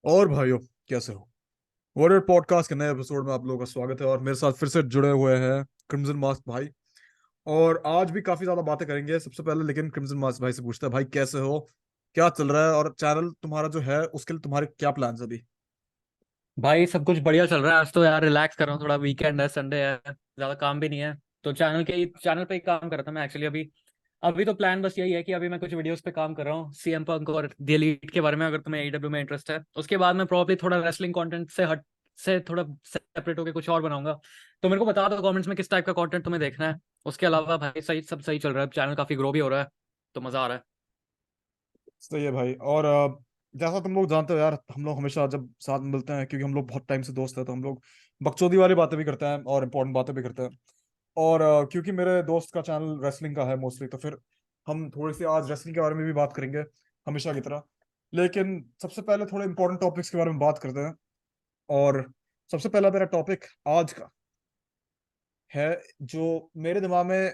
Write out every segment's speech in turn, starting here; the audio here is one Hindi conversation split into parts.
और भाइयों, कैसे हो? वॉरियर पॉडकास्ट के नए एपिसोड में आप लोगों का स्वागत है। और मेरे साथ फिर से जुड़े हुए हैं क्रिम्जन मास्क भाई। और आज भी काफी ज्यादा बातें करेंगे। सबसे पहले लेकिन क्रिम्जन मास्क भाई से पूछते हैं, भाई कैसे हो, क्या चल रहा है, और चैनल तुम्हारा जो है उसके लिए तुम्हारे क्या प्लान्स अभी? भाई सब कुछ बढ़िया चल रहा है। आज तो यार रिलैक्स कर रहा हूँ, थोड़ा वीकेंड है, संडे है, ज्यादा काम भी नहीं है। तो चैनल पे ही काम कर रहा था मैं एक्चुअली अभी। अभी तो प्लान बस यही है कि अभी मैं कुछ वीडियोस पे काम कर रहा हूँ सीएम पंक और दी एलीट के बारे में, अगर तुम्हें एडब्ल्यू में इंटरेस्ट है। उसके बाद मैं प्रॉब्ली थोड़ा रेसलिंग कंटेंट से थोड़ा सेपरेट होकर कुछ और बनाऊंगा। तो मेरे को बता दो कमेंट्स में किस टाइप का कंटेंट तुम्हें देखना है। उसके अलावा भाई सब सही चल रहा है, चैनल काफी ग्रो भी हो रहा है, तो मजा आ रहा है। सही है भाई। और जैसा तुम लोग जानते हो यार, हम लोग हमेशा जब साथ में मिलते हैं, क्योंकि हम लोग बहुत टाइम से दोस्त हैं, तो हम लोग बकचोदी वाली बातें भी करते हैं और इम्पोर्टेंट बातें भी करते हैं। और क्योंकि मेरे दोस्त का चैनल रेसलिंग का है मोस्टली, तो फिर हम थोड़ी सी आज रेसलिंग के बारे में भी बात करेंगे, हमेशा की तरह। लेकिन सबसे पहले थोड़े इंपॉर्टेंट टॉपिक्स के बारे में बात करते हैं। और सबसे पहला मेरा टॉपिक आज का है, जो मेरे दिमाग में,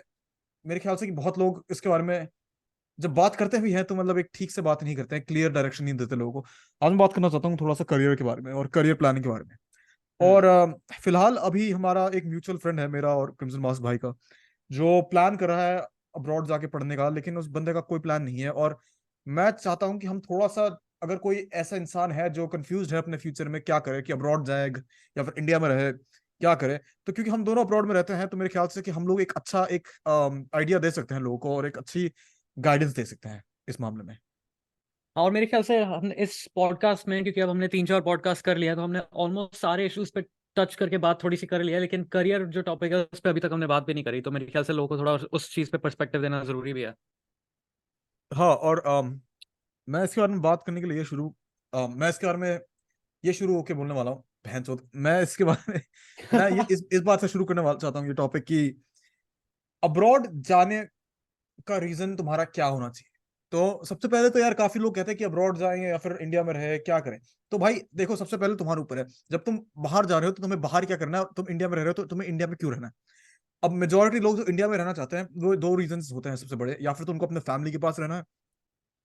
मेरे ख्याल से कि बहुत लोग इसके बारे में जब बात करते भी हैं तो मतलब एक ठीक से बात नहीं करते हैं, क्लियर डायरेक्शन नहीं देते लोगों को। आज मैं बात करना चाहता हूँ थोड़ा सा करियर के बारे में और करियर प्लानिंग के बारे में। और हम्म। फिलहाल अभी हमारा एक म्यूचुअल फ्रेंड है, मेरा और क्रिम्सन मास्क भाई का, जो प्लान कर रहा है अब्रॉड जाके पढ़ने का। लेकिन उस बंदे का कोई प्लान नहीं है। और मैं चाहता हूँ कि हम थोड़ा सा, अगर कोई ऐसा इंसान है जो कंफ्यूज है अपने फ्यूचर में क्या करे, कि अब्रॉड जाए या फिर इंडिया में रहे, क्या करे, तो क्योंकि हम दोनों अब्रॉड में रहते हैं, तो मेरे ख्याल से कि हम लोग एक अच्छा एक आइडिया दे सकते हैं लोगों को, और एक अच्छी गाइडेंस दे सकते हैं इस मामले में। और मेरे ख्याल से हमने इस पॉडकास्ट में, क्योंकि अब हमने 3-4 पॉडकास्ट कर लिया, तो हमने ऑलमोस्ट सारे इश्यूज पे टच करके बात थोड़ी सी कर लिया है। लेकिन करियर जो टॉपिक है उस पर अभी तक हमने बात भी नहीं करी, तो मेरे ख्याल से लोगों को थोड़ा उस चीज पे पर्सपेक्टिव देना जरूरी भी है। हाँ। और मैं इसके बारे में बात करने के लिए मैं इसके बारे में ये शुरू होके बोलने वाला हूँ, बहन चोद, मैं इसके बारे में मैं ये इस बात से शुरू करने वाला चाहता हूँ ये टॉपिक, कि अब्रॉड जाने का रीजन तुम्हारा क्या होना चाहिए। तो सबसे पहले तो यार काफी लोग कहते हैं कि अब्रॉड जाएंगे या फिर इंडिया में रहे, क्या करें। तो भाई देखो, सबसे पहले तुम्हारे ऊपर है। जब तुम बाहर जा रहे हो तो तुम्हें बाहर क्या करना है, और तुम इंडिया में रह रहे हो तो तुम्हें इंडिया में क्यों रहना है। अब मेजोरिटी लोग जो इंडिया में रहना चाहते हैं, वो दो रीजंस होते हैं सबसे बड़े। या फिर तो उनको अपने फैमिली के पास रहना है,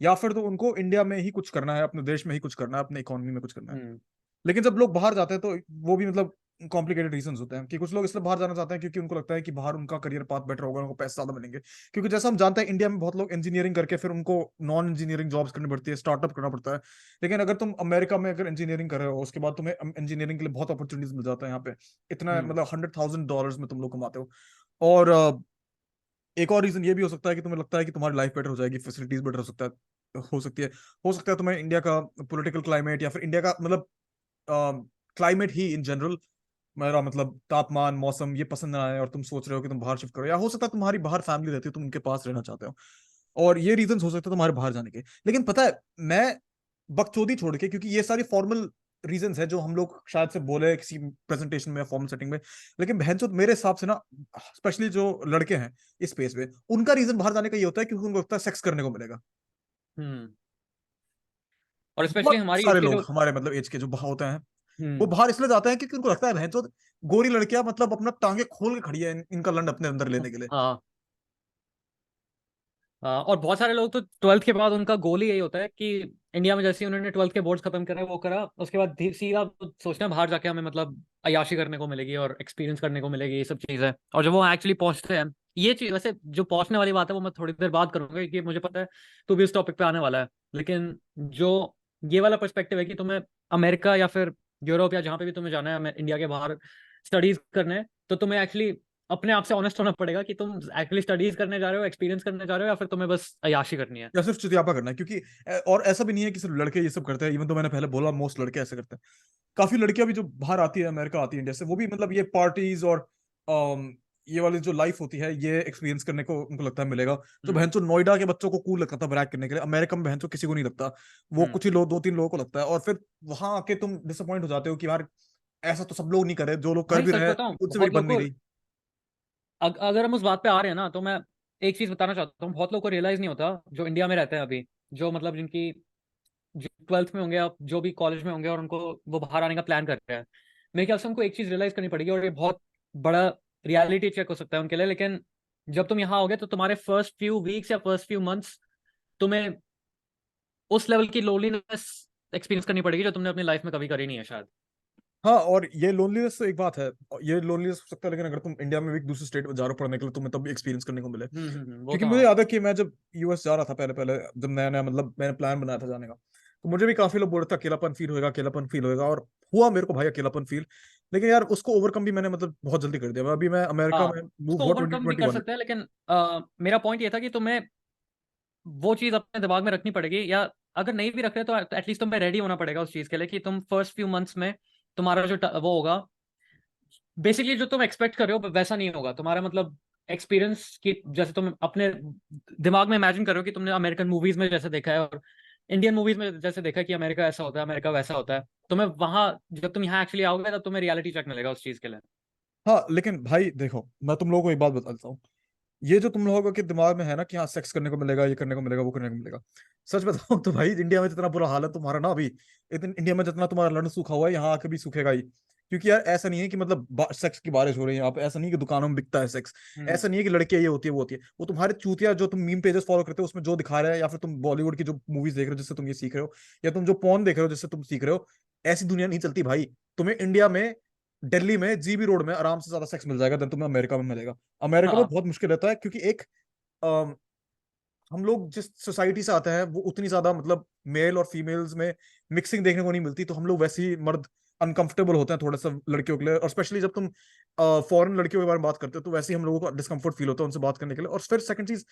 या फिर तो उनको इंडिया में ही कुछ करना है, अपने देश में ही कुछ करना है, अपने इकोनॉमी में कुछ करना है। हम्म। लेकिन जब लोग बाहर जाते हैं तो वो भी मतलब कॉम्प्लिकेटेड रीजंस होते हैं, कि कुछ लोग इसलिए बाहर जाना चाहते हैं क्योंकि उनको लगता है कि बाहर उनका करियर पाथ बेटर होगा, उनको पैसे ज्यादा मिलेंगे। क्योंकि जैसा हम जानते हैं, इंडिया में बहुत लोग इंजीनियरिंग करके फिर उनको नॉन इंजीनियरिंग जॉब्स करनी पड़ती है, स्टार्टअप करना पड़ता है। लेकिन अगर तुम अमेरिका में अगर इंजीनियरिंग कर रहे हो, उसके बाद तुम्हें इंजीनियरिंग के लिए बहुत अपॉर्चुनिटीज मिल जाता है यहाँ पे। इतना हम्म। मतलब $100,000 में तुम लोग कमाते हो। और एक और रीजन ये भी हो सकता है कि तुम्हें लगता है कि तुम्हारी लाइफ बेटर हो जाएगी, फैसिलिटीज बेटर हो सकती है। हो सकता है तुम्हें इंडिया का पॉलिटिकल क्लाइमेट, या फिर इंडिया का मतलब क्लाइमेट ही इन जनरल, मेरा मतलब तापमान, मौसम, ये पसंद ना आए, और तुम सोच रहे हो कि तुम बाहर शिफ्ट करो। या हो सकता है तुम्हारी बाहर फैमिली रहती है, तुम उनके पास रहना चाहते हो। और ये रीजन हो सकते हैं तुम्हारे बाहर जाने के। लेकिन पता है, मैं बकचोदी छोड़ के, क्योंकि ये सारी फॉर्मल रीजंस है जो हम लोग शायद से बोले किसी प्रेजेंटेशन में या फॉर्मल सेटिंग में। लेकिन बहनचोद मेरे हिसाब से ना, स्पेशली जो लड़के हैं इस स्पेस पे, उनका रीजन बाहर जाने का ये होता है क्योंकि उनको लगता है सेक्स करने को मिलेगा। हम्म। और स्पेशली बहुत हमारी एज सारे के लोग जो। हमारे मतलब एज के जो बाहर होते हैं, वो हम्म। बाहर इसलिए जाते हैं क्योंकि उनको लगता है बहनचोद गोरी लड़कियां मतलब अपना टांगे खोल के खड़ी है इनका लंड अपने अंदर लेने के लिए। हाँ। हाँ, और बहुत सारे लोग तो ट्वेल्थ के बाद उनका गोल ही यही होता है कि इंडिया में जैसे ही उन्होंने ट्वेल्थ के बोर्ड्स खत्म करा वो करा, उसके बाद सीधा सोचना है बाहर जाके हमें मतलब अय्याशी करने को मिलेगी और एक्सपीरियंस करने को मिलेगी, ये सब चीज़ें। और जब वो एक्चुअली पहुंचते हैं, ये चीज़ वैसे जो पहुंचने वाली बात है वो मैं थोड़ी देर बात करूंगा, क्योंकि मुझे पता है तू भी इस टॉपिक पे आने वाला है। लेकिन जो ये वाला पर्सपेक्टिव है कि तुम्हें अमेरिका या फिर यूरोप या जहाँ पे भी तुम्हें जाना है इंडिया के बाहर स्टडीज करने, तो तुम्हें एक्चुअली अपने आप से ऑनेस्ट होना पड़ेगा कि तुम एक्चुअली स्टडीज करने जा रहे हो, एक्सपीरियंस करने जा रहे हो, या फिर तुम्हें बस अय्याशी करनी है। या सिर्फ चितियापा करना है, क्योंकि और ऐसा भी नहीं है कि सिर्फ लड़के ये सब करते हैं। इवन तो मैंने पहले बोला मोस्ट लड़के ऐसे करते हैं। काफी लड़कियां भी जो बाहर आती है, अमेरिका आती है इंडिया से, वो भी मतलब ये पार्टीज और ये वाली जो लाइफ होती है, ये एक्सपीरियंस करने को उनको लगता है मिलेगा। जो हम्म। बहनचोद नोएडा के बच्चों को कूल लगता था ब्रैक करने के लिए, अमेरिका में बहनचोद किसी को नहीं लगता। वो हम्म। कुछ ही लोग, दो तीन लोगों को लगता है। और फिर वहां आके तुम डिसअपॉइंट हो जाते हो कि यार ऐसा तो सब लोग नहीं करे, जो लोग कर भाई भी सच रहे बताऊं, उनसे मेरी बहुत लोग बन नहीं को रही। अगर हम उस बात पे आ रहे हैं ना, तो मैं एक चीज बताना चाहता हूँ। बहुत लोग को रियलाइज नहीं होता जो इंडिया में रहते हैं अभी, जो मतलब जिनकी जो ट्वेल्थ में होंगे, अब जो भी कॉलेज में होंगे और उनको वो बाहर आने का प्लान कर रहे हैं। मेरे ख्याल से उनको एक चीज रियलाइज करनी पड़ेगी, और ये बहुत बड़ा रियलिटी चेक हो सकता है उनके लिए। लेकिन जब तुम यहाँ होगे तो तुम्हारे फर्स्ट फ्यू वीक्स या फर्स्ट फ्यू मंथ्स तुम्हें उस लेवल की लोनलीनेस एक्सपीरियंस करनी पड़ेगी जो तुमने अपनी लाइफ में कभी करी नहीं है शायद। हाँ, और ये लोनलीनेस तो एक बात है, और ये लोनलीनेस हो सकता है, लेकिन अगर तुम इंडिया में भी एक दूसरे स्टेट में जा रहे हो पढ़ने के लिए, तुम्हें तब भी एक्सपीरियंस करने को मिले। वो क्योंकि तो मुझे हाँ। याद है कि मैं जब यूएस जा रहा था पहले पहले, जब नया नया मतलब मैंने प्लान बनाया था जाने का, तो मुझे भी काफी लोग बोल रहे थे अकेलापन फील होएगा, अकेलापन फील होएगा, और हुआ मेरे को भाई अकेलापन फील। लेकिन यार उसको ओवरकम भी मैंने मतलब बहुत जल्दी कर दिया। अभी मैं अमेरिका हाँ, में मूव उसको हुआ ट्वेंटी ओवरकम भी ट्वेंटी कर वन सकते हैं, लेकिन मेरा पॉइंट ये था कि तुम्हें वो चीज अपने दिमाग में रखनी पड़ेगी, या अगर नहीं भी रख रहे तो एटलीस्ट तुम्हें रेडी होना पड़ेगा उस चीज के लिए कि तुम फर्स्ट फ्यू मंथ्स में तुम्हारा जो वो होगा, बेसिकली जो तुम एक्सपेक्ट कर रहे हो वैसा नहीं होगा तुम्हारा, मतलब एक्सपीरियंस की जैसे तुम अपने दिमाग में इमेजिन करो कि तुमने अमेरिकन मूवीज में जैसे देखा है और इंडियन मूवीज में जैसे देखा है कि अमेरिका ऐसा होता है, अमेरिका वैसा होता है, तुम्हें वहां जब तुम यहाँ एक्चुअली आओगे तब तुम्हें रियलिटी चेक मिलेगा उस चीज के लिए। हाँ, लेकिन भाई देखो, मैं तुम लोगों को एक बात बताता हूँ। ये जो तुम लोगों के दिमाग में है ना कि हाँ सेक्स करने को मिलेगा, ये करने को मिलेगा, वो करने को मिलेगा, सच बताओ तो भाई इंडिया में जितना बुरा हाल है तुम्हारा ना अभी, इतन इंडिया में जितना तुम्हारा लड़न सूखा हुआ है, यहाँ आके भी सूखेगा ही। क्योंकि यार ऐसा नहीं है कि मतलब सेक्स की बारिश हो रही है यहाँ पे, ऐसा नहीं है कि दुकानों में बिकता है सेक्स, हम्म। ऐसा नहीं है कि लड़कियां ये होती है वो होती है, वो तुम्हारे चूतिया जो तुम मीम पेजेस फॉलो करते हो उसमें जो दिखा रहे हैं, या फिर तुम बॉलीवुड की जो मूवीज देख रहे हो जिससे तुम ये सीख रहे हो, या तुम जो पॉर्न देख रहे हो जिससे तुम सीख रहे हो, ऐसी दुनिया नहीं चलती भाई। तुम्हें इंडिया में, दिल्ली में जीबी रोड में आराम से ज्यादा सेक्स मिल जाएगा देन तुम्हें अमेरिका में मिलेगा। अमेरिका में हाँ बहुत मुश्किल रहता है, क्योंकि एक अम, हम लोग जिस सोसाइटी से आते हैं वो उतनी ज्यादा मतलब मेल और फीमेल्स में मिक्सिंग देखने को नहीं मिलती, तो हम लोग वैसे ही मर्द अनकंफर्टेबल होते हैं थोड़ा सा लड़कियों के लिए, और स्पेशली जब तुम फॉरेन लड़कियों के बारे में बात करते हो तो वैसे ही हम लोगों को डिस्कंफर्ट फील होता है उनसे बात करने के लिए। और फिर सेकंड चीज,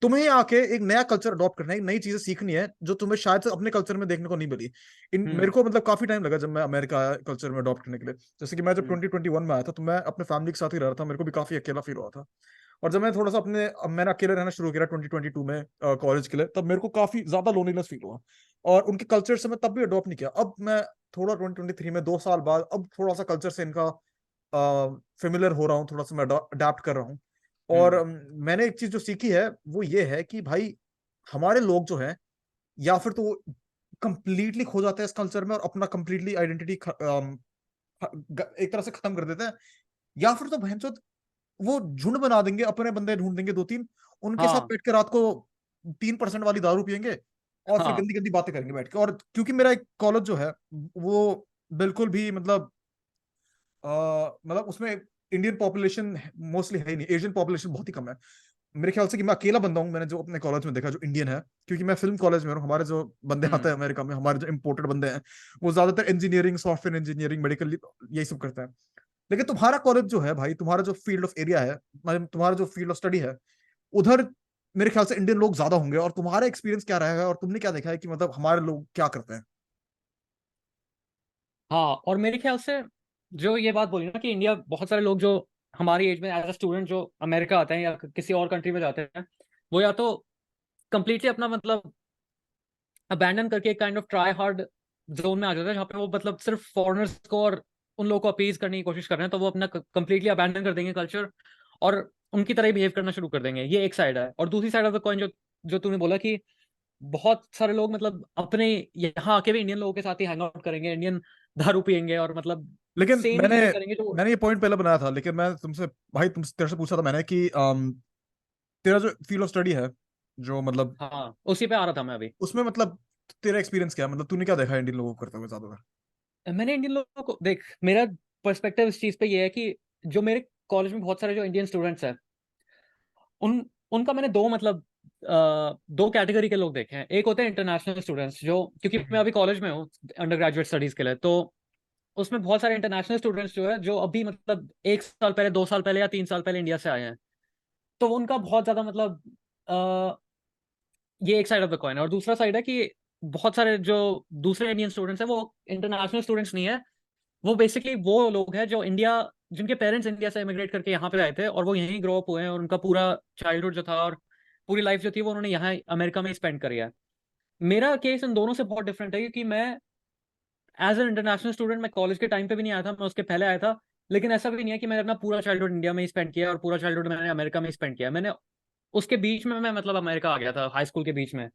तुम्हें आके एक नया कल्चर अडॉप्ट करना है, एक नई चीजें सीखनी है जो तुम्हें शायद से अपने कल्चर में देखने को नहीं मिली। इन मेरे हम्म को मतलब काफी टाइम लगा जब मैं अमेरिका आया कल्चर में अडॉप्ट करने के लिए। जैसे कि मैं जब हम्म 2021 में आया था तो मैं अपने फैमिली के साथ ही रह रहा था, मेरे को भी काफी अकेला फील हुआ था। और जब मैं थोड़ा सा अपने अब मैंने अकेले रहना शुरू किया 2022 में कॉलेज के लिए, तब मेरे को काफी ज्यादा लोनलीनेस फील हुआ। और उनके कल्चर से मैं तब भी अडॉप्ट नहीं किया। अब मैं थोड़ा 2023 में 2 साल बाद अब थोड़ा सा कल्चर से इनका फेमिलियर हो रहा हूँ, थोड़ा सा मैं अडाप्ट कर रहा हूँ। और हम्म मैंने एक चीज जो सीखी है वो ये है कि भाई हमारे लोग जो है, या फिर तो कंप्लीटली खो जाते हैं इस कल्चर में और अपना कंप्लीटली आइडेंटिटी एक तरह से खत्म कर देते हैं, या फिर तो भैंसोद वो झुंड बना देंगे, अपने बंदे ढूंढ देंगे 2-3, उनके साथ हाँ बैठ के रात को 3% वाली दारू पियेंगे और फिर हाँ गंदी गंदी बातें करेंगे बैठ के। और क्योंकि मेरा एक कॉलेज जो है वो बिल्कुल भी मतलब उसमें इंडियन पॉपुलेशन मोस्टली है ही नहीं, एशियन पॉपुलेशन बहुत ही कम है। मेरे ख्याल से कि मैं अकेला बंदा हूँ मैंने जो अपने कॉलेज में देखा जो इंडियन है, क्योंकि मैं फिल्म कॉलेज में हूँ। हमारे जो बंदे आते हम्म हैं अमेरिका में, हमारे जो इम्पोर्टेड बंदे हैं, वो ज्यादातर इंजीनियरिंग, सॉफ्टवेयर इंजीनियरिंग, मेडिकल यही सब करते हैं। लेकिन तुम्हारा कॉलेज जो है भाई, तुम्हारा जो फील्ड ऑफ एरिया है, मतलब तुम्हारा जो फील्ड ऑफ स्टडी है, उधर मेरे ख्याल से इंडियन लोग ज्यादा होंगे। और तुम्हारा एक्सपीरियंस क्या रहेगा और तुमने क्या देखा है कि मतलब हमारे लोग क्या करते हैं? हाँ। और मेरे ख्याल से जो ये बात बोली ना कि इंडिया बहुत सारे लोग जो हमारी एज में एज अ स्टूडेंट जो अमेरिका आते हैं या किसी और कंट्री में जाते हैं, वो या तो कंप्लीटली अपना मतलब अबैंडन करके एक kind of try hard zone में आ जाता है जहाँ पे वो मतलब सिर्फ फॉरेनर्स को और उन लोगों को अपीज करने की कोशिश कर रहे हैं, तो वो अपना कंप्लीटली अबैंडन कर देंगे कल्चर और उनकी तरह ही बिहेव करना शुरू कर देंगे। ये एक साइड है। और दूसरी साइड ऑफ द कॉइन जो जो तूने बोला कि बहुत सारे लोग मतलब अपने यहाँ आके भी इंडियन लोगों के साथ ही हैंग आउट करेंगे, इंडियन दारू पियेंगे और मतलब लेकिन सेम ही मैंने चीजें करेंगे जो। मैंने ये पॉइंट पहले बनाया था, लेकिन मैं तुमसे भाई तुम तेरे से पूछा था मैंने कि तेरा जो फील्ड ऑफ स्टडी है, जो मतलब हाँ, उसी पे आ रहा था मैं अभी। उसमें मतलब तेरा एक्सपीरियंस क्या है, मतलब तूने क्या देखा है इंडियन लोगों को करते हुए ज्यादातर? मैंने इंडियन लोगों को देख, मेरा पर्सपेक्टिव इस चीज पे ये है कि जो मेरे कॉलेज में बहुत सारे जो इंडियन स्टूडेंट्स हैं, उन उनका मैंने दो मतलब दो कैटेगरी के लोग देखे हैं। एक होते हैं इंटरनेशनल स्टूडेंट्स जो, क्योंकि मैं हम्म। अभी कॉलेज में हूँ अंडर ग्रेजुएट स्टडीज के लिए, तो उसमें बहुत सारे इंटरनेशनल स्टूडेंट्स जो है जो अभी मतलब 1 साल पहले, 2 साल पहले या 3 साल पहले इंडिया से आए हैं, तो उनका बहुत ज्यादा मतलब अ, ये एक साइड ऑफ द कॉइन है। और दूसरा साइड है कि बहुत सारे जो दूसरे इंडियन स्टूडेंट्स हैं वो इंटरनेशनल स्टूडेंट्स नहीं है, वो बेसिकली वो लोग हैं जो इंडिया, जिनके पेरेंट्स इंडिया से इमिग्रेट करके यहाँ पे आए थे और वो यहीं ग्रो अप हुए हैं और उनका पूरा चाइल्डहुड जो था और पूरी लाइफ जो थी वो उन्होंने यहाँ अमेरिका में स्पेंड करी है। मेरा केस इन दोनों से बहुत डिफरेंट है क्योंकि मैं एज एन इंटरनेशनल स्टूडेंट मैं कॉलेज के टाइम पे भी नहीं आया था, मैं उसके पहले आया था। लेकिन ऐसा भी नहीं है कि मैंने अपना पूरा चाइल्डहुड इंडिया में ही स्पेंड किया और पूरा चाइल्डहुड मैंने अमेरिका में ही स्पेंड किया। मैंने उसके बीच में मैं मतलब अमेरिका आ गया था हाई स्कूल के बीच में।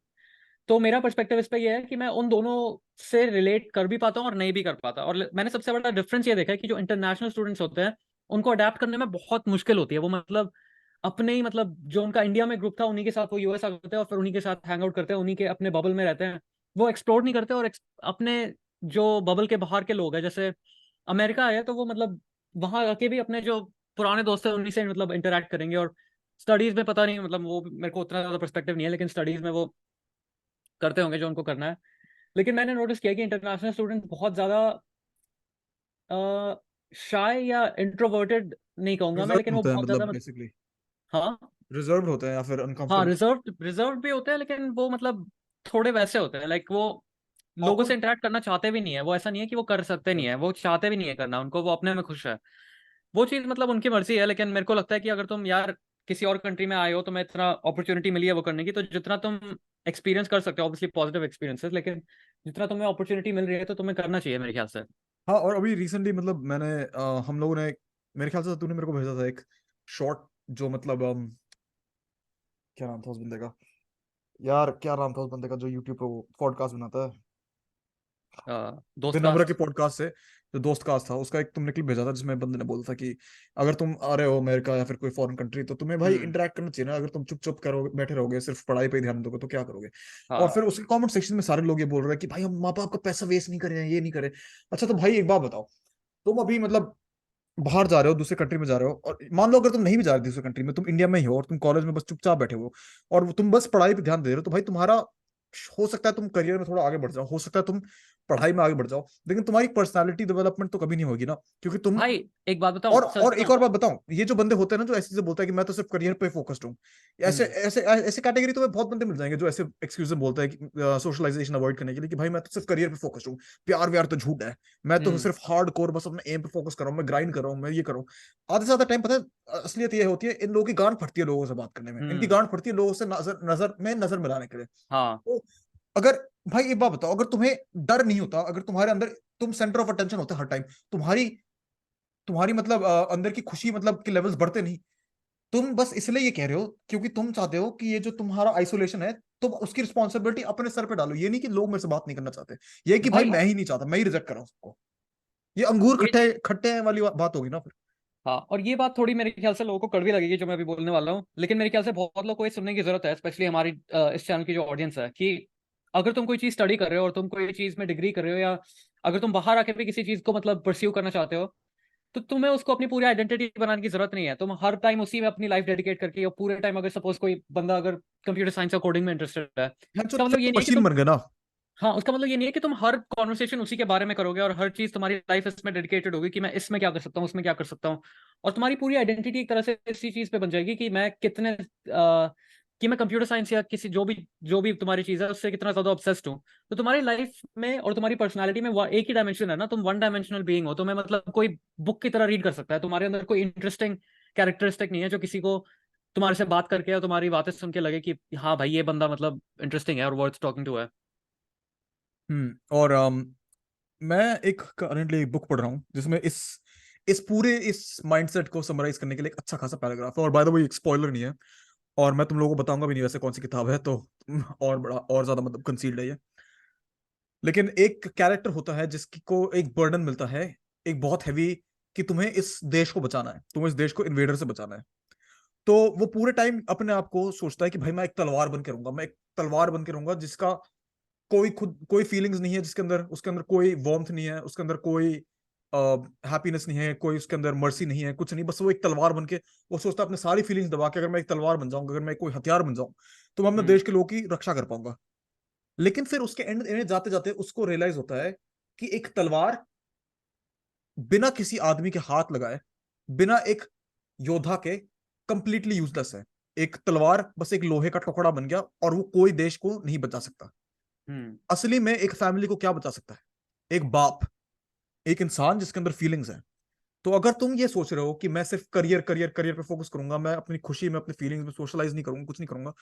तो मेरा पर्सपेक्टिव इस पे ये है कि मैं उन दोनों से रिलेट कर भी पाता हूँ और नहीं भी कर पाता। और मैंने सबसे बड़ा डिफरेंस ये देखा है कि जो इंटरनेशनल स्टूडेंट्स होते हैं उनको अडेप्ट करने में बहुत मुश्किल होती है। वो मतलब अपने ही मतलब जो उनका इंडिया में ग्रुप था उन्हीं के साथ वो यूएस आ जाते हैं और फिर उन्हीं के साथ हैंग आउट करते हैं, उन्हीं के अपने बबल में रहते हैं। वो एक्सप्लोर नहीं करते, और अपने जो बबल के बाहर के लोग हैं, जैसे अमेरिका है तो वो मतलब वहां आके भी अपने जो पुराने दोस्त हैं उन्हीं से मतलब इंटरेक्ट करेंगे। और स्टडीज में पता नहीं, मतलब वो मेरे को उतना ज्यादा पर्सपेक्टिव नहीं है, लेकिन स्टडीज में वो करते होंगे जो उनको करना है। लेकिन मैंने नोटिस किया कि इंटरनेशनल स्टूडेंट बहुत ज्यादा शाय या इंट्रोवर्टेड नहीं कहूंगा मैं, लेकिन रिजर्व वो होते हैं बहुत ज्यादा मतलब बेसिकली, हाँ। रिजर्व होते हैं या फिर हाँ, अनकंफर्टेबल। रिजर्व रिजर्व भी होते हैं, लेकिन वो मतलब थोड़े वैसे होते हैं, लाइक वो लोगों से ऑकवर्ड। इंटरेक्ट करना चाहते भी नहीं है। वो ऐसा नहीं है कि वो कर सकते नहीं है, वो चाहते भी नहीं है करना, उनको वो अपने में खुश है। वो चीज़ मतलब उनकी मर्जी है। लेकिन मेरे को लगता है कि अगर तुम यार किसी और कंट्री में आए हो, तुम्हें इतना अपॉर्चुनिटी मिली है वो करने की, तो जितना तुम एक्सपीरियंस कर सकते हो, ऑब्वियसली पॉजिटिव एक्सपीरियंसेस, लेकिन जितना तुम्हें अपॉर्चुनिटी मिल रही है तो तुम्हें करना चाहिए मेरे ख्याल से। हाँ, और अभी रिसेंटली मतलब मैंने हम लोगों ने, मेरे ख्याल से तूने मेरे को भेजा था एक शॉर्ट, जो मतलब क्या नाम था उस बंदे का, यार क्या नाम था उस बंदे का जो यूट्यूब पे वो पॉडकास्ट बनाता है, दोस्त विनम्र के कास्ट। पॉडकास्ट से, जो दोस्त कास्ट था उसका एक तुमने क्लिप भेजा था, जिसमें बंदे ने बोला था कि अगर तुम आ रहे हो अमेरिका या फिर कोई फॉरेन कंट्री, तो तुम्हें भाई हम्म। इंटरेक्ट करना चाहिए ना। अगर तुम चुप चुप करोगे, बैठे रहोगे, सिर्फ पढ़ाई पे ही ध्यान दोगे, तो क्या करोगे? और हाँ फिर उसके कमेंट सेक्शन में सारे लोग ये बोल रहे हैं कि भाई हम माँ बाप का पैसा वेस्ट नहीं करें, ये नहीं करें। अच्छा तो भाई एक बात बताओ, तुम अभी मतलब बाहर जा रहे हो, दूसरे कंट्री में जा रहे हो, और मान लो अगर तुम नहीं भी जा रहे दूसरे कंट्री में, तुम इंडिया में ही हो और तुम कॉलेज में बस चुपचाप बैठे हो और तुम बस पढ़ाई पे ध्यान दे रहे हो, तो भाई तुम्हारा हो सकता है तुम करियर में थोड़ा आगे बढ़ जाओ, हो सकता है तुम पढ़ाई में आगे बढ़ जाओ, लेकिन तुम्हारी पर्सनालिटी डेवलपमेंट तो कभी नहीं होगी ना, क्योंकि तुम। भाई, एक बात बताऊं, सच और एक बताऊं। और बात बताऊं, ये जो बंदे होते हैं ना जो ऐसे से बोलता है कि मैं तो सिर्फ करियर पे फोकस्ड हूँ, ऐसे हम्म। ऐसे ऐसे कैटेगरी तो बहुत बंदे मिल जाएंगे जो ऐसे एक्सक्यूज बोलते हैं कि सोशलाइजेशन अवॉइड करने के लिए, कि भाई मैं तो सिर्फ करियर पे फोकस्ड हूँ, प्यार व्यार तो झूठ है, मैं तो हम्म। सिर्फ हार्ड कोर बस अपने एम पे फोकस कर रहा हूँ, मैं ग्राइंड कर रहा हूँ, मैं ये कर रहा हूँ। आधे से ज्यादा टाइम पता है असलियत ये होती है, इन लोगों की गांड फटती है लोगों से बात करने में, इनकी हम्म। गांड फटती है लोगों से नजर नजर में नजर मिलाने के लिए। हाँ। तो अगर, भाई एक बात बताओ, अगर तुम्हें डर नहीं होता, अगर तुम्हारे अंदर तुम सेंटर ऑफ अटेंशन होते हर टाइम, तुम्हारी तुम्हारी मतलब अंदर की खुशी मतलब के लेवल्स बढ़ते नहीं, तुम बस इसलिए ये कह रहे हो क्योंकि तुम चाहते हो कि ये जो तुम्हारा आइसोलेशन है, तुम उसकी रिस्पॉन्सिबिलिटी अपने सर पे डालो। ये नहीं कि लोग मेरे से बात नहीं करना चाहते, ये कि भाई भाई मैं ही नहीं चाहता, मैं ही रिजेक्ट कर रहा हूँ सबको। ये अंगूर ये खट्टे खट्टे हैं वाली बात होगी ना फिर। हाँ, और ये बात थोड़ी मेरे ख्याल से लोगों को कड़वी लगेगी जो मैं अभी बोलने वाला हूँ, लेकिन मेरे ख्याल से बहुत लोगों को ये सुनने की जरूरत है, स्पेशली हमारी इस चैनल की जो ऑडियंस है, कि अगर तुम कोई चीज स्टडी कर रहे हो और तुम कोई चीज में डिग्री कर रहे हो, या अगर तुम बाहर आके भी किसी चीज को मतलब परस्यू करना चाहते हो, तो तुम्हें उसको अपनी पूरी आइडेंटिटी बनाने की जरूरत नहीं है। तुम हर टाइम उसी में अपनी लाइफ डेडिकेट करके, और पूरे टाइम अगर सपोज कोई बंदा अगर कंप्यूटर साइंस या कोडिंग में इंटरेस्टेड है, हम इसका मतलब ये नहीं है कि मशीन तुम, बन गए ना। हाँ, उसका मतलब ये नहीं है कि तुम हर कॉन्वर्सेशन उसी के बारे में करोगे और हर चीज तुम्हारी लाइफ इसमें डेडिकेटेड होगी कि मैं इसमें क्या कर सकता हूँ, उसमें क्या कर सकता हूँ। और तुम्हारी पूरी आइडेंटिटी एक तरह से इसी चीज पे बन जाएगी कि मैं कितने कि मैं कंप्यूटर साइंस या किसी जो भी तुम्हारी चीज है उससे कितना ज्यादा ऑब्सेस्ड हूँ। तो तुम्हारी लाइफ में और तुम्हारी पर्सनालिटी में एक ही डायमेंशन है ना, तुम वन डायमेंशनल बीइंग हो। तुम्हें मतलब कोई बुक की तरह रीड कर सकता है, तुम्हारे अंदर कोई इंटरेस्टिंग कैरेक्टरिस्टिक नहीं है जो किसी को तुम्हारे से बात करके या तुम्हारी बातें सुन के लगे कि हाँ भाई ये बंदा मतलब इंटरेस्टिंग है और वर्थ टॉकिंग टू है। और मैं एक करंटली एक बुक पढ़ रहा हूँ जिसमें इस पूरे इस माइंडसेट को समराइज करने के लिए एक अच्छा खासा पैराग्राफ है, और बाय द वे एक स्पॉइलर नहीं है, और मैं तुम लोगों को बताऊंगा भी नहीं वैसे कौन सी किताब है, तो और बड़ा और ज्यादा मतलब कंसील्ड है ये। लेकिन एक कैरेक्टर होता है जिसकी को एक बर्डन मिलता है, एक बहुत हैवी, कि तुम्हें इस देश को बचाना है, तुम्हें इस देश को इन्वेडर से बचाना है। तो वो पूरे टाइम अपने आप को सोचता है कि भाई मैं एक तलवार बन के रहूंगा, मैं एक तलवार बन के रहूंगा जिसका कोई फीलिंग्स नहीं है, जिसके अंदर उसके अंदर कोई वार्मथ नहीं है, उसके अंदर कोई हैप्पीनेस नहीं है, कोई उसके अंदर मर्सी नहीं है, कुछ नहीं, बस वो एक तलवार बन के वो सोचता है अपने सारी फीलिंग्स दबा के, अगर मैं एक तलवार बन जाऊंगा, अगर मैं कोई हथियार बन जाऊं, तो मैं अपने हम्म। देश के लोगों की रक्षा कर पाऊंगा। लेकिन फिर उसके एंड एंड जाते जाते उसको रियलाइज होता है कि एक तलवार बिना किसी आदमी के हाथ लगाए, बिना एक योद्धा के कंप्लीटली यूजलेस है। एक तलवार बस एक लोहे का टुकड़ा बन गया और वो कोई देश को नहीं बचा सकता। हम्म। असली में एक फैमिली को क्या बचा सकता है? एक बाप, एक इंसान जिसके अंदर फीलिंग्स हैं। तो अगर तुम ये सोच रहे हो कि मैं सिर्फ करियर करियर करियर पे फोकस करूंगा, मैं अपनी खुशी में अपनी फीलिंग्स में सोशलाइज नहीं करूंगा, कुछ नहीं करूंगा,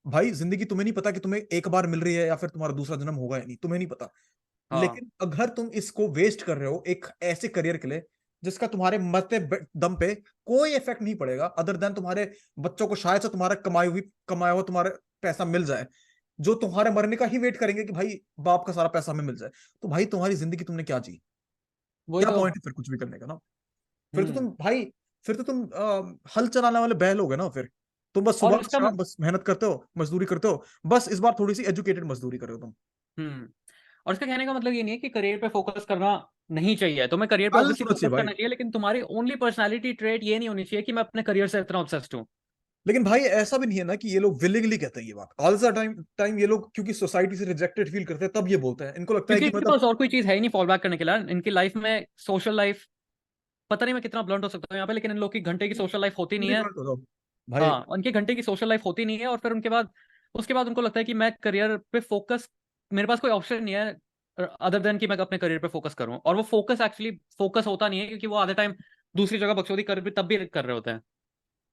भाई जिंदगी तुम्हें नहीं पता कि तुम्हें एक बार मिल रही है या फिर तुम्हारा दूसरा जन्म होगा या नहीं, तुम्हें नहीं पता। हाँ। लेकिन अगर तुम इसको वेस्ट कर रहे हो एक ऐसे करियर के लिए जिसका तुम्हारे मरते दम पे कोई इफेक्ट नहीं पड़ेगा, अदर देन तुम्हारे बच्चों को शायद से तुम्हारा कमाया हुआ तुम्हारा पैसा मिल जाए, जो तुम्हारे मरने का ही वेट करेंगे कि भाई बाप का सारा पैसा हमें मिल जाए, तो भाई तुम्हारी जिंदगी तुमने क्या जी? वही क्या तो। पॉइंट है फिर कुछ भी करने का ना? फिर तो हम्म। तुम भाई, फिर तो तुम हल चलाने वाले बैल हो गए ना फिर। तुम बस और सुबह इसका शाम बस मेहनत करते हो, मजदूरी करते हो, बस इस बार थोड़ी सी एजुकेटेड मजदूरी कर रहे हो तुम। और इसका कहने का मतलब ये नहीं है कि करियर पे फोकस करना नहीं चाहिए, तुम्हें करियर पे बैलेंस ऑब्वियसली होना चाहिए फोकस भाई। करना चाहिए, लेकिन तुम्हारी ओनली पर्सनालिटी ट्रेट ये नहीं होनी चाहिए कि मैं अपने करियर से इतना ऑब्सेस्ड हूँ। लेकिन भाई ऐसा भी नहीं है ना कि ये लोग विलिंगली कहते हैं ये बात, ऑल द टाइम टाइम ये लोग क्योंकि सोसाइटी से रिजेक्टेड फील करते हैं तब ये बोलते हैं, इनको लगता है क्योंकि कि इनके मतलब पास और कोई चीज है ही नहीं फॉल बैक करने के लिए इनकी लाइफ में। सोशल लाइफ, पता नहीं मैं कितना ब्लंट हो सकता हूँ यहाँ पे, लेकिन इन लोग की घंटे की सोशल लाइफ होती नहीं पूरी है। ब्लंट हो जाओ भाई। हाँ, उनके घंटे की सोशल लाइफ होती नहीं है, और फिर उनके बाद उसके बाद उनको लगता है कि मैं करियर पे फोकस, मेरे पास कोई ऑप्शन नहीं है अदर देन कि मैं अपने करियर पे फोकस करूं। और वो फोकस एक्चुअली फोकस होता नहीं है, क्योंकि वो आधे टाइम दूसरी जगह बकचोदी कर भी तब भी कर रहे होते हैं।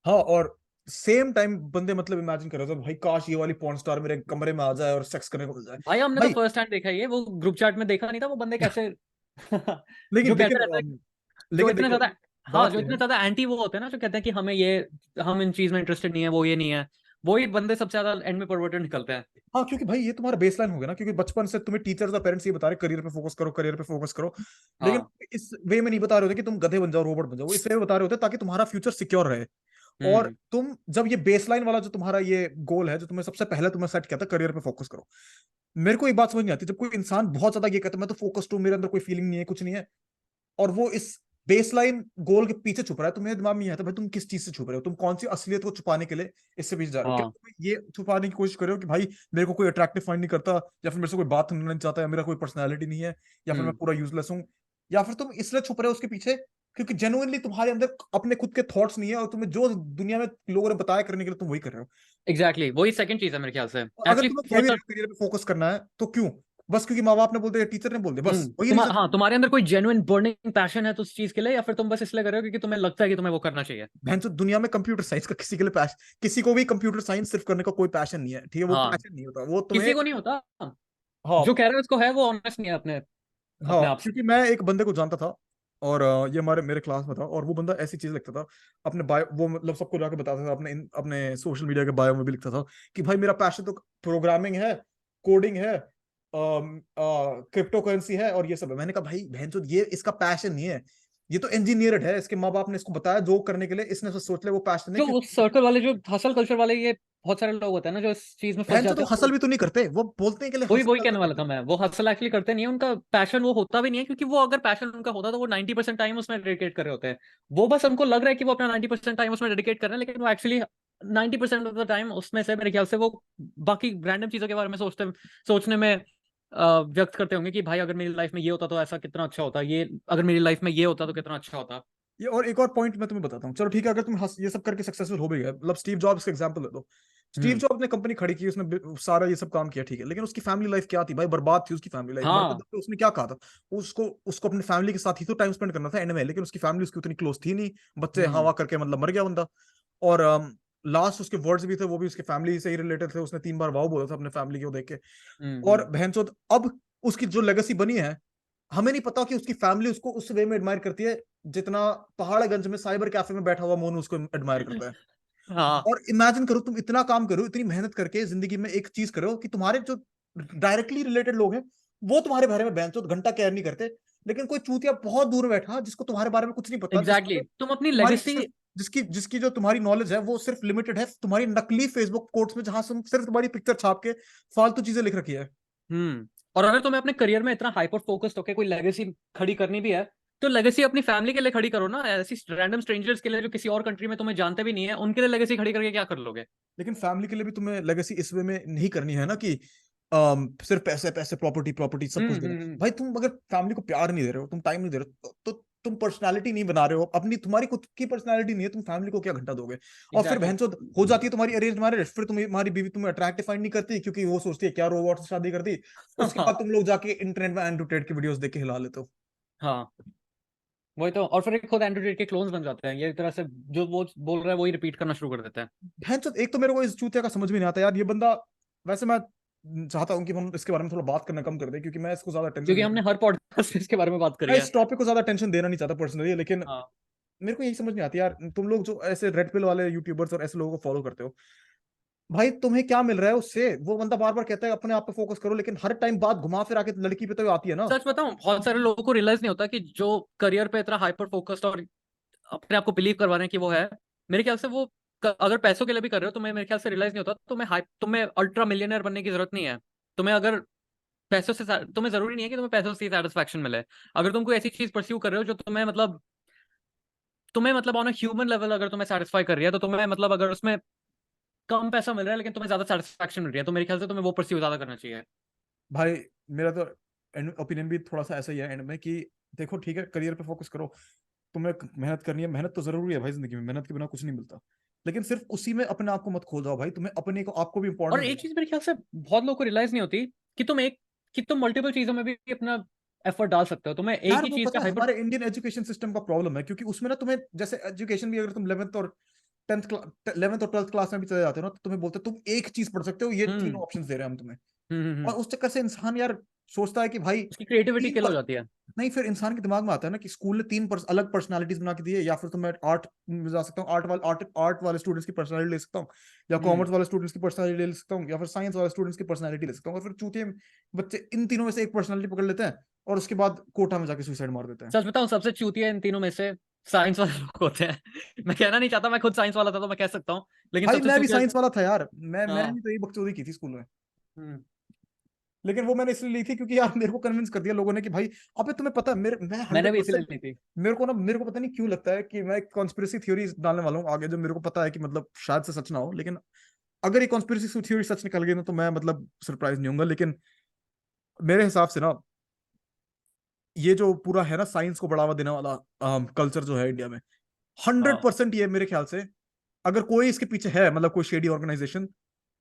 हाँ, और सेम टाइम बंदे मतलब इमेजिन कर रहे थे भाई काश ये वाली पॉर्न स्टार मेरे कमरे में आ जाए और सेक्स करने को मिल जाए। भाई हमने तो भाई फर्स्ट हैंड देखा है ये, वो ग्रुप चैट में देखा नहीं था वो बंदे कैसे लेकिन जो लेकिन कहते रहते हैं, जो लेकिन इतने देखो ज्यादा, हाँ, बात जो क्या इतने है। ज्यादा एंटी वो होते हैं ना, जो कहते हैं कि हमें ये, हम इन चीज में इंटरेस्टेड नहीं है, वो ये नहीं है, वही बंदे सबसे ज्यादा एंड में परवर्टेड निकलते हैं। हाँ, क्योंकि भाई ये तुम्हारा बेसलाइन हो गया ना, क्योंकि बचपन से तुम्हें टीचर्स और पेरेंट्स ये बता रहे करियर पे फोकस करो, करियर पे फोकस करो। लेकिन हाँ। इस वे में नहीं बता रहे होते कि तुम गधे बन जाओ, रोबोट बन जाओ, इस वे में बता रहे होते ताकि तुम्हारा फ्यूचर सिक्योर रहे। और हम्म। तुम जब ये बेसलाइन वाला जो तुम्हारा ये गोल है जो तुम्हें सबसे पहले तुम्हें सेट किया था करियर पे फोकस करो। मेरे को एक बात समझ नहीं आती, जब कोई इंसान बहुत ज्यादा ये कहता है मैं तो फोकस्ड हूँ, मेरे अंदर कोई फीलिंग नहीं है, कुछ नहीं है, और वो इस बेसलाइन गोल के पीछे छुप रहा है, तो मेरे दिमाग में ये आता है भाई तुम किस चीज से छुप रहे हो, तुम कौन सी असलियत को छुपाने के लिए इससे पीछे जा रहे हो? क्या हाँ। तुम ये छुपाने की कोशिश कर रहे हो कि भाई मेरे को कोई अट्रैक्टिव फाइंड नहीं करता, या फिर मेरे से कोई बात करना नहीं चाहता, या मेरा कोई पर्सनैलिटी नहीं है, या फिर मैं हम्म। पूरा यूजलेस हूँ, या फिर तुम इसलिए छुप रहे हो उसके पीछे क्योंकि जेनुइनली तुम्हारे अंदर अपने खुद के थॉट्स नहीं है, और तुम्हें जो दुनिया में लोगों ने बताया करने के लिए तुम वही कर रहे हो। एग्जैक्टली वही सेकंड चीज है मेरे ख्याल से और अगर एक्चुअली। तुम्हें कह भी रहे हो करियर पे फोकस करना है तो क्यों? बस क्योंकि माँ बाप ने बोल दिया, टीचर ने बोल दिया, बस वही रीजन? हाँ, तुम्हारे अंदर कोई जेन्युइन बर्निंग पैशन है तो उस चीज के लिए, या फिर तुम बस इसलिए कर रहे हो क्योंकि तुम्हें लगता है कि तुम्हें वो करना चाहिए। बहन तो दुनिया में कंप्यूटर साइंस का किसी के लिए पैशन, किसी को भी कंप्यूटर साइंस सिर्फ करने का कोई पैशन नहीं है, ठीक है, वो हाँ, पैशन नहीं होता वो किसी तुम्हें। को नहीं होता। हाँ। जो कह रहे हो उसको है, वो ऑनेस्ट नहीं है अपने हाँ, अपने आप से। क्योंकि मैं एक बंदे को जानता था, और ये हमारे मेरे क्लास में था, और वो बंदा ऐसी चीज लिखता था अपने बायो, वो मतलब सबको जाके बताता था, अपने सोशल मीडिया के बायो में भी लिखता था कि भाई मेरा पैशन तो प्रोग्रामिंग है, कोडिंग है, क्रिप्टो करेंसी है, और ये सब है। मैंने कहा भाई बहन चोद ये इसका पैशन नहीं है, ये तो इंजीनियर है, इसके माँ बाप ने इसको बताया जो करने के लिए, इसने सोच लिया वो पैशन है जो उस क्योंकि सर्कल वाले, जो हसल कल्चर वाले, ये बहुत सारे लोग होते हैं ना जो इस चीज में फंस बहन चोद जाते तो हैं। हसल भी तो नहीं करते, वो बोलते हैं के लिए वही हसल वही कर कहने रहे वाला था हैं। मैं, वो हसल एक्चुअली करते नहीं है, उनका पैशन वो होता भी नहीं है, क्योंकि वो अगर पैशन उनका होता तो वो 90% टाइम उसमें डेडिकेट कर रहे होते हैं। वो बस उनको लग रहा है कि वो अपना 90% टाइम उसमें डेडिकेट कर रहे हैं, लेकिन वो एक्चुअली 90% ऑफ द टाइम उसमें से मेरे ख्याल से वो बाकी रैंडम चीजों के बारे में सोचने में व्यक्त करते होंगे कि भाई अगर मेरी लाइफ में ये होता तो ऐसा कितना अच्छा होता, ये अगर मेरी लाइफ में ये होता तो कितना अच्छा होता। ये और एक और पॉइंट मैं तुम्हें बताता हूँ, चलो ठीक है, अगर तुम ये सब करके सक्सेसफुल हो भी गए, मतलब स्टीव जॉब्स का एग्जांपल ले लो। स्टीव हम्म। जॉब्स ने कंपनी खड़ी की, उसने सारा ये सब काम किया, ठीक है, लेकिन उसकी फैमिली लाइफ क्या थी भाई? बर्बाद थी उसकी फैमिली लाइफ, मरते हाँ। दम पे उसने क्या कहा था? उसको उसको अपनी फैमिली के साथ ही तो टाइम स्पेंड करना था एंड में, लेकिन उसकी फैमिली उसकी उतनी क्लोज थी नहीं, बच्चे हम्म। हवा करके मतलब मर गया बंदा। और लास्ट उसके वर्ड्स भी थे, वो भी उसके फैमिली से ही रिलेटेड थे, उसने 3 बार वाव बोला था अपने फैमिली को देख के। और हम्म। बहनचोद अब उसकी जो लेगेसी बनी है, हमें नहीं पता कि उसकी फैमिली उसको उस वे में एडमायर करती है जितना पहाड़गंज में साइबर कैफे में बैठा हुआ मोनू उसको एडमायर करता है। हाँ। और इमेजिन करो तुम इतना काम करो, इतनी मेहनत करके जिंदगी में एक चीज करो कि तुम्हारे जो डायरेक्टली रिलेटेड लोग हैं वो तुम्हारे बारे में बेंचो घंटा केयर नहीं करते, लेकिन कोई चूतिया बहुत दूर बैठा जिसको तुम्हारे बारे में कुछ नहीं पता, एग्जैक्टली तुम अपनी तुम्हारी लेगेसी। सिर्फ जिसकी जिसकी जो तुम्हारी नॉलेज है वो सिर्फ लिमिटेड है तुम्हारी नकली फेसबुक कोट्स में, जहां सिर्फ तुम्हारी पिक्चर छाप के फालतू चीजें लिख रखी है। और अगर तुम्हें अपने करियर में इतना हाइपर फोकस्ड होकर कोई लेगेसी खड़ी करनी भी है, तो लेगेसी अपनी फैमिली के लिए खड़ी करो ना, ऐसी रैंडम स्ट्रेंजर्स के लिए जो किसी और कंट्री में तुम्हें जानते भी नहीं है, उनके लिए लेगेसी खड़ी करके क्या कर लोगे। लेकिन फैमिली के लिए भी तुम्हें लेगेसी इस वे में नहीं करनी है ना कि सिर्फ पैसे पैसे, प्रॉपर्टी प्रॉपर्टी सब कुछ देना। हम्म। भाई तुम अगर फैमिली को प्यार नहीं दे रहे हो, तुम टाइम नहीं दे रहे हो, तो तुम पर्सनालिटी नहीं बना रहे हो अपनी, तुम्हारी खुद की पर्सनालिटी नहीं है, तुम फैमिली को क्या घंटा दोगे? और फिर एग्जैक्टली। बहन हो जाती है तुम्हारी अरेंज मैरिज, फिर तुम्हारी बीवी तुम्हें अट्रैक्टिव फाइंड नहीं करती क्योंकि वो सोचती है क्या रोबोट से शादी कर दी। उसके बाद तुम लोग जाके इंटरनेट में एंड्रू टेट की वीडियोस देख के हिला लेते हो। हाँ, वही तो। और फिर खुद एंड्रॉइड के क्लोन्स बन जाते हैं, ये एक तरह से जो वो बोल रहा है वही रिपीट करना शुरू कर देते हैं। बहन एक तो मेरे को इस चूतिया का समझ में नहीं आता यार, ये बंदा, वैसे मैं चाहता हूँ कि हम इसके बारे में थोड़ा बात करना कम कर दें क्योंकि मैं इसको ज्यादा टेंशन क्योंकि नहीं, हमने हर पॉडकास्ट इसके बारे में बात करी मैं है। इस टॉपिक को ज्यादा टेंशन देना नहीं चाहता पर्सनली, लेकिन हाँ। मेरे को यही समझ नहीं आती यार, तुम लोग जो ऐसे रेड पिल वाले यूट्यूबर्स और ऐसे लोगों को फॉलो करते हो, भाई तुम्हें क्या मिल रहा है उससे? वो बंदा बार बार कहता है अपने आप पे फोकस करो, लेकिन हर टाइम बात घुमा फिरा के लड़की पे तो आती है ना। सच बताऊं, बहुत सारे लोगों को रियलाइज नहीं होता कि जो करियर पे इतना हाइपर फोकस्ड और अपने आप को बिलीव करवा रहे हैं कि वो है, मेरे ख्याल से वो अगर पैसों के लिए भी कर रहे हो, तुम्हें मेरे ख्याल से रियलाइज नहीं होता, तुम्हें अल्ट्रा मिलियनर बनने की जरूरत नहीं है। तुम्हें अगर पैसों से तुम्हें जरूरी नहीं है कि तुम्हें पैसों से सेटिस्फैक्शन मिले। अगर तुम कोई ऐसी चीज परस्यू कर रहे हो जो तुम्हें मतलब ऑन अ ह्यूमन लेवल अगर तुम्हें सेटिस्फाई कर रही है, तो तुम्हें मतलब अगर उसमें कम पैसा मिल रहा है लेकिन तुम्हें ज्यादा सेटिस्फैक्शन मिल रही है, तो मेरे ख्याल से तुम्हें वो परस्यू ज्यादा करना चाहिए। भाई मेरा तो ओपिनियन भी थोड़ा सा ऐसा ही है एंड में कि देखो ठीक है, करियर पे फोकस करो, तुम्हें मेहनत करनी है, मेहनत तो जरूरी है भाई, जिंदगी में मेहनत के बिना कुछ नहीं मिलता, लेकिन सिर्फ उसी में अपने आप को मत खो जाओ भाई, तुम्हें अपने को आपको भी और इंपॉर्टेंस एक देना। चीज मेरे ख्याल से बहुत लोगों को रियलाइज नहीं होती कि तुम मल्टीपल चीजों में भी अपना एफर्ट डाल सकते हो। तुम्हें एक यार ही वो चीज पे पता है हाइपर। हमारे इंडियन एजुकेशन सिस्टम का प्रॉब्लम है, क्योंकि उसमें ना तुम्हें जैसे एजुकेशन भी, अगर तुम 11th और 12th क्लास में भी चले जाते हो ना, तो तुम्हें बोलते हैं तुम एक चीज पढ़ सकते हो, ये तीनों हम्म ऑप्शंस दे रहे हैं हम तुम्हें। और हम्म। उस चक्कर से इंसान यार सोचता है कि भाई उसकी क्रिएटिविटी तीन किल हो पर जाती है। नहीं, फिर इंसान के दिमाग में आता है ना कि स्कूल ने अलग पर्सनालिटीज बना के दी है, या फिर तो मैं आर्ट में जा सकता हूँ, आर्ट वाले स्टूडेंट्स की पर्सनालिटी ले सकता हूँ, या हम्म। कॉमर्स वाले स्टूडेंट्स की पर्सनालिटी ले सकता हूँ, या फिर साइंस वाले स्टूडेंट्स की पर्सनालिटी ले सकता हूँ, और फिर चूतिए बच्चे इन तीनों में से एक पर्सनालिटी पकड़ लेते हैं और उसके बाद कोटा में जाके सुसाइड मार देते हैं। सच बताऊं, सबसे चूतिया इन तीनों में से साइंस वाले लोग होते हैं। मैं कहना नहीं चाहता, मैं खुद साइंस वाला था तो मैं कह सकता हूँ, लेकिन भाई सबसे मैं भी चूतिया। साइंस वाला था यार, मैंने हाँ। भी तो यही बकचोदी की थी स्कूल में, हम्म। लेकिन वो मैंने इसलिए ली थी क्योंकि यार मेरे को कन्विंस कर दिया लोगों ने कि भाई, अबे तुम्हें पता है मैं मैंने हंड्रेड भी इसीलिए परसेंट ली थी। मेरे को पता नहीं क्यों लगता है कि मैं एक कॉन्स्पिरेसी थ्योरी डालने वाला हूँ आगे, जो मेरे को पता है कि मतलब शायद से सच ना हो, लेकिन अगर ये कॉन्स्पिरेसी थ्योरी सच निकल गई ना, तो मैं मतलब सरप्राइज नहीं होऊंगा, लेकिन मेरे हिसाब से ना, ये जो पूरा है ना साइंस को बढ़ावा देने वाला कल्चर जो है इंडिया में, हंड्रेड हाँ परसेंट ये मेरे ख्याल से, अगर कोई इसके पीछे है मतलब कोई शेडी ऑर्गेनाइजेशन,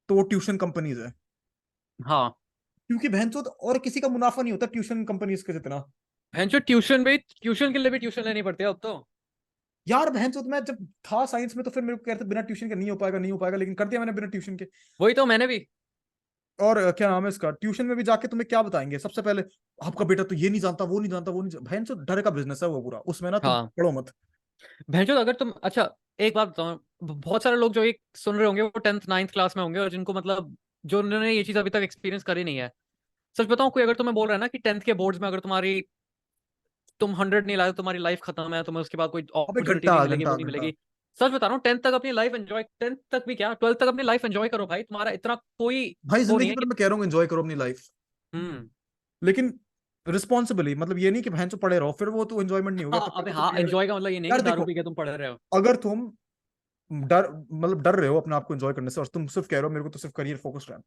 तो वो ट्यूशन कंपनीज है। हाँ। क्योंकि बहनचोद और किसी का मुनाफा नहीं होता ट्यूशन कंपनीज के जितना। जो ट्यूशन के लिए भी ट्यूशन लेनी पड़ती है अब तो। यार बहनचोद मैं जब था साइंस में तो फिर मेरे को कहते बिना ट्यूशन के नहीं हो पाएगा, नहीं हो पाएगा, लेकिन कर दिया मैंने बिना ट्यूशन के। वही तो मैंने भी। और क्या नाम है इसका, ट्यूशन में भी जाके तुम्हें क्या बताएंगे सबसे पहले, आपका बेटा तो ये नहीं जानता, वो नहीं जानता, वो नहीं, बहनचोद डर का बिजनेस है वो पूरा, उसमें ना तुम हाँ। पढ़ो मत। अगर तुम अच्छा, एक बात बताओ, बहुत सारे लोग जो एक सुन रहे होंगे वो 10th 9th क्लास में होंगे, और जिनको मतलब जो उन्होंने ये चीज अभी तक एक्सपीरियंस करी नहीं है। सच बताऊं, कोई अगर तुम्हें बोल रहा है ना कि 10th के बोर्ड्स में अगर तुम 100 नहीं लाए तो तुम्हारी लाइफ खत्म है, तुम्हें उसके बाद कोई अबे अपॉर्चुनिटी घंटा नहीं मिलेगी, घंटा वो नहीं घंटा। मिलेगी। सच बता रहा हूँ, 10th तक अपनी लाइफ एंजॉय, 10th तक भी क्या, 12th तक अपनी लाइफ एंजॉय करो भाई, तुम्हारा इतना कोई भाई वो नहीं जिंदगी है भर कि। मैं कह रहा हूँ एंजॉय करो अपनी लाइफ, हम्म। लेकिन रिस्पॉन्सिबली, मतलब ये नहीं कि बहन पड़े रहो, फिर वो तो एंजॉयमेंट नहीं हो गया, हाँ, तब तक अबे तो हाँ, तुम ये। एंजॉय का मतलब ये नहीं यार कि दारू देखो, पी के तुम पढ़ रहे हो। अगर तुम डर मतलब डर रहे हो अपने आप को एंजॉय करने से, और तुम सिर्फ कह रहे हो मेरे को तो सिर्फ करियर फोकस्ड है,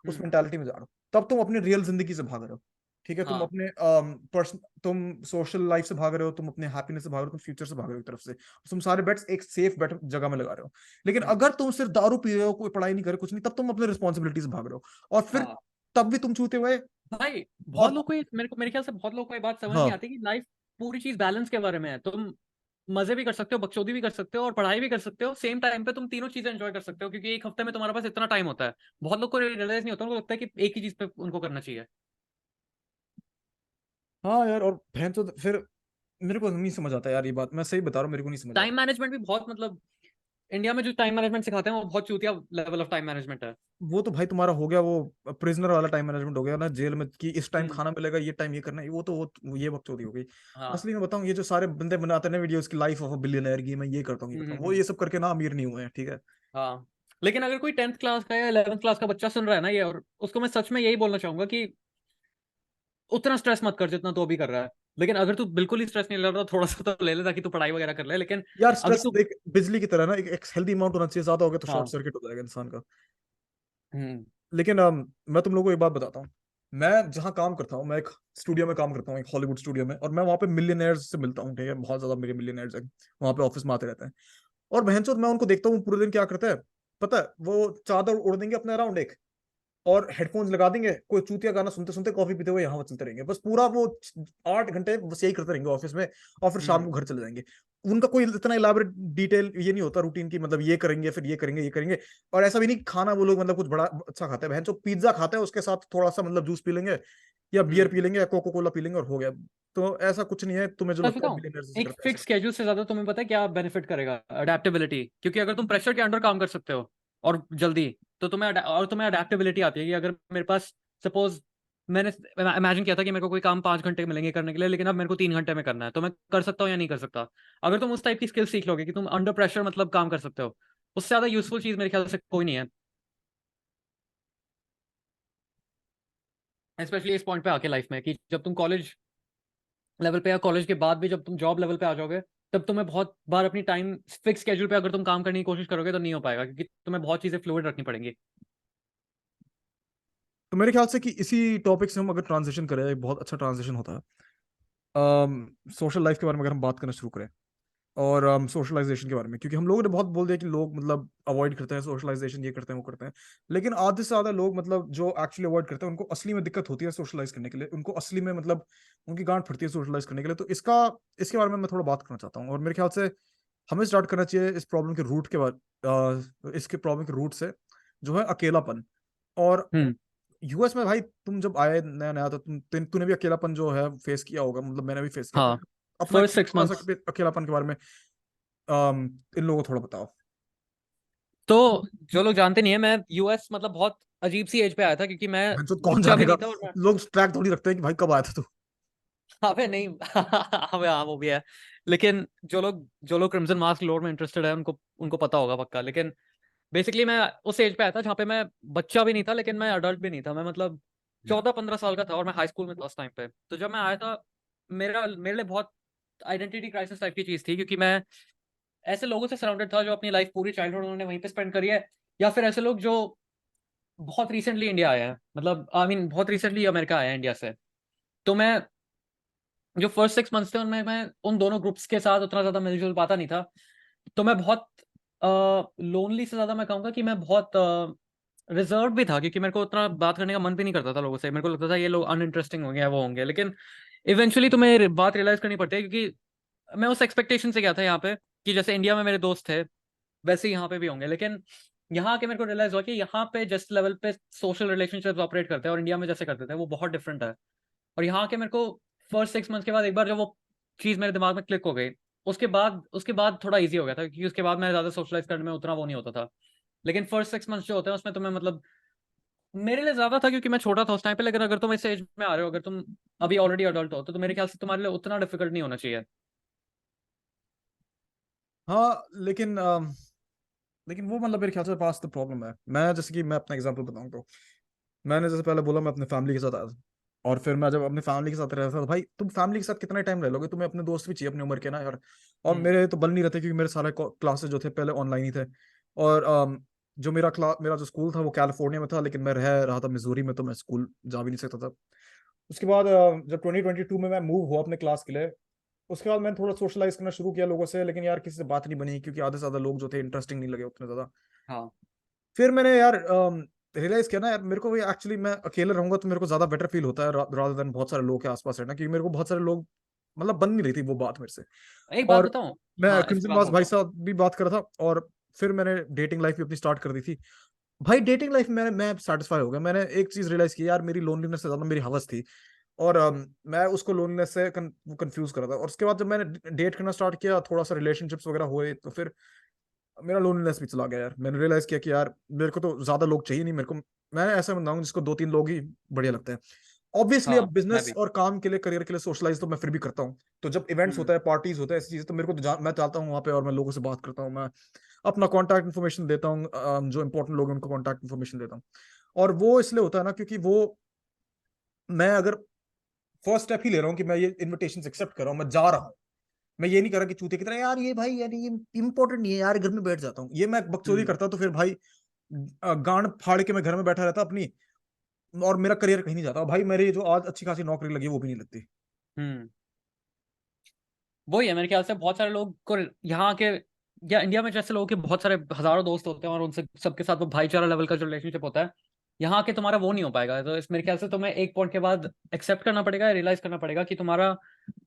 उस हम्म। मेंटालिटी में जा रहे हो, तब तुम अपनी रियल जिंदगी से भाग रहे हो। ठीक है, तुम हाँ। अपने पर्सन तुम सोशल लाइफ से भाग रहे हो, तुम अपने हैप्पीनेस से भाग रहे हो, तुम फ्यूचर से भाग रहे हो एक तरफ से, तुम सारे बेट्स एक सेफ बेट जगह में लगा रहे हो। लेकिन हम्म। अगर तुम सिर्फ दारू पी रहे हो, कोई पढ़ाई नहीं कर रहे, कुछ नहीं, तब तुम अपने रिस्पॉन्सिबिलिटी से भाग रहे हो, और फिर हाँ तब भी तुम छूते हुए। भाई, बहुत और लोग को मेरे ख्याल से बहुत लोग को ये बात समझ नहीं हाँ आती कि लाइफ पूरी चीज बैलेंस के बारे में है। तुम मजे भी कर सकते हो, बकचोदी भी कर सकते हो, और पढ़ाई भी कर सकते हो सेम टाइम पे। तुम तीनों चीजें एंजॉय कर सकते हो, क्योंकि एक हफ्ते में तुम्हारे पास इतना टाइम होता है। बहुत लोग को रियलाइज नहीं होता, उनको लगता है कि एक ही चीज पे उनको करना चाहिए। हाँ यार, और बहन तो फिर मेरे को नहीं समझ आता यार, ये बात मैं सही बता रहा हूँ, मेरे को नहीं समझ टाइम आता। मैनेजमेंट भी बहुत मतलब, इंडिया में जो टाइम मैनेजमेंट सिखाते हैं वो बहुत चूतिया लेवल ऑफ टाइम मैनेजमेंट है। वो तो भाई तुम्हारा हो गया वो प्रिजनर वाला टाइम मैनेजमेंट हो गया ना जेल में, कि इस टाइम हम्म। खाना मिलेगा, ये टाइम ये करना है, वो तो वो ये बकचोदी हो गई। हाँ। असली में बताऊं, ये जो सारे बंदे बनाते हैं ना वीडियोस की, लाइफ ऑफ अ बिलियनर की, मैं ये करता हूँ ये करता हूँ, वो हम्म। ये सब करके ना अमीर नहीं हुए हैं, ठीक है। हाँ, लेकिन अगर कोई 10th क्लास का या 11th क्लास का बच्चा सुन रहा है ना ये, और उसको मैं सच में यही बोलना चाहूंगा कि उतना स्ट्रेस मत कर जितना तो अभी कर रहा है। लेकिन अगर तू बिल्कुल ही स्ट्रेस नहीं ले रहा तो थोड़ा सा तो ले ले, ताकि तू पढ़ाई वगैरह कर ले, लेकिन यार अगर स्ट्रेस तू। देख बिजली की तरह ना, एक हेल्दी अमाउंट होना चाहिए, ज्यादा हो गया तो शॉर्ट हाँ। सर्किट हो जाएगा इंसान का। हम्म। लेकिन मैं तुम लोगों को एक बात बताता हूँ, मैं जहाँ काम करता हूँ, मैं एक स्टूडियो में काम करता हूँ, एक हॉलीवुड स्टूडियो में, और मैं वहाँ पे मिलियनर्स से मिलता हूँ, ठीक है, बहुत ज्यादा मेरे मिलियनर्स हैं वहाँ पे, ऑफिस में आते रहते हैं। और बहनचोद मैं उनको देखता हूँ पूरे दिन क्या करते हैं, पता है, वो चादर उड़ देंगे अपने अराउंड एक, और हेडफोन्स लगा देंगे, कोई चूतिया गाना सुनते सुनते कॉफी पीते हुए यहाँ चलते रहेंगे, बस पूरा वो 8 घंटे बस यही करते रहेंगे ऑफिस में, और फिर शाम हम्म। को घर चले जाएंगे। उनका कोई इतना इलाबरेट डिटेल ये नहीं होता रूटीन की, मतलब ये करेंगे फिर ये करेंगे ये करेंगे। और ऐसा भी नहीं खाना वो लोग मतलब कुछ बड़ा अच्छा खाते हैं, बहन जो पिज्जा खाते हैं उसके साथ थोड़ा सा मतलब जूस पी लेंगे, या बियर हम्म। पी लेंगे, या कोको कोला पी लेंगे, और हो गया। तो ऐसा कुछ नहीं है तुम्हें जो सच लगता है बताऊं, बिलियनर्स ऐसे एक करते हैं, ऐसा फिक्स नहीं। स्केड्यूल से ज्यादा तुम्हें पता है क्या बेनिफिट करेगा? अडेप्टेबिलिटी। क्योंकि अगर तुम प्रेशर के अंडर काम कर सकते हो और जल्दी, तो तुम्हें अडेप्टेबिलिटी आती है कि अगर मेरे पास सपोज, मैंने इमेजिन किया था कि मेरे को कोई काम 5 घंटे मिलेंगे करने के लिए, लेकिन अब मेरे को 3 घंटे में करना है, तो मैं कर सकता हूँ या नहीं कर सकता। अगर तुम उस टाइप की स्किल सीख लोगे कि तुम अंडर प्रेशर मतलब काम कर सकते हो, उससे ज्यादा यूजफुल चीज मेरे ख्याल से कोई नहीं है। स्पेशली इस पॉइंट पे आके लाइफ में, कि जब तुम कॉलेज लेवल पे या कॉलेज के बाद भी जब तुम जॉब लेवल पे आ जाओगे, तब तुम्हें बहुत बार अपनी टाइम फिक्स स्केड्यूल पे अगर तुम काम करने की कोशिश करोगे तो नहीं हो पाएगा, क्योंकि तुम्हें बहुत चीजें फ्लूइड रखनी पड़ेंगी। तो मेरे ख्याल से कि इसी टॉपिक से हम अगर ट्रांजिशन करें, एक बहुत अच्छा ट्रांजिशन होता है सोशल लाइफ के बारे में अगर हम बात करना शुरू करें, और सोशलाइजेशन के बारे में, क्योंकि हम लोगों ने बहुत बोल दिया कि लोग मतलब अवॉइड करते हैं सोशलाइजेशन, ये करते हैं वो करते हैं, लेकिन आधे से ज्यादा लोग मतलब जो एक्चुअली अवॉइड करते हैं उनको असली में दिक्कत होती है सोशलाइज करने के लिए, उनको असली में मतलब उनकी गांठ फटती है सोशलाइज करने के लिए। तो इसका इसके बारे में मैं थोड़ा बात करना चाहता हूँ, और मेरे ख्याल से हमें स्टार्ट करना चाहिए इस प्रॉब्लम के रूट के बाद, इसके प्रॉब्लम के रूट से, जो है अकेलापन। और हम्म। यूएस में भाई तुम जब आए नया नया, तो तूने भी अकेलापन जो है फेस किया होगा, मतलब मैंने भी फेस किया, तो हाँ, अपना फर्स्ट एक्सपीरियंस सिक्स थोड़ा मंथ्स सा अकेलापन के बारे में इन लोगों को थोड़ा बताओ। तो जो लोग जानते नहीं है, मैं यूएस मतलब बहुत अजीब सी एज पे आया था, क्योंकि मैं जो कौन बच्चा भी जानेगा, नहीं था और मैं लोग ट्रैक थोड़ी रखते हैं कि भाई कब आया था तू। अबे नहीं अबे हाँ, वो भी है। लेकिन जो लोग क्रिम्सन मास्क लोड में इंटरेस्टेड है, उनको उनको पता होगा पक्का। लेकिन बेसिकली मैं उस एज पे आया था जहाँ पे मैं बच्चा भी नहीं था, लेकिन मैं अडल्ट भी नहीं था। मैं मतलब 14-15 साल का था और मैं हाई स्कूल में था उस टाइम पे। तो जब मैं आया था, मेरे लिए बहुत आइडेंटिटी क्राइसिस टाइप की चीज थी, क्योंकि मैं ऐसे लोगों से सराउंडेड था जो अपनी लाइफ पूरी चाइल्डहुड उन्होंने वहीं पे स्पेंड करी है, या फिर ऐसे लोग जो बहुत रिसेंटली इंडिया आए हैं, मतलब आई मीन बहुत रिसेंटली अमेरिका आए हैं इंडिया से। तो मैं जो फर्स्ट 6 मंथ्स थे उनमें मैं उन दोनों ग्रुप्स के साथ उतना ज्यादा मिलजुल पाता नहीं था। तो मैं बहुत लोनली से ज्यादा मैं कहूँगा कि मैं बहुत रिजर्व भी था, क्योंकि मेरे को उतना बात करने का मन भी नहीं करता था लोगों से। मेरे को लगता था ये लोग अनइंटरेस्टिंग होंगे या वो होंगे। लेकिन इवेंचुअली तुम्हें ये बात रियलाइज करनी पड़ती है, क्योंकि मैं उस एक्सपेक्टेशन से गया था यहाँ पे कि जैसे इंडिया में मेरे दोस्त थे वैसे ही यहाँ पे भी होंगे। लेकिन यहाँ आके मेरे को रियलाइज हुआ कि यहाँ पे जिस लेवल पे सोशल रिलेशनशिप्स ऑपरेट करते हैं और इंडिया में जैसे करते थे वो बहुत डिफरेंट है। और यहाँ के मेरे को फर्स्ट 6 मंथ्स के बाद एक बार जब वो चीज़ मेरे दिमाग में क्लिक हो गई, उसके बाद थोड़ा इजी हो गया था, क्योंकि उसके बाद मैं ज़्यादा सोशलाइज करने में उतना वो नहीं होता था। लेकिन फर्स्ट 6 मंथ्स जो होते हैं उसमें तुम्हें मतलब मेरे लिए ज़्यादा था, क्योंकि मैं छोटा था उस टाइम पे। लेकिन अगर तुम इस एज में आ रहे हो, अगर तुम अभी ऑलरेडी अडल्ट हो, तो मेरे ख्याल से तुम्हारे लिए उतना डिफिकल्ट नहीं होना चाहिए। हाँ लेकिन वो मतलब मेरे ख्याल से पास द प्रॉब्लम है। मैं जैसे कि मैं अपना एग्जांपल बताऊं तो, मैंने जैसे पहले बोला मैं अपने फैमिली के साथ आया था, और फिर मैं जब अपने फैमिली के साथ रह रहा था, भाई तुम फैमिली के साथ कितना टाइम रह लोगे, तुम्हें अपने दोस्त भी चाहिए अपनी उम्र के ना यार। और हम्म। मेरे तो बन नहीं रहते, क्योंकि मेरे सारे क्लासेस जो थे पहले ऑनलाइन ही थे। और जो मेरा जो स्कूल था वो कैलिफोर्निया में था, लेकिन मैं रह रहा था मिजोरी में, तो मैं स्कूल जा भी नहीं सकता था। उसके बाद जब 2022 में मैं मूव हुआ अपने क्लास के लिए, उसके बाद मैंने थोड़ा सोशलाइज करना शुरू किया लोगों से, लेकिन यार किसी से बात नहीं बनी, क्योंकि आधे से ज्यादा लोग जो थे इंटरेस्टिंग नहीं लगे उतने ज्यादा। हाँ। फिर मैंने यार रियलाइज किया ना यार, मेरे को एक्चुअली मैं अकेले रहूंगा तो मेरे को ज्यादा बेटर फील होता है रादर देन बहुत सारे लोग के आसपास रहना, क्योंकि मेरे को बहुत सारे लोग मतलब बन नहीं रही थी वो बात मेरे से। एक बात और बताऊं? मैं हाँ, इस पे क्रिम्सन बात वास मैं भाई बताऊं। साहब भी बात कर रहा था, और फिर मैंने डेटिंग लाइफ भी अपनी स्टार्ट कर दी थी। भाई डेटिंग लाइफ में मैं सेटिस्फाई हो गया। मैंने एक चीज रियलाइज की यार, मेरी लोनलीनेस से ज्यादा मेरी हवस थी, और मैं उसको लोनलीनेस से कंफ्यूज कर रहा था। और उसके बाद जब मैंने डेट करना स्टार्ट किया, थोड़ा सा रिलेशनशिप्स वगैरह हुए, तो फिर मेरा लोनलीनेस भी चला गया यार। मैंने रियलाइज किया कि यार मेरे को तो ज्यादा लोग चाहिए नहीं, मेरे को मैं ऐसा बंदा हूँ जिसको 2-3 लोग ही बढ़िया लगते हैं। ऑब्वियसली अब हाँ, मैं बिजनेस भी। और काम के लिए, करियर के लिए सोशलाइज तो मैं फिर भी करता हूँ। तो जब इवेंट्स हम्म। होता है, पार्टीज होता है, ऐसी चीजें, तो मेरे को तो मैं चाहता हूँ वहाँ पे, और मैं लोगों से बात करता हूँ, मैं अपना कॉन्टैक्ट इन्फॉर्मेशन देता हूँ, जो इंपॉर्टेंट लोग हैं उनको कॉन्टैक्ट इन्फॉर्मेशन देता हूँ। और वो इसलिए होता है ना, क्योंकि वो मैं अगर फर्स्ट स्टेप ही ले रहा हूँ कि मैं ये इनविटेशन एक्सेप्ट कर रहा हूँ, मैं जा रहा हूँ, मैं ये नहीं कर रहा कि चूते की तरह यार ये भाई यार ये इंपॉर्टेंट नहीं है यार, घर में बैठ जाता हूँ, ये मैं बकचोदी हम्म। करता तो फिर भाई गांड फाड़ के मैं घर में बैठा रहता अपनी, और मेरा करियर कहीं नहीं जाता भाई। मेरी जो आज अच्छी खासी नौकरी लगी है वो भी नहीं लगती। हम्म। वही है, मेरे ख्याल से बहुत सारे लोग को यहाँ के या इंडिया में जैसे लोगों के बहुत सारे हजारों दोस्त होते हैं और उनसे सबके साथ वो भाईचारा लेवल का जो रिलेशनशिप होता है, यहाँ के तुम्हारा वो नहीं हो पाएगा। तो इस मेरे ख्याल से तुम्हें एक पॉइंट के बाद एक्सेप्ट करना पड़ेगा, रियलाइज करना पड़ेगा कि तुम्हारा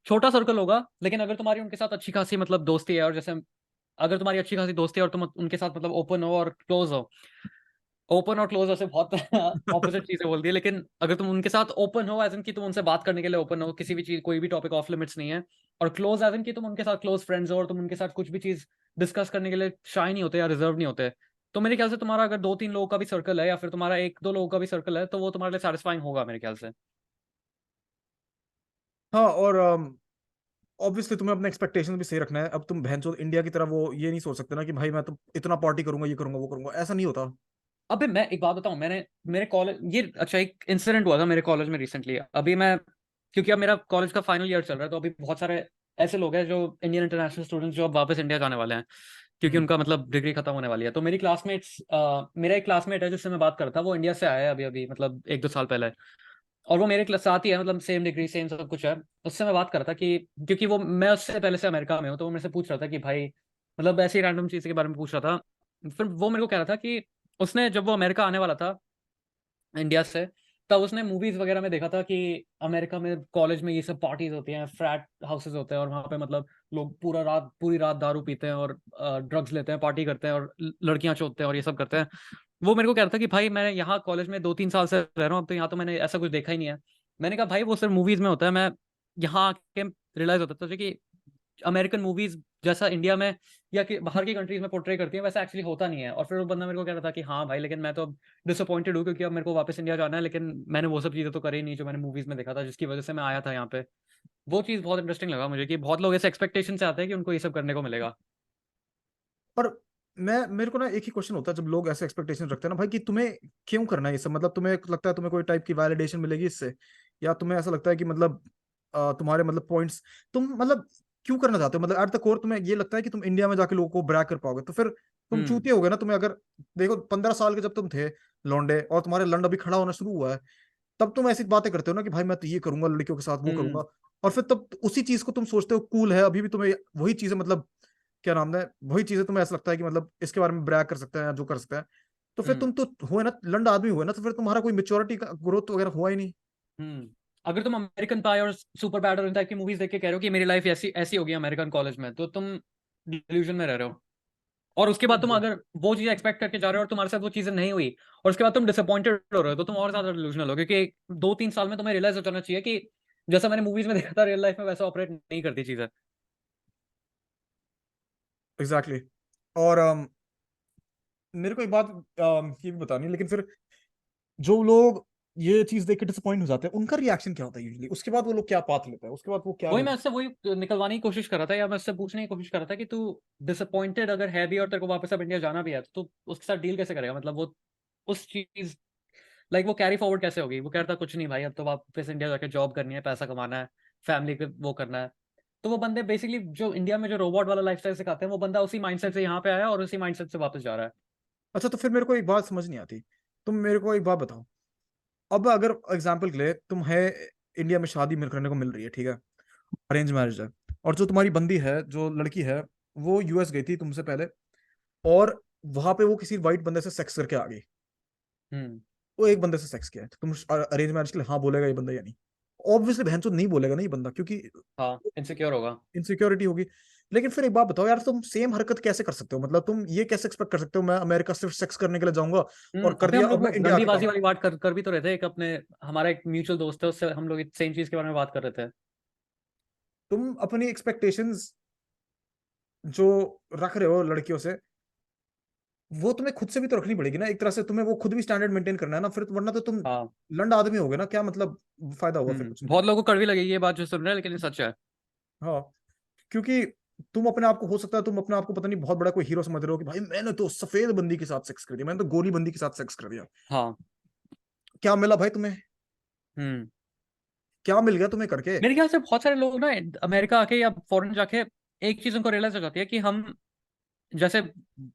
छोटा सर्कल होगा, लेकिन अगर तुम्हारी उनके साथ अच्छी खासी मतलब दोस्ती है, और जैसे अगर तुम्हारी अच्छी खासी दोस्ती है और तुम उनके साथ मतलब ओपन हो और क्लोज हो। ओपन और क्लोज वैसे बहुत ऑपोजिट चीजें बोल दी है, लेकिन अगर तुम उनके साथ ओपन हो एज इन कि तुम उनसे बात करने के लिए ओपन हो, किसी भी चीज कोई भी टॉपिक ऑफ लिमिट्स नहीं है। और क्लोज एज इन कि तुम उनके साथ क्लोज फ्रेंड्स हो और तुम उनके साथ कुछ भी चीज डिस्कस करने के लिए शाय नहीं होते या रिजर्व नहीं होते। तो मेरे ख्याल से तुम्हारा अगर 2-3 लोगों का भी सर्कल है, या फिर तुम्हारा 1-2 लोगों का भी सर्कल है, तो वो तुम्हारे लिए सेटिस्फाइंग होगा मेरे ख्याल से। हाँ, और ऑब्वियसली तुम्हें अपने एक्सपेक्टेशंस भी सही रखना है। अब तुम भैंचो इंडिया की तरह वो ये नहीं सोच सकते ना कि भाई मैं तो इतना पार्टी करूंगा, ये करूंगा वो करूंगा, ऐसा नहीं होता। अबे मैं एक बात बताऊं, मैंने मेरे कॉलेज ये अच्छा एक इंसिडेंट हुआ था मेरे कॉलेज में रिसेंटली। अभी मैं, क्योंकि अब मेरा कॉलेज का फाइनल ईयर चल रहा है, तो अभी बहुत सारे ऐसे लोग हैं जो इंडियन इंटरनेशनल स्टूडेंट्स जो अब वापस इंडिया जाने वाले हैं, क्योंकि हम्म। उनका मतलब डिग्री खत्म होने वाली है। तो मेरी क्लासमेट्स, मेरा एक क्लासमेट है जिससे मैं बात करता, वो इंडिया से आया है अभी अभी, मतलब 1-2 साल पहले। और वो मेरे साथ ही है, मतलब सेम डिग्री सेम सब कुछ है। उससे मैं बात कर रहा था कि क्योंकि वो, मैं उससे पहले से अमेरिका में हूँ, तो वो मेरे से पूछ रहा था कि भाई, मतलब ऐसी रैंडम चीज़ के बारे में पूछ रहा था। फिर वो मेरे को कह रहा था कि उसने जब वो अमेरिका आने वाला था इंडिया से, तब उसने मूवीज वगैरह में देखा था कि अमेरिका में कॉलेज में ये सब पार्टीज होती हैं, फ्रैट हाउसेस होते हैं, और वहाँ पे मतलब लोग पूरी रात दारू पीते हैं और ड्रग्स लेते हैं, पार्टी करते हैं, और लड़कियां चोदते हैं और ये सब करते हैं। वो मेरे को कह रहा था कि भाई मैं यहाँ कॉलेज में 2-3 साल से रह रहा हूँ, तो यहाँ तो मैंने ऐसा कुछ देखा ही नहीं है। मैंने कहा भाई वो सिर्फ मूवीज में होता है। मैं यहाँ आके रियलाइज होता था कि अमेरिकन मूवीज जैसा इंडिया में या कि बाहर की कंट्रीज में पोर्ट्रे करती है, वैसा एक्चुअली होता नहीं है। और फिर वो बंदा मेरे को कह रहा था कि हाँ भाई, लेकिन मैं तो डिसअपॉइंटेड हूँ, क्योंकि अब मेरे को वापस इंडिया जाना है, लेकिन मैंने वो सब चीज़ें तो करी नहीं जो मैंने मूवीज में देखा था, जिसकी वजह से मैं आया था यहाँ पे। वो चीज़ बहुत इंटरेस्टिंग लगा मुझे कि बहुत लोग ऐसे एक्सपेक्टेशन से आते हैं कि उनको ये सब करने को मिलेगा। पर मैं मेरे को ना एक ही क्वेश्चन होता है जब लोग ऐसे एक्सपेक्टेशन रखते हैं ना भाई, कि तुम्हें क्यों करना है ये सब? मतलब तुम्हें लगता है तुम्हें कोई टाइप की वैलिडेशन मिलेगी इससे, या तुम्हें ऐसा लगता है कि मतलब तुम्हारे मतलब पॉइंट्स, तुम मतलब क्यों करना चाहते हो? मतलब एट द कोर तुम्हें ये लगता है कि तुम इंडिया में जाके लोगों को ब्रैग कर पाओगे? तो फिर तुम हम्म। चूतिए हो गए ना। तुम्हें अगर देखो 15 साल के जब तुम थे लौंडे, और तुम्हारे लंड अभी खड़ा होना शुरू हुआ है, तब तुम ऐसी बातें करते हो ना कि भाई मैं तो ये करूंगा लड़कियों के साथ, वो हम्म। करूंगा। और फिर तब उसी चीज को तुम सोचते हो कूल है, अभी भी तुम्हें वही चीजें मतलब क्या नाम है, वही चीजें तुम्हें ऐसा लगता है कि मतलब इसके बारे में ब्रैग कर सकते हैं या जो कर सकते हैं। तो फिर हम्म। तुम तो हुए ना लंड आदमी हुए ना, तो फिर तुम्हारा कोई मेच्योरिटी का ग्रोथ वगैरह हुआ ही नहीं। हम्म। अगर तुम अमेरिकन पाई और सुपर बैड और इन टाइप की मूवीज देख के कह रहे हो कि मेरी लाइफ ऐसी ऐसी होगी अमेरिकन कॉलेज में, तो तुम डिल्यूजन में रह रहे हो। और उसके बाद तुम अगर वो चीजें एक्सपेक्ट करके जा रहे हो और तुम्हारे साथ वो चीजें नहीं हुई, और उसके बाद तुम डिसअपॉइंटेड हो रहे हो, तो तुम और ज्यादा डिल्यूजनल हो, क्योंकि 2-3 साल में तुम्हें रियलाइज हो जाना चाहिए कि जैसा मैंने मूवीज में देखा था, रियल लाइफ में वैसा ऑपरेट नहीं करती चीजें। Exactly exactly. और मेरे को एक बात ये भी बतानी है, लेकिन फिर जो लोग ये चीज देख के डिसअपॉइंट हो जाते हैं, उनका रिएक्शन क्या होता है यूजुअली? उसके बाद वो लोग क्या पाथ लेते हैं? उसके बाद वो क्या वही मैं उससे वही निकलवाने की कोशिश कर रहा था, या मैं उससे पूछने की कोशिश कर रहा था कि तू डिसअपॉइंटेड अगर है भी और तेरे को वापस अब इंडिया जाना भी है, तो तू उसके साथ डील कैसे करेगा? मतलब वो उस चीज, लाइक वो कैरी फॉरवर्ड कैसे होगी? वो कहता कुछ नहीं भाई, अब तो वापस इंडिया जाके जॉब करनी है, पैसा कमाना है, फैमिली को वो करना है। तो वो बंदे बेसिकली जो इंडिया में जो रोबोट वाला लाइफस्टाइल सिखाते हैं, वो बंदा उसी माइंडसेट से यहाँ पे आया और उसी माइंडसेट से वापस जा रहा है। अच्छा, तो फिर मेरे को एक बात समझ नहीं आती। तुम मेरे को एक बात बताओ, अब अगर एग्जाम्पल के लिए तुम है इंडिया में, शादी मिल करने को मिल रही है, ठीक है, अरेंज मैरिज है, और जो तुम्हारी बंदी है, जो लड़की है, वो यूएस गई थी तुमसे पहले, और वहां पे वो किसी वाइट बंदे से सेक्स करके आ गई। हम्म। वो एक बंदे से सेक्स किया है, तो तुम अरेंज मैरिज के लिए हाँ बोलेगा ये बंदा या नहीं? ऑब्वियसली बहन तो नहीं बोलेगा ना ये बंदा, क्योंकि हाँ, इनसिक्योर होगा। इनसिक्योरिटी होगी। लेकिन फिर एक बात बताओ यार, तुम सेम हरकत कैसे कर सकते हो? मतलब तुम ये कैसे एक्सपेक्ट कर सकते हो मैं अमेरिका सिर्फ सेक्स करने के लिए जाऊंगा, और कर अबे दिया, हम अब लोग मैं वो इंडिया आके गंदीबाजी काम? वाली बात कर भी तो रहे थे। एक अपने, हमारा एक म्यूचुअल दोस्त है, उससे हम लोग सेम चीज के बारे में बात कर रहे थे। तुम अपनी एक्सपेक्टेशंस जो रख रहे हो लड़कियों से, वो तुम्हें खुद से भी तो रखनी पड़ेगी ना एक तरह से। तुम्हें वो खुद भी स्टैंडर्ड मेंटेन करना है ना फिर, वरना तो तुम हाँ। लंड आदमी हो गए ना, क्या मतलब फायदा हुआ? फिर कुछ नहीं। बहुत लोगों को कड़वी लगेगी ये बात जो सुन रहे हैं, लेकिन ये सच है। हाँ, क्योंकि तुम अपने आप को, हो सकता है तुम अपने आप को पता नहीं बहुत बड़ा कोई हीरो समझ रहे हो कि भाई मैंने तो सफेद बंदी के साथ सेक्स कर दिया, मैंने तो गोरी बंदी के साथ सेक्स कर दिया। हाँ। क्या मिला भाई तुम्हें? हम्म। क्या मिल गया तुम्हें करके? मेरे ख्याल से बहुत सारे लोग ना अमेरिका आके या फॉरेन जाके एक चीज उनको रियलाइज हो जाती है कि हम जैसे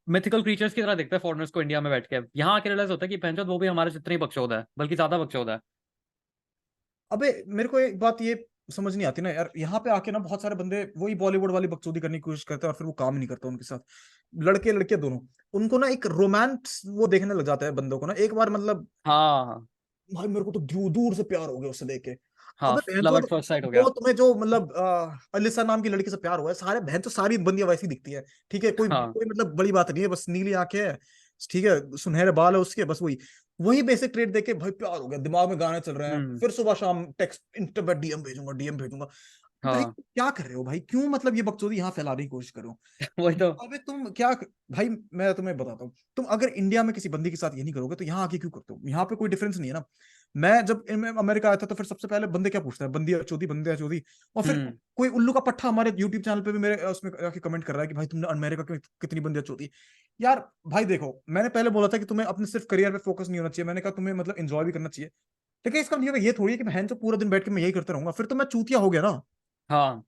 मिथिकल क्रीचर्स की तरह देखते हैं फॉरेनर्स को इंडिया में बैठ के। यहाँ आके रियलाइज होता है कि पहचान वो भी हमारे जितने ही बकचोद है, बल्कि ज्यादा बकचोद है। अबे मेरे को एक बात ये समझ नहीं आती ना यार, यहाँ पे आके ना बहुत सारे बंदे वही बॉलीवुड वाली बकचोदी करने की कोशिश करते हैं, और फिर वो काम नहीं करता उनके साथ। लड़के लड़के दोनों, उनको ना एक रोमांस वो देखने लग जाता है बंदों को ना एक बार, मतलब हाँ। भाई मेरे को तो दूर दूर से प्यार हो गया उससे देख के। हाँ, अबे बहन लव चोद, एट फर्स्ट साइट हो गया। वो तुम्हें जो मतलब अलिसा नाम की लड़की से प्यार हुआ है, सारे बहन तो सारी बंदियां वैसी दिखती है, ठीक है, कोई हाँ। कोई मतलब बड़ी बात नहीं है, बस नीली आंखें है, ठीक है, सुनहरे बाल है उसके, बस वही वही बेसिक ट्रेड देख के भाई प्यार हो गया, दिमाग में गाने चल रहे हैं, हम्म। फिर सुबह शाम टेक्स्ट इंटर पे डीएम भेजूंगा, डीएम भेजूंगा। भाई हाँ। क्या कर रहे हो भाई? क्यों मतलब ये बकचोदी यहाँ फैलाने की कोशिश कर रहे हो? वही तो। अबे तुम क्या, भाई मैं तुम्हें बताता हूँ, तुम अगर इंडिया में किसी बंदी के साथ ये नहीं करोगे तो यहाँ आके क्यों करते हो? यहाँ पे कोई डिफरेंस नहीं है ना। मैं जब अमेरिका आया था तो फिर सबसे पहले बंदे क्या पूछते हैं, बंदी या चौधी। और फिर हम्म। कोई उल्लू का पट्टा हमारे यूट्यूब चैनल पे भी मेरे उसमें आके कमेंट कर रहा है कि भाई तुमने अमेरिका की कितनी बंदियां चौधी। यार भाई देखो, मैंने पहले बोला था कि तुम्हें अपने सिर्फ करियर पे फोकस नहीं होना चाहिए, मैंने कहा तुम्हें मतलब एंजॉय भी करना चाहिए। लेकिन इसका मतलब ये थोड़ी है कि बहन जो पूरा दिन बैठ के मैं यही करते रहूंगा, फिर तो मैं चूतिया हो गया ना। हाँ,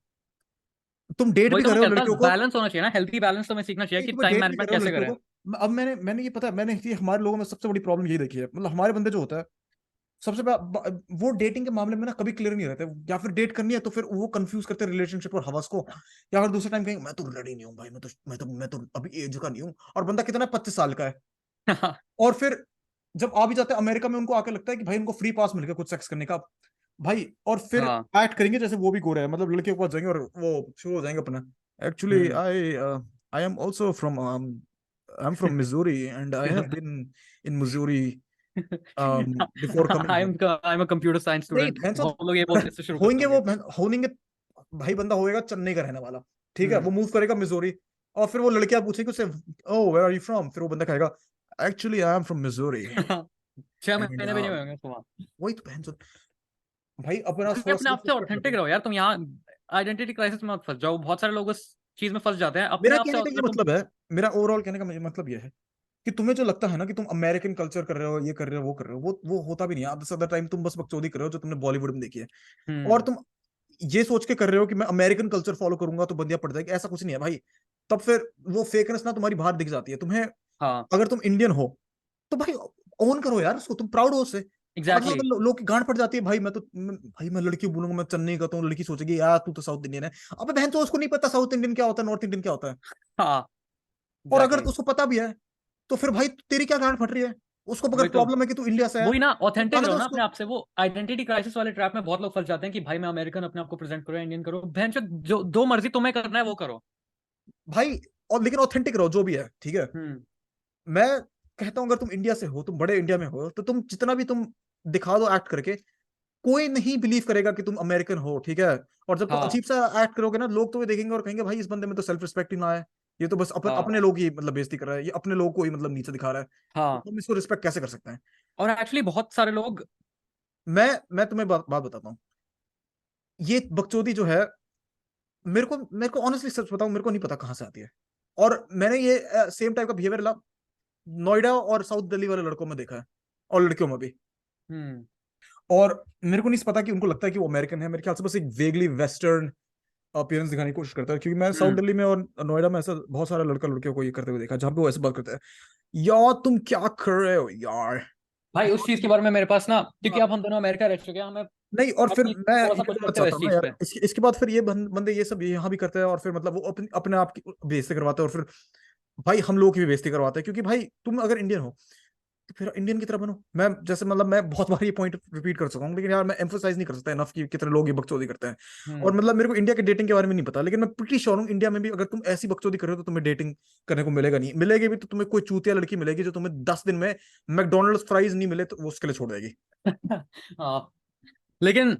तुम डेट वही भी तो कर मैं रहे हो कहता, लड़कियों को, बैलेंस होना चाहिए ना, हेल्थी बैलेंस तो मैं सीखना चाहिए नहीं कि तुम्हें टाइम डेट भी कर मैनेजमेंट रहे हो कैसे लड़कियों करें। को। अब मैंने ये पता है, मैंने ये हमारे लोगों में सबसे बड़ी प्रॉब्लम यही देखी है, मतलब हमारे बंदे जो होता है वो डेटिंग के मामले में ना कभी क्लियर नहीं रहते, या फिर डेट करनी है तो फिर वो कंफ्यूज करते हैं रिलेशनशिप और हवस को। या फिर दूसरे टाइम कहेंगे मैं तो रेडी नहीं हूँ भाई, मैं तो अभी एज का नहीं हूँ, और बंदा कितना 25 साल का है। और फिर जब आ भी जाते हैं अमेरिका में, उनको आके लगता है कि भाई उनको फ्री पास मिल गया कुछ सेक्स करने का भाई। और फिर हाँ। एक्ट करेंगे जैसे वो भी गोरे हैं, मतलब लड़के के पास जाएंगे और वो शुरू हो जाएंगे अपना, actually hmm. I am also from I am from Missouri and I have been in Missouri before coming I here. Am I am a computer science नहीं स्टूडेंट, भैंसो, बहुत लोग ये बोलने से शुरू करते होंगे होंगे। होनेंगे भाई, बंदा होएगा चेन्नई का रहने वाला, ठीक है, हम्म। वो मूव करेगा मिजोरी। और फिर वो लड़कियां पूछेगी उससे, ओ वेयर आर यू फ्रॉम, फिर वो बंदा कहेगा actually I am from Missouri 6 महीने एंड भी नहीं हुए होंगे उसको वहाँ। वही तो बहन, भाई अपना भाई थोड़ा अपने आप सेल्फ से रिस्पेक्ट ऑथेंटिक रखो। रहो यार, तुम यहाँ आइडेंटिटी क्राइसिस में मत फंस जाओ, बहुत सारे लोग उस चीज में फंस जाते हैं अपने मेरा आप से, कहने का ये अगर तुम। मतलब है, मेरा ओवरऑल कहने का मतलब ये है कि तुम्हें जो लगता है ना कि तुम अमेरिकन कल्चर कर रहे हो, ये कर रहे हो, वो कर रहे हो, वो होता भी नहीं है। आधा से ज्यादा टाइम तुम बस बकचोदी कर रहे हो जो तुमने बॉलीवुड में देखी है। और हम्म। तुम ये सोच के कर रहे हो कि मैं अमेरिकन कल्चर फॉलो करूंगा तो बंदियां पड़ जाएगी, ऐसा कुछ नहीं है भाई। तब फिर वो फेकनेस ना तुम्हारी बाहर दिख जाती है तुम्हें। हाँ। अगर तुम इंडियन हो तो भाई ओन करो यार उसको, तुम प्राउड हो उससे। वरना एग्जैक्टली अगर लोग की गांड पड़ जाती है भाई, भाई मैं लड़की को बोलूंगा मैं चेन्नई का, तो लड़की सोचेगी यार तू तो साउथ इंडियन है। अबे बहन, तो उसको नहीं पता साउथ इंडियन क्या होता है, नॉर्थ इंडियन क्या होता है। exactly, हाँ। और अगर एग्जैक्टली, उसको पता भी है तो फिर भाई तेरी क्या गांड फट रही है। उसको अगर वही तो। प्रॉब्लम है कि तू इंडिया से है वही ना, तो ऑथेंटिक आने रहो दो ना उसको। अपने आप से। वो आइडेंटिटी क्राइसिस वाले ट्रैप में बहुत लोग फंस जाते हैं कि भाई मैं अमेरिकन अपने आप को प्रेजेंट करो, इंडियन करो, बहन जो जो मर्जी तुम्हें करना है वो करो। भाई और लेकिन ऑथेंटिक रहो जो भी है, ठीक है। हम्म। मैं कहता हूं अगर तुम इंडिया से हो, तुम बड़े इंडिया में हो, तो तुम जितना भी तुम दिखा दो एक्ट करके, कोई नहीं बिलीव करेगा कि तुम अमेरिकन हो, ठीक है। और जब तुम हाँ। अजीब सा एक्ट करोगे ना, लोग तो ये देखेंगे और कहेंगे भाई इस बंदे में तो सेल्फ रिस्पेक्ट ही ना है, ये तो बस हाँ। अपने लोग ही मतलब बेइज्जती कर रहा है, ये अपने लोग को ही मतलब नीचे दिखा रहा है, हाँ। तो हम इसको रिस्पेक्ट कैसे कर सकते हैं। और एक्चुअली बहुत सारे लोग। मैं तुम्हें बात बताता हूँ, ये बकचोदी जो है, मेरे को ऑनेस्टली सच बताऊं, मेरे को नहीं पता कहाँ से आती है। और मैंने ये सेम टाइप का बिहेवियर नोएडा और साउथ दिल्ली वाले लड़कों में देखा है, और लड़कियों में भी। हम्म। और मेरे को नहीं पता कि उनको लगता है कि वो अमेरिकन है, मेरे ख्याल से बस एक वेगली वेस्टर्न अपीयरेंस दिखाने की कोशिश करता है, क्योंकि मैं साउथ हम्म। दिल्ली में और नोएडा में ऐसा बहुत सारा लड़का लड़कियों को ये करते हुए देखा है, जहाँ पे वो ऐसे बात करते हैं, यार तुम क्या कर रहे हो यार, भाई उस यार चीज के तुम बारे में मेरे पास ना, क्योंकि हाँ। अब हम दोनों अमेरिका रह चुके हैं, हमें नहीं, और फिर अपनी मैं थोड़ा सा ये पुश बोलना करते हैं चाहता इस हूँ ना चीज यार, पे। इसके बाद फिर ये बंदे ये सब यहाँ भी करते हैं, और फिर मतलब वो अपने आप की बेइज्जती करवाते हैं, और फिर भाई हम लोगों की भी बेइज्जती करवाते हैं, क्योंकि भाई तुम अगर इंडियन हो तो फिर इंडियन की तरह बनो। मैं जैसे मतलब मैं बहुत बार ये पॉइंट रिपीट कर चुका हूँ, लेकिन यार मैं एम्फोसाइज नहीं कर सकता इनफ कि कितने लोग ये बकचोदी करते हैं। और हम्म। मतलब मेरे को इंडिया के डेटिंग के बारे में नहीं पता, लेकिन मैं प्रीटी श्योर हूँ इंडिया में भी अगर तुम ऐसी बकचोदी कर रहे हो तो तुम्हें डेटिंग करने को मिलेगा नहीं, मिलेगी भी तो तुम्हें कोई चूतिया लड़की मिलेगी जो तुम्हें 10 दिन में मैकडोनल्ड्स फ्राइज नहीं मिले तो वो उसके लिए छोड़ देगी। हाँ। लेकिन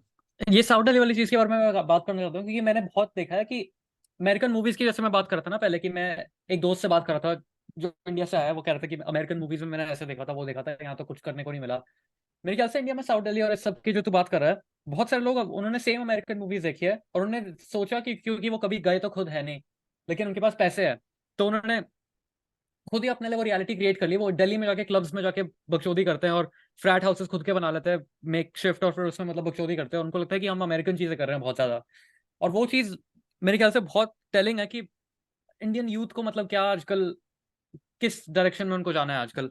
ये साउथ दिल्ली वाली चीज के बारे में मैं बात करना चाहता हूँ, क्योंकि मैंने बहुत देखा है कि अमेरिकन मूवीज की, जैसे मैं बात कर रहा था ना पहले, कि मैं एक दोस्त से बात कर रहा था जो इंडिया से आया है, वो कह रहा था कि अमेरिकन मूवीज में मैंने ऐसे देखा था, वो देखा था, यहाँ तो कुछ करने को नहीं मिला। मेरे ख्याल से इंडिया में साउथ दिल्ली और इस सब की जो तू बात कर रहा है, बहुत सारे लोग उन्होंने सेम अमेरिकन मूवीज देखी है, और उन्होंने सोचा कि क्योंकि वो कभी गए तो खुद है नहीं, लेकिन उनके पास पैसे है, तो उन्होंने खुद ही अपने लिए वो रियलिटी क्रिएट कर ली। वो दिल्ली में जाके क्लब्स में जाके बकचोदी करते हैं, और फ्लैट हाउसेस खुद के बना लेते हैं मेक शिफ्ट, और फिर उसमें मतलब बकचोदी करते हैं। उनको लगता है कि हम अमेरिकन चीजें कर रहे हैं बहुत ज्यादा। और वो चीज मेरे ख्याल से बहुत टेलिंग है कि इंडियन यूथ को मतलब क्या आजकल, किस डायरेक्शन में उनको जाना है आजकल।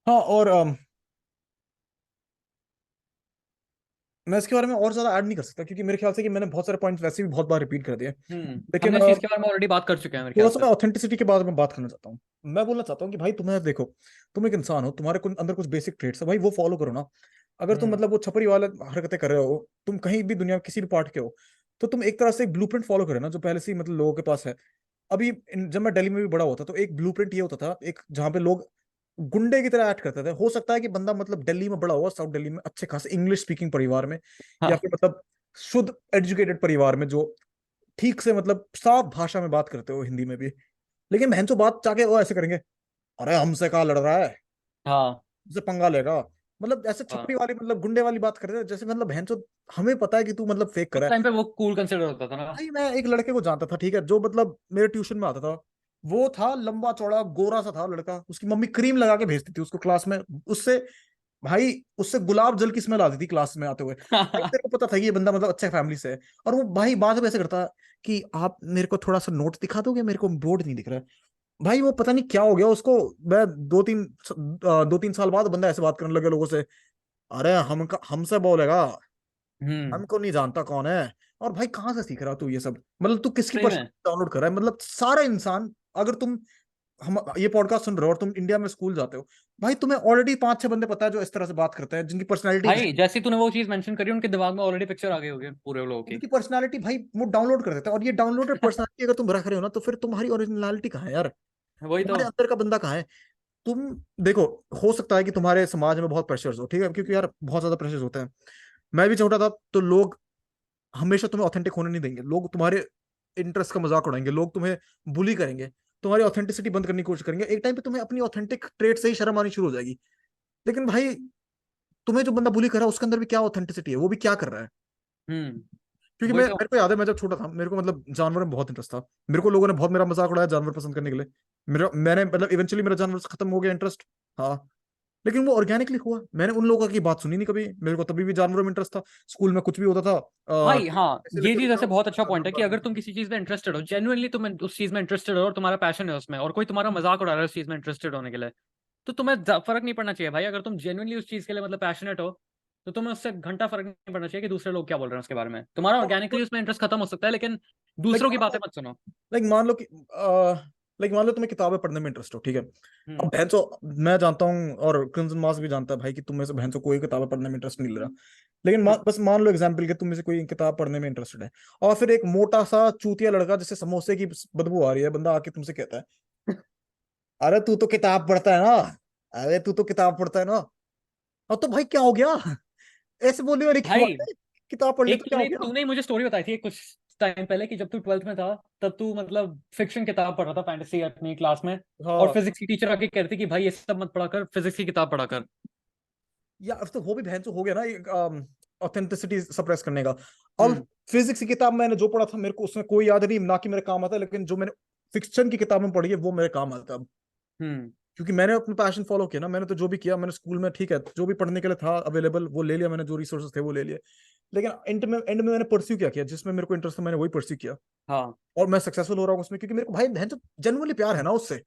हाँ, और मैं इसके बारे में और ज्यादा ऐड नहीं कर सकता, क्योंकि मेरे ख्याल से कि मैंने बहुत सारे पॉइंट्स वैसे भी बहुत बार रिपीट कर दिए। लेकिन हमने इस चीज के बारे में ऑलरेडी बात कर चुके हैं मेरे थोड़ा ख्याल सा से। मैं ऑथेंटिसिटी के बारे में बात करना चाहता हूँ। मैं बोलना चाहता हूँ कि भाई तुम्हें देखो, तुम एक इंसान हो, तुम्हारे अंदर कुछ बेसिक ट्रेट्स है भाई, वो फॉलो करो ना। अगर तुम हम्म। मतलब वो छपरी वाले हरकतें कर रहे हो, तुम कहीं भी दुनिया में किसी भी पार्ट के हो, तो तुम एक तरह से एक ब्लूप्रिंट फॉलो करो ना जो पहले से ही मतलब लोगों के पास है। अभी जब मैं दिल्ली में भी बड़ा होता तो एक ब्लूप्रिंट ये होता था, एक जहाँ पे लोग गुंडे की तरह एक्ट करते थे। हो सकता है कि बंदा मतलब दिल्ली में बड़ा हुआ, साउथ दिल्ली में अच्छे खासे इंग्लिश स्पीकिंग परिवार में, या हाँ। फिर मतलब शुद्ध एजुकेटेड परिवार में, जो ठीक से मतलब साफ भाषा में बात करते हो, हिंदी में भी। लेकिन बहन बात जाके वो ऐसे करेंगे, अरे हमसे कहाँ लड़ रहा है, हाँ। तुझसे पंगा लेगा। मतलब ऐसे हाँ, छपरी वाली, मतलब गुंडे वाली बात कर रहे हैं, जैसे मतलब बहन चो, हमें पता है कि तू मतलब फेक कर उस रहा टाइम है। पे वो कूल कंसिडर होता था ना। भाई मैं एक लड़के को जानता था, ठीक है, जो मतलब मेरे ट्यूशन में आता था। वो था लंबा चौड़ा गोरा सा था लड़का, उसकी मम्मी क्रीम लगा के भेजती थी उसको क्लास में। उससे भाई उससे गुलाब जल की स्मेल आती थी क्लास में आते हुए। भाई तेरे को पता था कि ये बंदा मतलब अच्छे फैमिली से है। और वो भाई बात में ऐसे करता है कि आप मेरे को थोड़ा सा नोट दिखा दोगे, मेरे को बोर्ड नहीं दिख रहा है। भाई वो पता नहीं क्या हो गया उसको। मैं 2-3 साल बाद बंदा ऐसे बात करने लगे लोगों से। अरे हम हमसे बोलेगा, हम्म। हमको नहीं जानता कौन है। और भाई कहाँ से सीख रहा तू ये सब, मतलब तू किसकी सही पर्सन में। डाउनलोड कर रहा है, मतलब सारा इंसान। अगर तुम हम ये पॉडकास्ट सुन रहे हो और तुम इंडिया में स्कूल जाते हो, भाई तुम्हें ऑलरेडी 5-6 बंदे पता है जो इस तरह से बात करते हैं, जिनकी पर्सनैलिटी, भाई जैसे तूने वो चीज मेंशन करी, उनके दिमाग में ऑलरेडी पिक्चर आ गई होगी पूरे लोगों की। उनकी पर्सनैलिटी भाई वो डाउनलोड कर देता है। और ये डाउनलोडेड पर्सनैलिटी अगर तुम रख रहे हो ना, तो फिर तुम्हारी ओरिजिनलिटी कहाँ है यार? वही तो। तुम्हारे अंदर का बंदा कहाँ है? तुम देखो, हो सकता है कि तुम्हारे समाज में बहुत प्रेशर्स हो, ठीक है, क्योंकि यार बहुत ज्यादा प्रेशर्स होते हैं। मैं भी छोटा था तो लोग हमेशा तुम्हें ऑथेंटिक होने नहीं देंगे, लोग तुम्हारे इंटरेस्ट का मजाक उड़ाएंगे, लोग तुम्हें बुली करेंगे, तुम्हारी ऑथेंटिसिटी बंद करने की कोशिश करेंगे। एक टाइम पे तुम्हें अपनी ऑथेंटिक ट्रेट से ही शर्म आनी शुरू हो जाएगी। लेकिन भाई तुम्हें जो बंदा बुली कर रहा है उसके अंदर भी क्या ऑथेंटिसिटी है, वो भी क्या कर रहा है? क्योंकि वही मैं, तो। मेरे को याद है मैं जब छोटा था, मेरे को मतलब जानवर में बहुत इंटरेस्ट था। मेरे को लोगों ने बहुत मेरा मजाक उड़ाया जानवर पसंद करने के लिए। मैंने मतलब इवेंचुअली मेरा जानवर से खत्म हो गया इंटरेस्ट। हाँ, लेकिन वो ऑर्गेनिकली हुआ, मैंने उन लोगों की बात सुनी नहीं कभी। मेरे को तभी भी जानवरों में इंटरेस्ट था। स्कूल में कुछ भी होता था भाई हाँ, ऐसे ये लेकर चीज जाओ, ऐसे बहुत अच्छा पॉइंट है कि जानवर अगर बनते तुम थे। किसी चीज में इंटरेस्टेड हो, जेन्युइनली तुम उस चीज में इंटरेस्टेड हो और तुम्हारा पैशन है उसमें, और कोई तुम्हारा मजाक उड़ा रहा है उस चीज में इंटरेस्टेड होने के लिए, तो तुम्हें फर्क नहीं पड़ना चाहिए भाई। अगर तुम जेन्युइनली उस चीज के लिए मतलब पैशनेट हो, तो तुम्हें उससे घंटा फर्क नहीं पड़ना चाहिए कि दूसरे लोग क्या बोल रहे हैं उसके बारे में। तुम्हारा ऑर्गेनिकली उसमें इंटरेस्ट खत्म हो सकता है, लेकिन लाइक दूसरों की बातें मत सुनो। लाइक मान लो कि मान लो तुम्हें किताबें पढ़ने में इंटरेस्ट हो, ठीक है। अब हम्म। भैंसो, मैं जानता हूँ और क्रिम्सन मास भी जानता है भाई कि तुम में से भैंसो कोई किताबें पढ़ने में इंटरेस्ट नहीं ले रहा। लेकिन बस मान लो एग्जाम्पल के तुम में से कोई किताब पढ़ने में इंटरेस्टेड है। और फिर एक मोटा सा चूतिया लड़का जिससे समोसे की बदबू आ रही है, बंदा आके तुमसे कहता है, अरे तू तो किताब पढ़ता है ना, अरे तू तो किताब पढ़ता है ना। और तो भाई क्या हो गया? ऐसे बोलने वाली क्यों भाई बात है? किताब पढ़ ली एक तो क्या हो तूने गया? तूने ही मुझे स्टोरी बताई थी कुछ टाइम पहले कि जब तू 12th में था, तब तू मतलब फिक्शन किताब पढ़ रहा था, फैंटेसी, अपनी क्लास में। और हाँ, फिजिक्स की टीचर आके कह रही थी कि भाई ये सब मत पढ़ा कर, फिजिक्स की किताब पढ़ा कर। या अब तो वो भी भैंसो हो गया ना एक ऑथेंटिसिटी सप्रेस करने का। अब हम्म। फिजिक्स की किताब मैंने जो पढ़ा था मेरे को उसमें कोई याद नहीं, ना कि मेरे काम आता, लेकिन जो मैंने फिक्शन की किताब में पढ़ी है वो मेरे काम आता अब। हम्म। क्योंकि मैंने अपना पैशन फॉलो किया ना, मैंने तो जो भी किया मैंने स्कूल में, ठीक है, जो भी पढ़ने के लिए था अवेलेबल वो ले लिया मैंने, जो रिसोर्सेज थे वो ले लिए। लेकिन एंड में मैंने परस्यू क्या किया, जिसमें मेरे को इंटरेस्ट था मैंने वही परस्यू किया। हाँ, और मैं सक्सेसफुल हो रहा हूँ उसमें, क्योंकि मेरे को भाई बहन जो जनरली प्यार है ना उससे।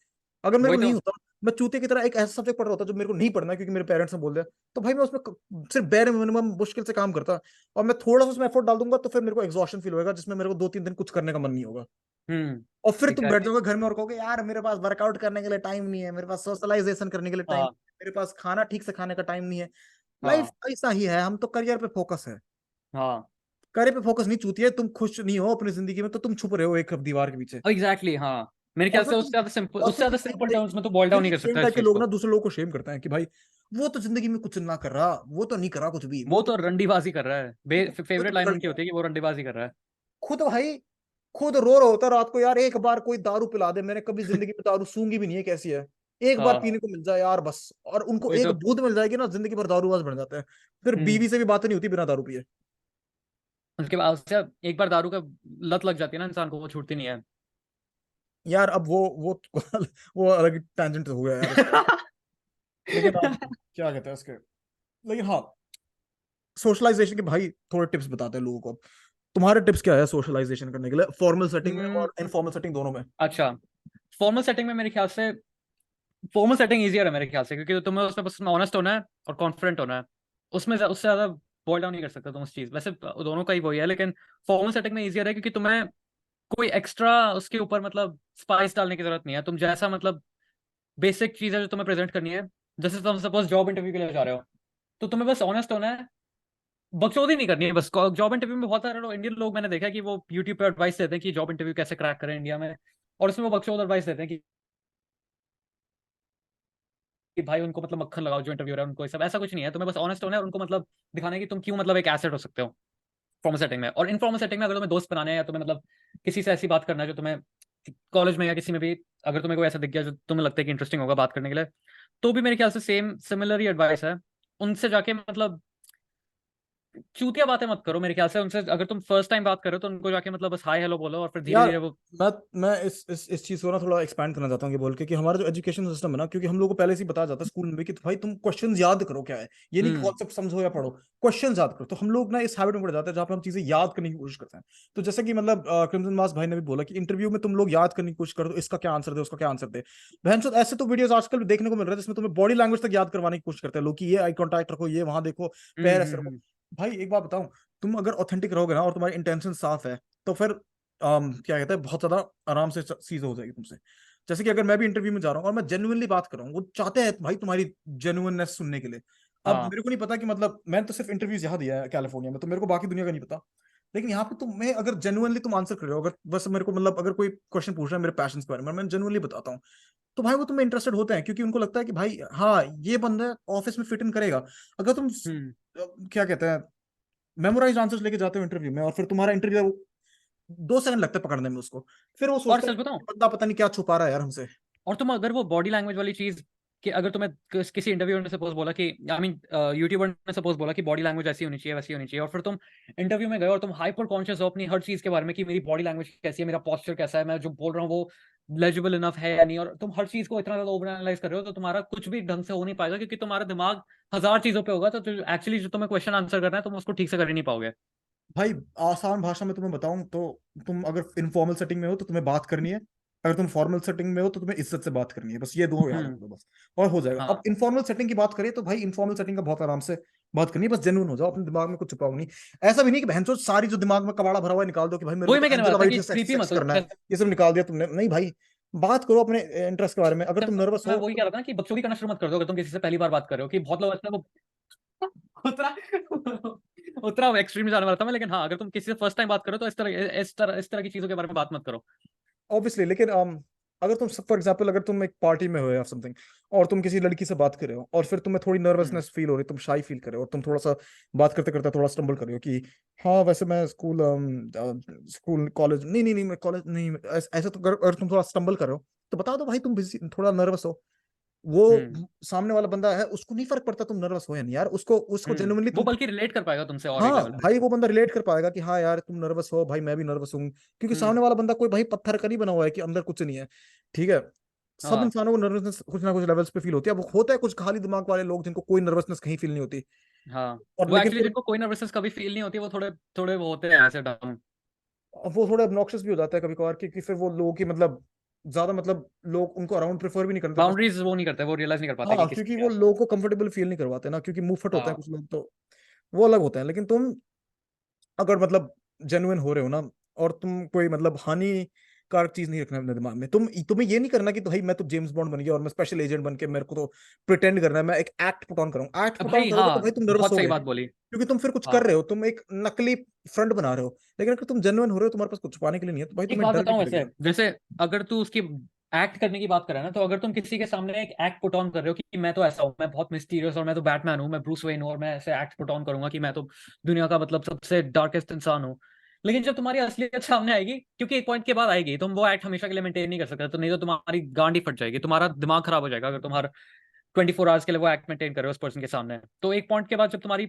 अगर मेरे वही को तो। नहीं होता, मैं चूते की तरह एक ऐसा सब्जेक्ट पढ़ रहा होता जो मेरे को नहीं पढ़ना है क्योंकि मेरे पेरेंट्स ने बोल दिया, तो भाई मैं उसमें सिर्फ बेरे मिनिमम मुश्किल से काम करता। और मैं थोड़ा सा उसमें एफर्ट डाल दूंगा तो फिर मेरे को एग्जॉशन फील होगा, जिसमें मेरे को 2-3 दिन कुछ करने का मन नहीं होगा। हम्म। और फिर तुम बैठ एग्जैक्टली। जाओगे घर में और कहोगे यार मेरे पास वर्कआउट करने के लिए टाइम नहीं है, मेरे पास सोशलाइजेशन करने के लिए टाइम, हाँ। मेरे पास खाना ठीक से खाने का टाइम नहीं है। लाइफ हाँ। ऐसा ही है, हम तो करियर पे फोकस है। हाँ। करियर पे फोकस नहीं चूती है, तुम खुश नहीं हो अपनी जिंदगी में तो तुम छुप रहे हो एक दीवार के पीछे। एग्जैक्टली, हाँ। मेरे और ख्याल फिर से उससे तुम ज्यादा सिंपल, और उससे फिर ज्यादा ये सिंपल ये टर्म्स में तो बॉयल फिर डाउन नहीं ये कर सेम सकता इस टाइप के चीज लोग को। ना दूसरे लोगों को शेम करते हैं कि भाई वो तो जिंदगी में कुछ ना कर रहा, वो तो नहीं कर रहा कुछ भी, वो तो रंडीबाजी कर रहा है, वो तो फेवरेट लाइन बिगड़ उनकी गया। होती है कि वो रंडीबाजी कर रहा है। खुद भाई, खुद रो रहा होता है रात को, यार एक बार कोई दारू पिला दे, मैंने कभी जिंदगी में दारू सूंगी भी नहीं है कैसी है, एक बार हाँ, पीने को मिल जाए यार बस। और उनको वही एक तो। बूंद मिल जाएगी ना, जिंदगी भर दारूबाज बन जाते हैं। फिर हम्म। बीवी से भी बात नहीं होती बिना दारू पिए। उसके बाद उससे एक बार दारू का लत लग जाती है ना इंसान को, वो छूटती नहीं है। यार अब वो अलग टैंजेंट हो गया यार उसका। लेकिन अब क्या कहते हैं उसके, लेकिन हाँ, सोशलाइजेशन के भाई थोड़े टिप्स बताते हैं लोगों को। तुम्हारे टिप्स क्या है सोशलाइजेशन करने के लिए, फॉर्मल सेटिंग में हम्म। और इनफॉर्मल सेटिंग दोनों में? अच्छा, फॉर्मल सेटिंग में मेरे ख्याल से फॉर्मल सेटिंग इजियर है मेरे ख्याल से, क्योंकि तुम्हें उसमें बस ऑनेस्ट होना है और कॉन्फिडेंट होना है। उसमें उससे ज्यादा बॉil डाउन नहीं कर सकते तुम उस चीज, वैसे दोनों का ही वही है, लेकिन फॉर्मल सेटिंग में इजियर है क्योंकि तुम्हें कोई एक्स्ट्रा उसके ऊपर मतलब स्पाइस डालने की जरूरत नहीं है। तुम जैसा मतलब बेसिक चीज है जो तुम्हें प्रेजेंट करनी है, जैसे तुम सपोज जॉब इंटरव्यू के लिए जा रहे हो, तो तुम्हें बस ऑनेस्ट होना है, बकचोदी नहीं करनी है बस। जॉब इंटरव्यू में बहुत सारे लोग, इंडियन लोग मैंने देखा है कि वो यूट्यूब पे एडवाइस देते हैं कि जॉब इंटरव्यू कैसे क्रैक करें इंडिया में, और उसमें वो बकचोद एडवाइस देते हैं कि भाई उनको मतलब मक्खन लगाओ जो इंटरव्यू है उनको, ये सब ऐसा कुछ नहीं है। तुम्हें बस ऑनेस्ट होना है और उनको मतलब दिखाना है कि तुम क्यों मतलब एक एसेट हो सकते हो फॉर्मल सेटिंग में। और इनफॉर्मल सेटिंग में अगर तुम्हें दोस्त बनाने हैं या तुम्हें मतलब किसी से ऐसी बात करना है जो तुम्हें कॉलेज में या किसी में भी, अगर तुम्हें कोई ऐसा दिख गया जो तुम्हें लगता है कि इंटरेस्टिंग होगा बात करने के लिए, तो भी मेरे ख्याल से सेम सिमिलर ही एडवाइस है। उनसे जाके मतलब चूतिया बातें मत करो मेरे ख्याल से उनसे। अगर तुम फर्स्ट टाइम बात करो तो उनको जाके मतलब बस हाय हेलो बोलो, और फिर धीरे यार धीरे वो। मैं इस चीज को ना थोड़ा एक्सपैंड करना चाहता हूँ, ये बोल के कि हमारा जो एजुकेशन सिस्टम है ना, क्योंकि हम लोगों को पहले से ही बताया जाता है स्कूल में भी कि भाई तुम क्वेश्चंस याद करो क्या है, ये नहीं कि हम्म कॉन्सेप्ट समझो या पढ़ो, क्वेश्चंस याद करो। तो हम लोग ना इस हैबिट में पड़ जाते हैं जहाँ पे हम चीजें याद करने की कोशिश करते हैं। तो जैसे कि मतलब क्रिम्सन मास भाई ने भी बोला कि इंटरव्यू में तुम लोग याद करने की कोशिश करो, तो इसका क्या आंसर दे, उसका क्या आंसर दे। बहन चोद, ऐसे तो वीडियोस आजकल भी देखने को मिल रहे हैं जिसमें तुम्हें बॉडी लैंग्वेज तक याद करवाने की कोशिश करते हैं लोग, कि ये आई कॉन्टैक्ट रखो, ये वहां देखो, पैर ऐसे रखो। हम्म। भाई एक बात बताऊं, तुम अगर ऑथेंटिक रहोगे ना और तुम्हारी इंटेंशन साफ है, तो फिर क्या कहते हैं, बहुत ज्यादा आराम से चीज हो जाएगी तुमसे। जैसे कि अगर मैं भी इंटरव्यू में जा रहा हूँ और मैं जेन्युइनली बात कर रहा हूँ, वो चाहते हैं भाई तुम्हारी जेन्युइननेस सुनने के लिए। अब हाँ मेरे को नहीं पता कि मतलब मैंने तो सिर्फ इंटरव्यूज यहाँ दिया है कैलिफोर्निया में, तो मेरे को बाकी दुनिया का नहीं पता। लेकिन यहाँ पे तुम्हें अगर जेन्युइनली तुम आंसर कर रहे हो, अगर बस मेरे को मतलब अगर कोई क्वेश्चन पूछ रहा है मेरे पैशन के बारे में, मैं जेन्युइनली बताता हूँ, तो भाई वो तुम्हें इंटरेस्टेड होते हैं, क्योंकि उनको लगता है कि भाई हाँ ये बंदा ऑफिस में फिट इन करेगा। अगर तुम हम्म। क्या कहते हैं, मेमोराइज आंसर्स लेके जाते हो इंटरव्यू में, और फिर तुम्हारा इंटरव्यू 2 सेकंड लगते हैं पकड़ने में उसको, फिर वो और सोचता है सच बताऊं, कि बंदा पता नहीं क्या छुपा रहा है यार हमसे। और तुम अगर वो बॉडी लैंग्वेज वाली चीज कि अगर तुम्हें किसी इंटरव्यूअर ने सपोज बोला कि आई मीन यूट्यूबर ने सपोज बोला कि बॉडी लैंग्वेज ऐसी होनी चाहिए वैसी होनी चाहिए, और फिर तुम इंटरव्यू में गए और तुम हाइपर कॉन्शियस हो अपनी हर चीज के बारे में कि मेरी बॉडी लैंग्वेज कैसी है, मेरा पोस्चर कैसा है, मैं जो बोल रहा हूँ वो लेजिबल इनफ है या नहीं, और तुम हर चीज को इतना ज्यादा ओवर एनालाइज कर रहे हो, तो तुम्हारा कुछ भी ढंग से हो नहीं पाएगा, क्योंकि तुम्हारा दिमाग हजार चीजों पे होगा। तो एक्चुअली जो तुम्हें क्वेश्चन आंसर करना है तुम उसको ठीक से कर ही नहीं पाओगे। भाई आसान भाषा में तुम्हें बताऊं तो, तुम अगर इनफॉर्मल सेटिंग में हो तो तुम्हें बात करनी है, अगर तुम फॉर्मल सेटिंग में हो तो तुम्हें इज्जत से बात करनी है, बस ये दो याद हम्म। रखो बस, और हो जाएगा। अब हाँ इनफॉर्मल सेटिंग की बात करें तो भाई इनफॉर्मल सेटिंग का बहुत आराम से बात करनी है, बस जेन्युइन हो जाओ, अपने दिमाग में कुछ छुपाओ नहीं। ऐसा भी नहीं कि बहनचोद सारी जो दिमाग में कबाड़ा भरा हुआ है निकाल दो कि भाई मेरे को वही तो मैं कहने एंजेला वाला था वाइट कि से सेक्स क्रीपी सेक्स मत हो। करना है, ये सब निकाल दिया तुमने, नहीं भाई। बात करो अपने इंटरेस्ट के बारे में, अगर तुम नर्वस मैं हो वही कह रहा था ना कि बकचोदी करना शुरू मत कर दो अगर तुम किसी से पहली बार बात कर रहे हो, कि बहुत लोग ऐसा वो उतना उतना एक्सट्रीम जाने वाला था मैं, लेकिन हाँ अगर तुम किसी से फर्स्ट टाइम बात करो तो इस तरह की चीजों के बारे में बात मत करो। ऑब्वियसली, लेकिन अगर तुम फॉर एग्जांपल अगर तुम एक पार्टी में हो या समथिंग, और तुम किसी लड़की से बात कर रहे हो और फिर तुम्हें थोड़ी हम्म। नर्वसनेस फील हो रही है, तुम शाई फील कर रहे हो, और तुम थोड़ा सा बात करते करते थोड़ा स्टम्बल कर रहे हो कि हाँ वैसे मैं स्कूल कॉलेज नहीं नहीं नहीं मैं कॉलेज नहीं, ऐसा तो अगर तुम थोड़ा स्टम्बल कर रहे हो, तो बता दो भाई तुम थोड़ा नर्वस हो। वो हम्म। सामने वाला बंदा है, उसको नहीं फर्क पड़ता तुम नर्वस हो या नहीं यार, उसको उसको जेन्युइनली वो तुम, बल्कि रिलेट कर पाएगा तुमसे और एक हाँ लेवल पे। भाई वो बंदा रिलेट कर पाएगा कि हाँ यार तुम नर्वस हो, भाई मैं भी नर्वस हूँ, क्योंकि हम्म। सामने वाला बंदा कोई भाई पत्थर का नहीं बना हुआ है कि अंदर कुछ नहीं है। ठीक है, सब हाँ इंसानों को नर्वसनेस कुछ ना कुछ लेवल्स पे फील होती है। अब होता है कुछ खाली दिमाग वाले लोग जिनको कोई नर्वसनेस कहीं फील नहीं होती, हाँ। और वो लेकिन एक्चुअली फिर जिनको कोई नर्वसनेस कभी फील नहीं होती वो थोड़े थोड़े वो होते हैं ऐसे डाउन। वो थोड़े ऑब्नॉक्शियस भी हो जाता है कभी कभार, क्योंकि फिर वो लोगों की मतलब ज्यादा मतलब लोग उनको अराउंड प्रेफर भी नहीं करते बस। बाउंड्रीज वो नहीं करते, वो रियलाइज नहीं कर पाते कि हाँ किस क्योंकि क्या वो है। लोगों को कंफर्टेबल फील नहीं करवाते ना, क्योंकि मुंह फट होते हैं हाँ कुछ लोग, तो वो अलग होते हैं। लेकिन तुम अगर मतलब जेन्युइन हो रहे हो ना, और तुम कोई मतलब हानिकारक चीज नहीं रखना अपने दिमाग में, तुम्हें ये नहीं करना कि तो भाई मैं तो जेम्स बॉन्ड बन गया और मैं स्पेशल एजेंट बन के मेरे को तो प्रिटेंड करना है, मैं एक एक्ट पुट ऑन करूँ, एक्ट पुट ऑन भाई करोगे तो हाँ, भाई तुम नर्वस बहुत हो सही गए, बात बोली। क्योंकि तुम फिर कुछ कर हाँ रहे हो, तुम एक नकली फ्रंट बना रहे हो। लेकिन अगर तुम जेन्युइन हो रहे हो, तुम्हारे पास कुछ छुपाने के लिए नहीं है, तो भाई एक तुम्हें बात डर भी बताऊं, नहीं वैसे लगेगा। जैसे अगर तू उसकी एक्ट करने की बात कर रहा है ना, तो अगर तुम किसी के सामने एक एक्ट पुट ऑन कर रहे हो कि मैं तो ऐसा हूँ, मैं बहुत मिस्टीरियस और मैं तो बैटमैन हूँ, मैं ब्रूस वेन हूँ, और मैं ऐसे एक्ट पुट ऑन करूंगा कि मैं तो दुनिया का मतलब सबसे डार्केस्ट इंसान हूँ, लेकिन जब तुम्हारी असलियत सामने आएगी, क्योंकि एक पॉइंट के बाद आएगी, तुम वो एक्ट हमेशा के लिए मेंटेन नहीं कर सकते, तो नहीं तो तुम्हारी गांड ही फट जाएगी, तुम्हारा दिमाग खराब हो जाएगा अगर तुम हर 24 आवर्स के लिए वो एक्ट मेंटेन कर रहे हो उस पर्सन के सामने। तो एक पॉइंट के बाद जब तुम्हारी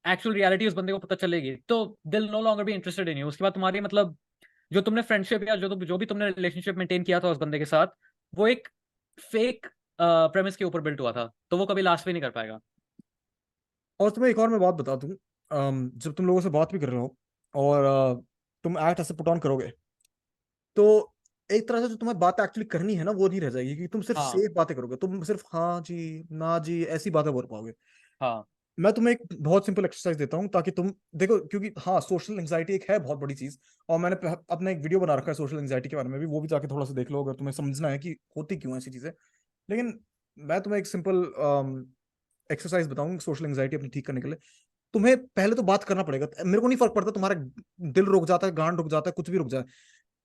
एक्चुअल रियलिटी उस बंदे को पता चलेगी, तो they'll no longer be interested in you. उसके बाद तुम्हारी मतलब जो तुमने फ्रेंडशिप या जो भी तुमने रिलेशनशिप मेंटेन किया था उस बंदे के साथ, वो एक फेक प्रेमिस के ऊपर बिल्ट हुआ था, तो वो कभी लास्ट भी नहीं कर पाएगा। और तुम्हें एक और मैं बात बता दूं, जब तुम लोगों से बात भी कर रहे हो और तुम एक्ट ऐसे पुट ऑन करोगे, तो एक तरह से जो तुम्हें बात एक्चुअली करनी है ना वो नहीं रह जाएगी, क्योंकि तुम सिर्फ हाँ सेफ बातें करोगे, तुम सिर्फ हाँ जी ना जी ऐसी बातें बोल पाओगे। हाँ। मैं तुम्हें एक बहुत सिंपल एक्सरसाइज देता हूँ ताकि तुम देखो, क्योंकि हाँ सोशल एंजाइटी एक है बहुत बड़ी चीज, और मैंने अपना एक वीडियो बना रखा है सोशल एंजाइटी के बारे में भी, वो भी जाके थोड़ा सा देख लो अगर तुम्हें समझना है कि होती क्यों ऐसी चीजें। लेकिन मैं तुम्हें एक सिंपल एक्सरसाइज बताऊं सोशल एंजाइटी अपनी ठीक करने के लिए। तुम्हें पहले तो बात करना पड़ेगा, मेरे को नहीं फर्क पड़ता तुम्हारा दिल रुक जाता है, गांड रुक जाता है, कुछ भी रुक जाए,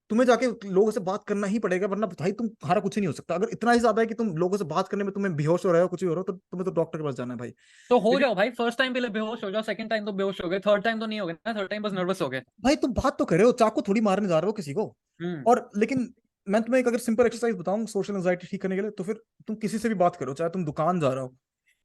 तुम्हें जाके लोगों से बात करना ही पड़ेगा, वरना भाई तुम्हारा कुछ ही नहीं हो सकता। अगर इतना ही ज्यादा है कि तुम लोगों से बात करने में तुम्हें बेहोश हो रहे हो, कुछ भी हो रहा हो, तो तुम्हें तो डॉक्टर के पास जाना है भाई। तो हो लेकिन जाओ भाई, फर्स्ट टाइम पे बेहोश हो जाओ, सेकंड टाइम तो बेहोश हो गए, थर्ड टाइम तो नहीं हो गए ना, थर्ड टाइम बस नर्वस हो गए। भाई तुम बात तो कर रहे हो, चाकू थोड़ी मारने जा रहे हो किसी को। हम्म। और लेकिन मैं तुम्हें एक अगर सिंपल एक्सरसाइज बताऊं सोशल एंजाइटी ठीक करने के लिए, तो फिर तुम किसी से भी बात करो, चाहे तुम दुकान जा रहे हो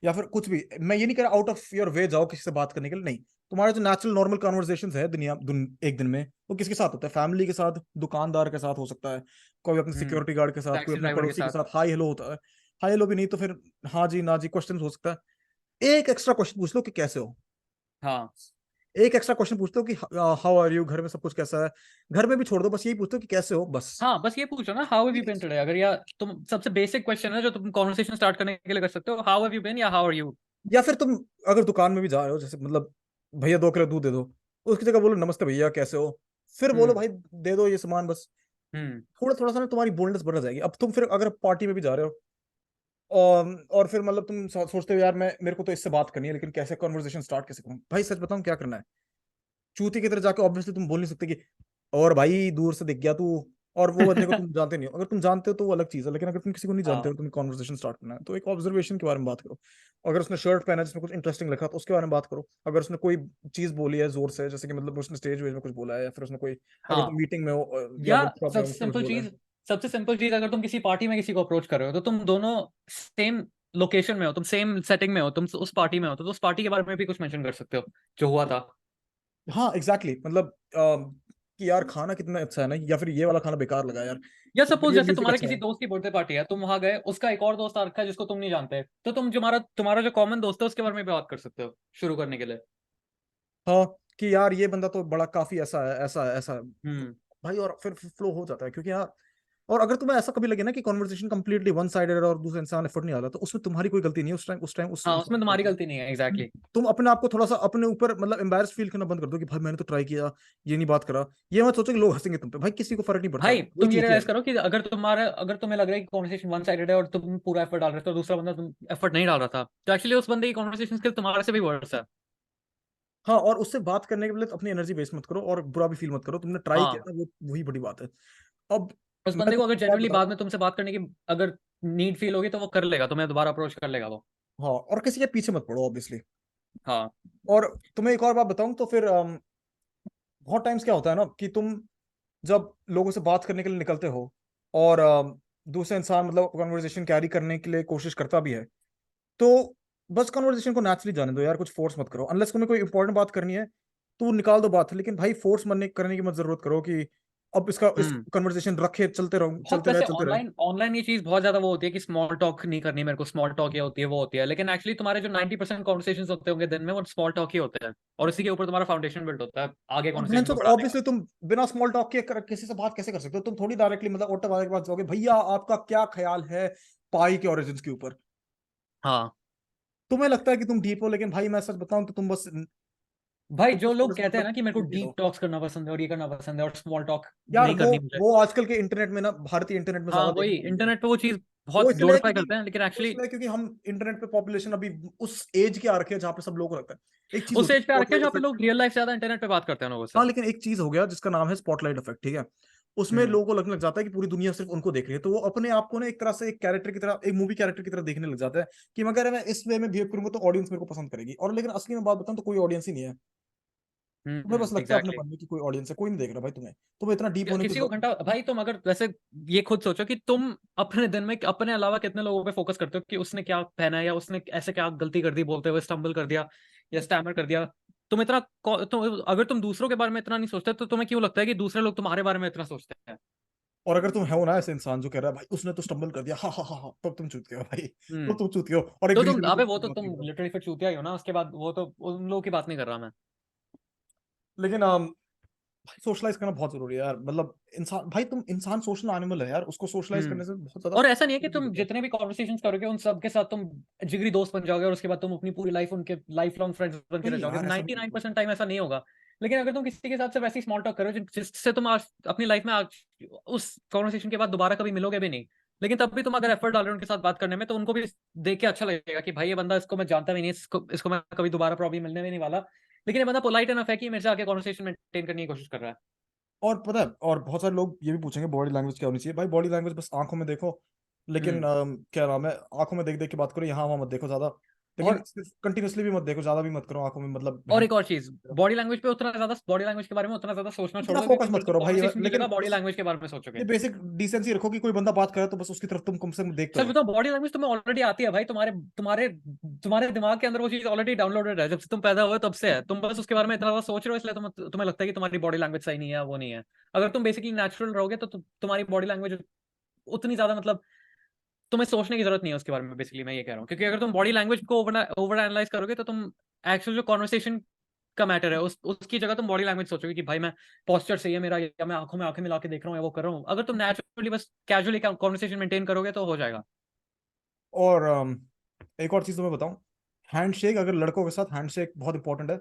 या फिर कुछ भी। मैं ये नहीं कह रहा आउट ऑफ योर वे जाओ किसी से बात करने के लिए, नहीं। तुम्हारे जो नेचुरल नॉर्मल कॉन्वर्सेशन है एक दिन में, वो किसके साथ होता है? फैमिली के साथ, दुकानदार के साथ हो सकता है, कोई अपने सिक्योरिटी गार्ड के साथ, कोई टैक्सी अपने ड्राइवर के पड़ोसी के साथ। साथ हाई हेलो होता है। हाई हेलो भी नहीं तो फिर हाँ जी ना जी क्वेश्चन हो सकता है। एक एक्स्ट्रा क्वेश्चन पूछ लो कि कैसे हो। हाँ एक एक्स्ट्रा क्वेश्चन पूछते हो कि हाउ आर यू, घर में सब कुछ कैसा है। घर में भी छोड़ दो, बस यही पूछते हो कि कैसे हो, बस। हाँ, बस ये पूछो ना, how have you been today. अगर या तुम सबसे बेसिक क्वेश्चन है जो तुम कॉन्वर्सेशन स्टार्ट करने के लिए कर सकते हो, हाउ हैव यू बीन या हाउ आर यू। या फिर तुम अगर दुकान में भी जा रहे हो, जैसे मतलब भैया 2 किलो दूध दे दो, उसकी जगह बोलो नमस्ते भैया कैसे हो। फिर बोलो हम्म। भाई दे दो ये सामान, बस। हम्म। थोड़ा थोड़ा सा ना तुम्हारी बोल्डनेस बढ़ जाएगी। अब तुम फिर अगर पार्टी में भी जा रहे हो, और फिर मतलब तुम सोचते हो यार मैं मेरे को तो इससे बात करनी है, लेकिन कैसे कन्वर्सेशन स्टार्ट कैसे करूं? भाई सच बताऊं क्या करना है? चूती की तरह जाके ऑब्वियसली तुम बोल नहीं सकते कि और भाई दूर से दिख गया तू, और वो बंदे को तुम जानते नहीं हो। अगर तुम जानते हो तो वो अलग चीज है, लेकिन अगर तुम किसी को नहीं जानते हाँ हो, तुम्हें कॉन्वर्सेशन स्टार्ट करना है, तो एक ऑब्जर्वेशन के बारे में बात करो। अगर उसने शर्ट पहना है जिसमें कुछ इंटरेस्टिंग लिखा तो उसके बारे में बात करो। अगर उसने कोई चीज बोली है जोर से, जैसे कि मतलब उसने स्टेज वेज में कुछ बोला है, या फिर उसने कोई, अगर तुम हाँ। मीटिंग में हो या या वर्कशॉप में हो, सबसे उसने कुछ सिंपल बोला है। चीज, सबसे सिंपल चीज, अगर तुम किसी पार्टी में किसी को अप्रोच कर रहे हो तो तुम दोनों सेम लोकेशन में हो, तुम सेम सेटिंग में हो, तुम उस पार्टी में हो, तो उस पार्टी के बारे में भी कुछ मेंशन कर सकते हो जो हुआ था। हाँ एग्जैक्टली exactly, मतलब कि यार खाना कितना अच्छा है ना, या फिर ये वाला खाना बेकार लगा यार, या या फिर सपोज ये जैसे म्यूजिक तुम्हारे अच्छा किसी है। दोस्त की बर्थडे पार्टी है, तुम वहां गए, उसका एक और दोस्त आ रखा है जिसको तुम नहीं जानते, तो तुम तुम्हारा तुम्हारा जो कॉमन दोस्त है उसके बारे में भी बात कर सकते हो शुरू करने के लिए। हाँ कि यार ये बंदा तो बड़ा काफी ऐसा है, ऐसा है, ऐसा है। तो हम्म। भाई और फिर फ्लो हो जाता है, क्योंकि यार और अगर तुम्हें ऐसा कभी लगे ना कि कॉन्वर्सेशन कंप्लीटली वन साइडेड है और दूसरा इंसान एफर्ट नहीं आ रहा, तो उसमें तुम्हारी कोई गलती नहीं है। उस टाइम उस हाँ, इंसान उसमें की तुम्हारी गलती है। गलती नहीं है, एग्जैक्टली। तुम अपने आप को थोड़ा सा अपने ऊपर मतलब एम्बैरस फील करना बंद कर दो कि भाई मैंने तो ट्राई किया, ये नहीं बात करा। ये मत सोचो कि लोग हंसेंगे तुम पे, भाई किसी को फर्क नहीं पड़ता, भाई वही तुम ये चूतिया रियलाइज है। करो कि अगर तुम्हें लग रहा है कि कॉन्वर्सेशन वन साइडेड है और तुम पूरा एफर्ट डाल रहे थे और दूसरा बंदा तुम एफर्ट नहीं डाल रहा था, तो एक्चुअली उस बंदे की कॉन्वर्सेशन स्किल तुम्हारे से भी वर्स है। हाँ, और उससे बात करने के लिए तो अपनी एनर्जी वेस्ट मत करो और बुरा भी फील मत करो। तुमने ट्राई किया हाँ, ना, वो वही बड़ी बात है। अब उस मैं बंदे को अगर तुम्हें एक बात जेन्युइनली बाद बताऊं। में तुमसे बात करने की अगर नीड फील होगी तो वो कर लेगा, तुम्हें दोबारा अप्रोच कर लेगा वो। हाँ, और किसी के पीछे मत पड़ो ऑब्वियसली। हाँ। और तुम्हें एक और बात बताऊं तो फिर बहुत टाइम्स क्या होता है ना कि तुम जब लोगों से बात करने के लिए निकलते हो, और दूसरा इंसान मतलब कन्वर्सेशन कैरी करने के लिए कोशिश करता भी है, तो बस कन्वर्सेशन को नेचुरली जाने दो यार, कुछ फोर्स मत करो। अनलेस तुम्हें कोई इंपॉर्टेंट बात करनी है तो निकाल दो बात, लेकिन भाई फोर्स मनने करने की मत जरूरत करो कि अब इस हम्म। कन्वर्सेशन रखे, चलते रहो, बहुत चलते रहे, वैसे चलते रहे। ऑनलाइन ऑनलाइन ये चीज बहुत ज्यादा वो होती है कि स्मॉल टॉक नहीं करनी मेरे को, स्मॉल टॉक ये होती है वो होती है, लेकिन एक्चुअली तुम्हारे जो 90% कॉन्वर्सेशन होते होंगे दिन में वो स्मॉल टॉक ही होते हैं, और इसी के ऊपर तुम्हारा फाउंडेशन बिल्ड होता है आगे और बहन कॉन्वर्सेशन को तो बढ़ाने का। ऑब्वियसली तुम बिना स्मॉल टॉक के किसी से बात कैसे कर सकते हो? तुम थोड़ी डायरेक्टली मतलब ऑटो वाले के पास जाओगे, भैया आपका क्या ख्याल है पाई के ओरिजिन के ऊपर। हाँ तुम्हें लगता है कि तुम डीप हो, लेकिन भाई मैं सच बताऊं तो भाई, तुम जो बस थोड़े लोग से कहते हैं मतलब ना कि मेरे को stupid डीप हो। टॉक्स करना पसंद है और ये करना पसंद है और स्मॉल टॉक यार नहीं वो करनी मुझे। वो आजकल के इंटरनेट में ना, भारतीय इंटरनेट में हाँ ज्यादा वही, देखने को मिलते हैं। इंटरनेट पे वो चीज वो बहुत इसलिए है ग्लोरीफाई क्योंकि करते हैं, लेकिन वो एक्चुअली इसलिए है क्योंकि हम इंटरनेट पे पॉपुलेशन अभी उस एज के आ रखे हैं जहाँ पे सब लोगों को लगता है। एक चीज उस होती है एज पे आ रखे हैं स्पॉटलाइट जहाँ पे इफेक्ट। लोग रियल लाइफ से ज्यादा इंटरनेट पे बात करते हैं लोगों से। हाँ, लेकिन एक चीज हो गया जिसका नाम है स्पॉटलाइट इफेक्ट, ठीक है। उसमें हम्म। लोगों को लगने लग जाता है कि पूरी दुनिया सिर्फ उनको देख रही है, तो वो अपने आप को ना एक तरह से एक कैरेक्टर की तरह, एक मूवी कैरेक्टर की तरह देखने लग जाता है कि अगर मैं इस वे में बिहेव करूंगा तो ऑडियंस मेरे को पसंद करेगी। और लेकिन असली में बात बताऊं तो कोई ऑडियंस ही नहीं है। तुम्हें बस लगता है अपने एग्जैक्टली। मन में कि कोई ऑडियंस है, कोई नहीं देख रहा भाई तुम्हें। तुम्हें इतना डीप होने की किसी को घंटा भाई, तुम अगर वैसे ये खुद सोचो कि तुम अपने दिन में अपने अलावा कितने लोगों पे फोकस करते हो कि उसने क्या पहना है या उसने ऐसे क्या गलती कर दी बोलते हुए, स्टम्बल कर दिया या स्टैमर कर दिया। तुम इतना अगर तुम दूसरों के बारे में इतना नहीं सोचते तो तुम्हें क्यों लगता है कि दूसरे लोग तुम्हारे बारे में इतना सोचते हैं। और अगर तुम हो ना ऐसे इंसान जो कह रहा है भाई उसने तो स्टम्बल कर दिया, हा हा हा हा, तब तुम चूत गए हो भाई। तो हम्म। तुम चूत गए हो, और एक तो तुम रीजन भी अबे तुम वो तो बात तुम नहीं करो। लिटरली फिर चूतिया ही हो ना, उसके बाद वो तो उन लोगों की बात नहीं कर रहा मैं। लेकिन सोशलाइज करना बहुत जरूरी है यार, मतलब इंसान, भाई तुम इंसान सोशल एनिमल है यार, उसको सोशलाइज करने हम्म। से बहुत ज्यादा और ऐसा नहीं है कि benefit तुम होता है। जितने भी कॉन्वर्सेशंस करोगे उन सब के साथ तुम जिगरी दोस्त बन जाओगे और उसके बाद तुम अपनी पूरी लाइफ उनके लाइफ लॉन्ग फ्रेंड्स बन के रह नहीं जाओगे, यार ऐसा नहीं होता। 99% टाइम ऐसा नहीं होगा। लेकिन अगर तुम किसी के साथ सिर्फ ऐसी स्मॉल टॉक करो जिससे तुम आज अपनी लाइफ में आज उस कॉन्वर्सेशन के बाद दोबारा कभी मिलोगे भी नहीं, लेकिन तब भी तुम अगर एफर्ट डाल रहे हो उनके साथ बात करने में, तो उनको भी देख के अच्छा लगेगा कि भाई ये बंदा, इसको मैं जानता भी नहीं, इसको मैं कभी दोबारा प्रॉब्लम मिलने भी नहीं वाला, लेकिन ये बंदा पोलाइट इनफ है कि मेरे से आके कॉन्वर्सेशन मेंटेन करने की कोशिश कर रहा है। और पता है, और बहुत सारे लोग ये भी पूछेंगे बॉडी लैंग्वेज क्या होनी चाहिए। भाई बॉडी लैंग्वेज बस आंखों में देखो, लेकिन हम्म। क्या नाम है, आंखों में देख देख के बात करो, यहाँ वहां मत देखो ज्यादा। लेकिन और सिर्फ कंटिन्यूअसली भी मत देखो, ज्यादा भी मत करो, आंखों में मतलब और बहन। एक और चीज, बॉडी लैंग्वेज पे उतना ज्यादा, बॉडी लैंग्वेज के बारे में उतना ज्यादा सोचना छोड़ इतना दो, क्योंकि फोकस मत उल्टा करो भाई, कॉन्वर्सेशन की जगह लेकिन बॉडी बस लैंग्वेज के बारे में सोचोगे। ये बेसिक डिसेंसी रखो कि कोई बंदा बात करे तो बस उसकी तरफ तुम कम से कम देखते सच रहो। बताओ, बॉडी लैंग्वेज तुम्हें ऑलरेडी आती है भाई, तुम्हारे तुम्हारे तुम्हारे दिमाग के अंदर वो चीज ऑलरेडी डाउनलोडेड है, जब से तुम पैदा हुए तब से है। तुम बस उसके बारे में इतना ज्यादा सोच रहे हो, इसलिए तुम्हें लगता है कि तुम्हारी बॉडी लैंग्वेज सही नहीं है, वो नहीं है। अगर तुम बेसिकली नेचुरल रहोगे तो तुम्हारी बॉडी लैंग्वेज उतनी ज्यादा मतलब तुम्हें सोचने की जरूरत नहीं है उसके बारे में, बेसिकली मैं ये कह रहा हूँ। क्योंकि अगर तुम बॉडी लैंग्वेज को ओवर एनालाइज करोगे तो तुम एक्चुअल जो कॉन्वर्सेशन का मैटर है उसकी जगह तुम बॉडी लैंग्वेज सोचोगे कि भाई मैं पोस्चर सही है मेरा, या मैं आंखों में आंखें मिला के देख रहा हूँ या वो कर रहा हूँ। अगर तुम नेचुरली बस कैजुअली कॉन्वर्सेशन मेंटेन करोगे तो हो जाएगा। और एक और चीज तुम्हें बताऊं, हैंडशेक, अगर लड़कों के साथ हैंडशेक बहुत इंपॉर्टेंट है।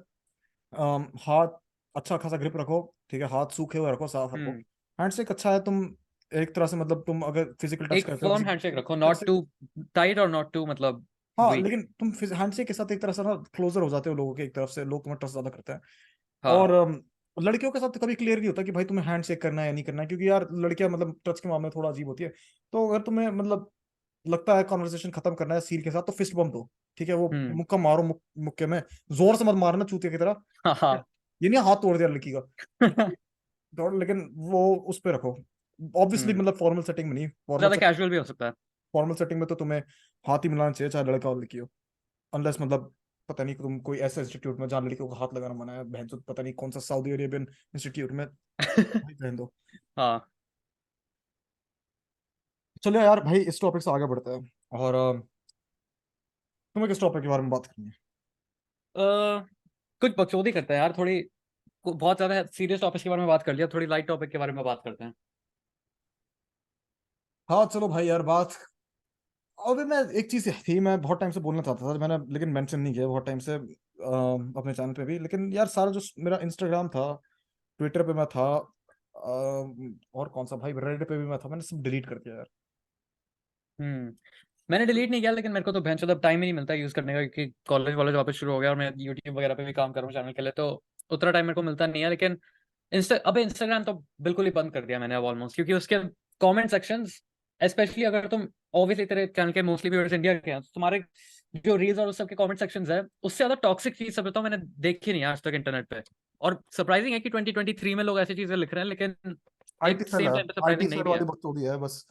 हाथ अच्छा खासा ग्रिप रखो, ठीक है, हाथ सूखे हुए रखो, साफ रखो। हम्म। हैंडशेक अच्छा है, तुम एक तरह से मतलब तुम अगर फिजिकल टच एक करते हो फर्म किसी हैंडशेक रखो, तरह नॉट से। टू टाइट और नॉट टू मतलब हाँ, वीक। लेकिन तुम हैंडशेक के साथ एक तरह से ना क्लोजर हो जाते हो लोगों के, एक तरफ से लोग तुम्हें ट्रस्ट ज्यादा करते हैं। हाँ। और लड़कियों के साथ तो कभी क्लियर नहीं होता कि भाई तुम्हें हैंडशेक करना है या नहीं करना है, क्योंकि यार लड़कियां मतलब टच के मामले में थोड़ा अजीब होती है। तो अगर तुम्हें मतलब लगता है कॉन्वर्सेशन खत्म करना है सील के साथ, तो फिस्ट बम्प दो, ठीक है, वो हम्म। मुक्का मारो, मुक्के में जोर से मत मारना चूतिया की तरह। हाँ हाँ। ये नहीं हाथ तोड़ दिया लड़की का, दौड़, लेकिन वो उस पे रखो। ऑब्वियसली हम्म। मतलब फॉर्मल सेटिंग में नहीं, ज्यादा कैजुअल भी हो सकता है। फॉर्मल सेटिंग में तो तुम्हें हाथ ही मिलाना चाहिए, चाहे लड़का और लड़की हो। अनलेस मतलब पता नहीं तुम कोई ऐसा इंस्टीट्यूट में जहाँ लड़कियों को हाथ लगाना मना है, बहन चोद, पता नहीं कौन सा सऊदी अरेबियन इंस्टीट्यूट में, भाई रहने दो। हाँ। चलो यार भाई, इस टॉपिक से आगे बढ़ते हैं। और तुम्हें किस टॉपिक के बारे में बात करनी है? कुछ बकचोदी करते हैं यार थोड़ी। बहुत ज्यादा सीरियस टॉपिक के बारे में बात कर लिया, थोड़ी लाइट टॉपिक के बारे में बात करते हैं। हाँ चलो भाई यार, बात, अबे मैं एक चीज थी, मैं बहुत टाइम से बोलना चाहता था मैंने, लेकिन मेंशन नहीं किया बहुत टाइम से अपने चैनल पे भी। लेकिन यार सारा जो मेरा इंस्टाग्राम था, ट्विटर पे मैं था, और कौन सा भाई, रेडिट पे भी मैं था, मैंने सब डिलीट कर दिया यार। हम्म। मैंने डिलीट नहीं किया, लेकिन मेरे को तो भैंस अब टाइम ही नहीं मिलता यूज करने का, क्योंकि कॉलेज वॉलेज वापस शुरू हो गया और मैं यूट्यूब वगैरह पे भी काम कर रहा हूँ चैनल के लिए, तो उतना टाइम मेरे को मिलता नहीं है। लेकिन इंस्टाग्राम तो बिल्कुल ही बंद कर दिया मैंने अब ऑलमोस्ट, क्योंकि उसके कमेंट सेक्शंस, स्पेशली अगर तुम, ऑब्वियसली तेरे चैनल के मोस्टली व्यूअर्स इंडिया के हैं, तो तुम्हारे जो रील्स और उस सब के कमेंट सेक्शंस है, उससे ज्यादा टॉक्सिक चीज सब बताओ मैंने देखी नहीं आज तक इंटरनेट पे। और सरप्राइजिंग है कि 2023 में लोग ऐसी चीजें लिख रहे हैं, लेकिन आईटी एक सेल सेम है, टाइम पे आईटी सरप्राइजिंग नहीं सेल भी है। वाली बकचोदी है बस।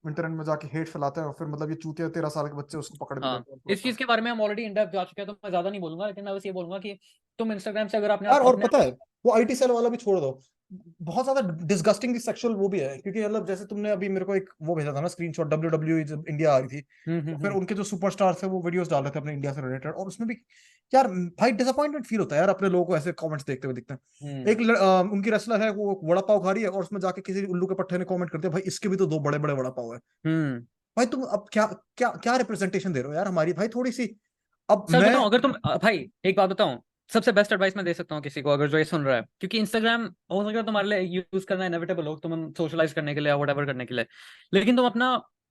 इंटरनेट में जाके हेट फैलाते हैं और फिर मतलब ये चूतिया 13 साल के बच्चे उसको पकड़ भी हाँ, लेते हैं, उनको इस लगता चीज है। के बारे में हम ऑलरेडी इन डेप्थ जा चुके हैं, तो मैं ज्यादा नहीं बोलूंगा, लेकिन मैं बस ये बोलूंगा कि तुम इंस्टाग्राम से अगर अपने यार और अपने पता है, वो आईटी सेल वाला भी छोड़ दो, बहुत ज्यादा डिस्गस्टिंग सेक्सुअल वो भी है, क्योंकि मतलब जैसे तुमने अभी मेरे को एक वो भेजा था ना स्क्रीनशॉट, डब्ल्यू जब इंडिया आ रही थी, तो फिर हम्म। उनके जो सुपरस्टार थे वो वीडियोस डाल रहे थे अपने इंडिया से रिलेटेड, और उसमें भी यार भाई डिसअपॉइंटमेंट फील होता है यार, अपने लोगों को ऐसे कमेंट्स देखते हुए दिखते हैं। हम्म। उनकी रेसलर है, वो वड़ा पाव खा रही है और उसमें जाके किसी उल्लू के पट्टे ने कमेंट कर दिया, भाई इसके भी तो दो बड़े बड़े वड़ा पाव है। हम्म। भाई तुम अब क्या क्या क्या रिप्रेजेंटेशन दे रहे हो यार हमारी, भाई थोड़ी सी। अब सच मैं, बताऊं, अगर तुम भाई एक बात बताऊं, सबसे बेस्ट एडवाइस मैं दे सकता हूँ किसी को अगर जो ये सुन रहा है, क्योंकि इंस्टाग्राम हो सकता है तुम्हारे लिए यूज करना इनएविटेबल हो, तुम सोशलाइज करने के लिए या व्हाटएवर करने के लिए, लेकिन तुम अपना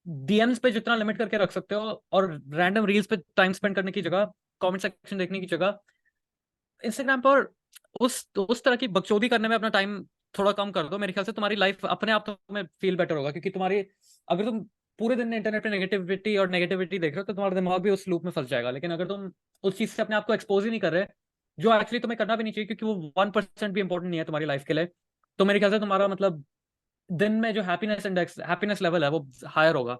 डीएम्स पे जितना लिमिट करके रख सकते हो और रैंडम रील्स पे टाइम स्पेंड करने की जगह, कमेंट सेक्शन देखने की जगह, इंस्टाग्राम पर उस तरह की बकचोदी करने में अपना टाइम थोड़ा कम कर दो। मेरे ख्याल से तुम्हारी लाइफ अपने आप तुम्हें फील बेटर होगा, क्योंकि तुम्हारी, अगर तुम पूरे दिन इंटरनेट पे नेगेटिविटी देख रहे हो तो तुम्हारा दिमाग भी उस लूप में फंस जाएगा। लेकिन अगर तुम उस चीज से अपने आप को एक्सपोज ही नहीं कर रहे, जो एक्चुअली तुम्हें करना भी नहीं चाहिए, क्योंकि वो 1% भी इंपॉर्टेंट नहीं है तुम्हारी लाइफ के लिए, तो मेरे ख्याल से तुम्हारा मतलब दिन में जो हैप्पीनेस लेवल है वो हायर होगा।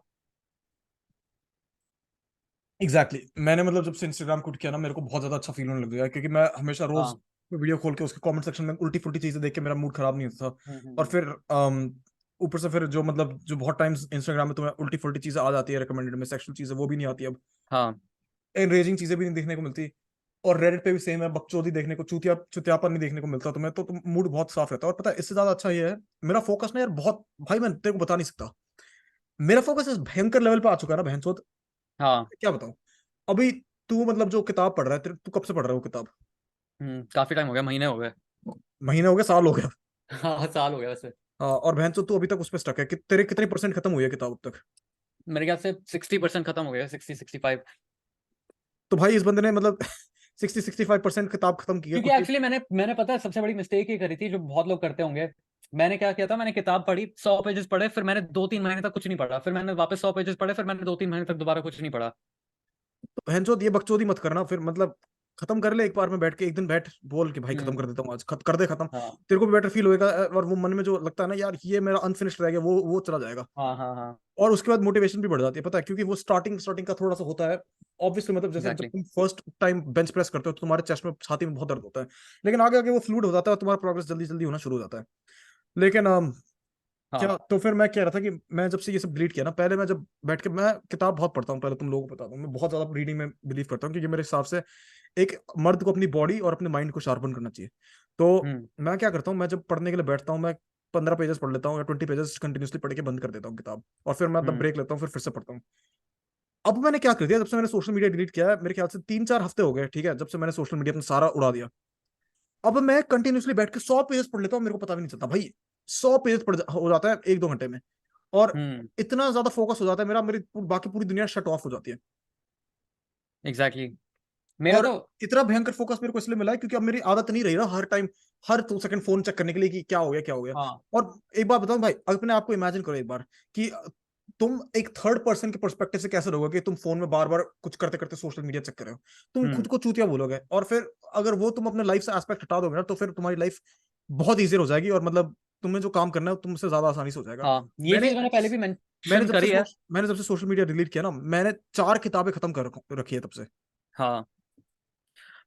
एग्जैक्टली मैंने मतलब जब से इंस्टाग्राम क्विट किया ना, मेरे को बहुत ज्यादा अच्छा फील होने लग गया, क्योंकि मैं हमेशा रोज हाँ। वीडियो खोल के उसके कमेंट सेक्शन में उल्टी फुल्टी चीजें देख के मेरा मूड खराब नहीं होता था। और हम्म। फिर ऊपर से फिर जो मतलब जो बहुत टाइम्स इंस्टाग्राम में तुम्हें उल्टी फुल्टी चीजें आ जाती है रिकमेंडेड में, सेक्सुअल चीजें वो भी नहीं आती अब, हाँ। एनरेजिंग चीजें भी नहीं देखने को मिलती। और रेडिट पे भी सेम है, बकचोदी देखने को, चुतियापन नहीं देखने को मिलता तुम्हें, तो तुम मूड बहुत साफ रहता है। और पता है इससे ज्यादा अच्छा ये है, मेरा फोकस ना यार बहुत, भाई मैं तेरे को बता नहीं सकता, मेरा फोकस इस भयंकर लेवल पे आ चुका है ना बहनचोद, हाँ। क्या बताऊं। अभी तू मतलब जो किताब पढ़ रहा है, तू कब से पढ़ रहा है वो किताब? काफी टाइम हो गया, महीने हो गए। महीने हो गए, साल हो गया? हाँ, साल हो गया वैसे। हाँ, और बहनचोद तू अभी तक उस पर स्टक है कि तेरे कितनी परसेंट खत्म हुई है किताब अब तक? मेरे ख्याल से 60% खत्म हो गया, 60-65। तो भाई इस बंदे ने मतलब 65% किताब खत्म की है क्योंकि खुद की। एक्चुअली मैंने पता है सबसे बड़ी मिस्टेक ये करी थी जो बहुत लोग करते होंगे। मैंने क्या किया था, मैंने किताब पढ़ी, 100 पेजेस पढ़े, फिर मैंने 2-3 महीने तक कुछ नहीं पढ़ा, फिर मैंने वापस 100 पेजेस पढ़े, फिर मैंने 2-3 महीने तक दोबारा कुछ नहीं पढ़ा। तो बहनचोद ये बकचोदी मत करना फिर, मतलब खत्म कर ले एक बार में बैठ के, एक दिन बैठ बोल कि भाई खत्म कर देता हूँ आज, कर दे खत्म। हाँ तेरे को भी बेटर फील होएगा, और वो मन में जो लगता है ना यार ये मेरा अनफिनिश्ड रह गया, वो चला जाएगा। हाँ हाँ हाँ। और उसके बाद मोटिवेशन भी बढ़ जाती है, पता है, क्योंकि वो स्टार्टिंग स्टार्टिंग का थोड़ा सा होता है ऑब्वियसली, मतलब जैसे जब एग्जैक्टली। तुम फर्स्ट टाइम बेंच प्रेस करते हो तो तुम्हारे चेस्ट में, छाती में बहुत दर्द होता है, लेकिन आगे आगे वो फ्लूइड हो जाता है और तुम्हारा प्रोग्रेस जल्दी जल्दी होना शुरू हो जाता है। लेकिन हाँ। क्या, तो फिर मैं कह रहा था कि मैं जब से ये सब डिलीट किया ना, पहले मैं जब बैठ के, मैं किताब बहुत पढ़ता हूँ, पहले तुम लोगों को बताता हूँ, मैं बहुत ज्यादा रीडिंग में बिलीव करता हूँ, क्योंकि मेरे हिसाब से एक मर्द को अपनी बॉडी और अपने माइंड को शार्पन करना चाहिए। तो हम्म मैं क्या करता हूँ, मैं जब पढ़ने के लिए बैठता हूँ, मैं 15 पेजेस पढ़ लेता हूँ या 20 पेजेस कंटिन्यूसली पढ़ के बंद कर देता हूँ किताब, और फिर मैं तब हम्म ब्रेक लेता हूँ, फिर से पढ़ता हूँ। अब मैंने क्या कर दिया, जब से मैंने सोशल मीडिया डिलीट किया है, मेरे ख्याल से 3-4 हफ्ते हो गए, ठीक है, जब से मैंने सोशल मीडिया अपना सारा उड़ा दिया, अब मैं कंटिन्यूसली बैठ के 100 पेजेस पढ़ लेता हूँ, मेरे को पता भी नहीं चलता भाई। 100 पेजेस हो जाता है 1-2 घंटे में, और हम्म। इतना ज्यादा फोकस हो जाता है मेरा, मेरी बाकी पूरी दुनिया शट ऑफ हो जाती है। एग्जैक्टली। मेरा और तो इतना भयंकर फोकस मेरे को इसलिए मिला है क्योंकि अब मेरी आदत नहीं रही ना हर टाइम, हर 2 सेकंड फोन चेक करने के लिए कि क्या हो गया क्या हो गया। हाँ। और एक बात बताऊं भाई, अपने आप को इमेजिन करो एक बार कि तुम एक थर्ड पर्सन के पर्सपेक्टिव से कैसे रहोगे कि तुम फोन में बार बार कुछ करते करते सोशल मीडिया चेक कर रहे हो, तुम खुद हम्म। को चूतिया बोलोगे, और फिर अगर वो तुम अपने लाइफ से एस्पेक्ट हटा दोगे ना, तो फिर तुम्हारी लाइफ बहुत ईजी हो जाएगी, और मतलब तुम्हें जो काम करना है तुमसे ज्यादा आसानी से हो जाएगा। हाँ, ये मैंने चीज मैंने पहले भी मैंने मेंशन जब से करी है। मैंने जब से सोशल मीडिया डिलीट किया ना, मैंने 4 किताबें खत्म कर रखी है तब से। हाँ,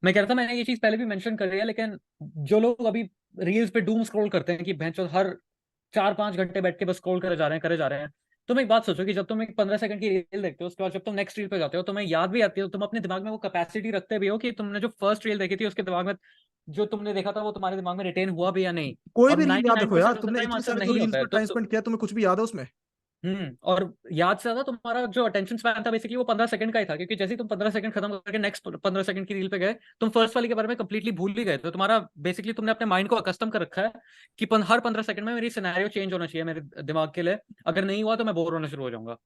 मैं कह रहा था मैंने ये चीज पहले भी मेंशन करी है, लेकिन जो लोग अभी रील्स पे डूम स्क्रॉल करते हैं कि भैंचो हर 4-5 घंटे बैठ के बस स्क्रॉल करे जा रहे हैं करे जा रहे हैं। तुम एक बात सोचो कि जब तुम एक 15 सेकंड की रील देखते हो, उसके बाद जब तुम नेक्स्ट रील पे जाते हो, तुम्हें याद भी आती है, तुम अपने दिमाग में वो कैपेसिटी रखते भी हो कि तुमने जो फर्स्ट रील देखी थी उसके दिमाग में जो तुमने देखा था वो तुम्हारे दिमाग में रिटेन हुआ भी या नहीं। कोई और भी रील याद रखो यार, 99% ऑफ द तुमने टाइम इतनी आंसर सारी जो नहीं रील्स होता है में टाइम स्पेंड किया, तुम्हें कुछ भी याद है उसमें? और याद से ज्यादा तुम्हारा जो अटेंशन स्पैन था बेसिकली वो 15 सेकंड का ही था, क्योंकि जैसे ही तुम 15 सेकंड खत्म करके नेक्स्ट 15 सेकंड की रील पे गए, तुम फर्स्ट वाली के बारे में कंप्लीटली भूल ही गए। तो तुम्हारा बेसिकली तुमने अपने माइंड को अकस्टम कर रखा है कि हर 15 सेकंड में मेरी सिनेरियो चेंज होना चाहिए मेरे दिमाग के लिए, अगर नहीं हुआ तो मैं बोर होना शुरू हो जाऊंगा।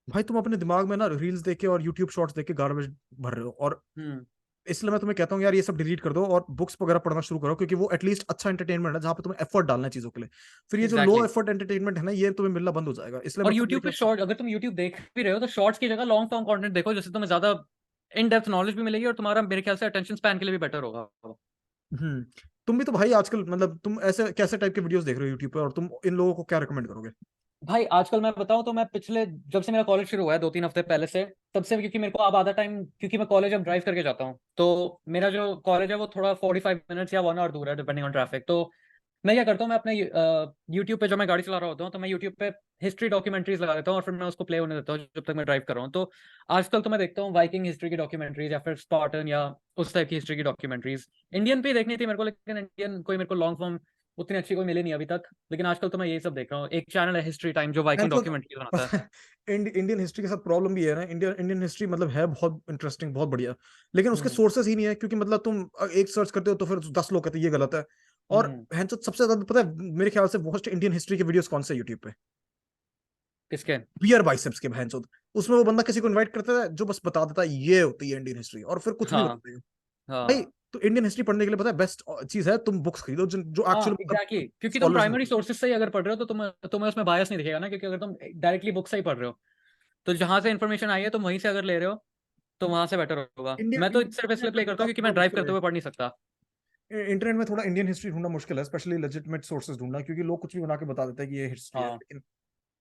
भाई तुम अपने दिमाग में ना रील्स देख के और यूट्यूब शॉर्ट्स देख के गार्बेज भर रहे हो, और हम्म। इसलिए मैं तुम्हें कहता हूँ यार ये सब डिलीट कर दो और बुक्स वगैरह पढ़ना शुरू करो, क्योंकि वो एटलीस्ट अच्छा एंटरटेनमेंट है जहाँ पे तुम्हें एफर्ट डालना है चीजों के लिए। फिर ये जो लो एग्जैक्टली। एफर्ट एंटरटेनमेंट है ना, ये तुम्हें मिलना बंद हो जाएगा, इसलिए और मतलब मेरे यूट्यूब पे ख्याल से। शॉर्ट, अगर तुम यूट्यूब देख भी रहे हो तो शॉर्ट्स की जगह लॉन्ग फॉर्म कंटेंट देखो, जिससे तुम्हें ज्यादा इन डेप्थ नॉलेज भी मिलेगी और तुम्हारा मेरे ख्याल से अटेंशन स्पैन के लिए भी बेटर होगा। हम्म। तुम भी तो भाई आजकल, मतलब तुम ऐसे कैसे टाइप के वीडियोस देख रहे हो यूट्यूब पे, और तुम इन लोगों को क्या रिकमेंड करोगे? भाई आजकल मैं बताऊं तो मैं पिछले जब से मेरा कॉलेज शुरू हुआ है 2-3 हफ्ते पहले से, तब से, क्योंकि मेरे को अब आधा टाइम, क्योंकि मैं कॉलेज अब ड्राइव करके जाता हूँ, तो मेरा जो कॉलेज है वो थोड़ा 45 मिनट्स या 1 आवर दूर है डिपेंडिंग ऑन ट्रैफिक। तो मैं क्या करता हूँ, मैं अपने यूट्यूब पे जब मैं गाड़ी चला रहा होता हूँ तो मैं यूट्यूब पे हिस्ट्री डॉक्यूमेंट्रीज लगा देता हूँ और फिर मैं उसको प्ले होने देता हूँ जब तक मैं ड्राइव कर रहा हूँ। तो आजकल तो मैं देखता हूँ वाइकिंग हिस्ट्री की डॉक्यूमेंट्रीज या फिर स्पार्टन या उस टाइप की हिस्ट्री की डॉक्यूमेंट्रीज। इंडियन पे देखनी थी मेरे को, लेकिन इंडियन कोई मेरे को लॉन्ग फॉर्म उतनी अच्छी कोई मिली नहीं अभी तक। लेकिन आजकल तो मैं यही सब देख रहा हूँ। एक चैनल है हिस्ट्री टाइम जो वाइकिंग तो डॉक्यूमेंट्रीज बनाता है। पता है, इंडियन हिस्ट्री के साथ प्रॉब्लम भी है ना, इंडियन इंडियन हिस्ट्री मतलब है बहुत इंटरेस्टिंग, बहुत बढ़िया, लेकिन उसके हम्म सोर्सेज ही नहीं है, क्योंकि मतलब तुम एक सर्च करते हो तो फिर 10 लोग कहते हैं ये गलत है। और हम्म। सबसे ज्यादा पता है मेरे ख्याल से मोस्ट इंडियन हिस्ट्री के वीडियोस कौन से यूट्यूब पे? किसके? बियर बाइसेप्स के भैंचोद। उसमें वो बंदा किसी को इनवाइट करता है जो बस बता देता है ये होती है इंडियन हिस्ट्री, और फिर कुछ नहीं हाँ बताता है भाई। हाँ तो इंडियन हिस्ट्री पढ़ने के लिए पता है बेस्ट चीज है, तुम बुक्स खरीदो जो हाँ एक्चुअली मतलब एग्जैक्टली, क्योंकि तुम स्कॉलर्स। प्राइमरी सोर्सेज से ही अगर पढ़ रहे हो तो तुम्हें उसमें बायस नहीं दिखेगा ना, क्योंकि अगर तुम डायरेक्टली बुक से ही पढ़ रहे हो तो जहां से इन्फॉर्मेशन आई है तुम वहीं से अगर ले रहे हो तो वहां से बेटर होगा। इंडिया मैं तो सिर्फ इसलिए इंटरनेट में प्ले करता ढूंढना हूँ क्योंकि थोड़ा मैं ड्राइव मुश्किल करते है, हुए पढ़ नहीं सकता। इंटरनेट में थोड़ा इंडियन हिस्ट्री ढूंढना मुश्किल है, स्पेशली लेजिटिमेट सोर्सेज ढूंढना, क्योंकि लोग कुछ भी बना के बता देते हैं कि ये हिस्ट्री है, हाँ, लेकिन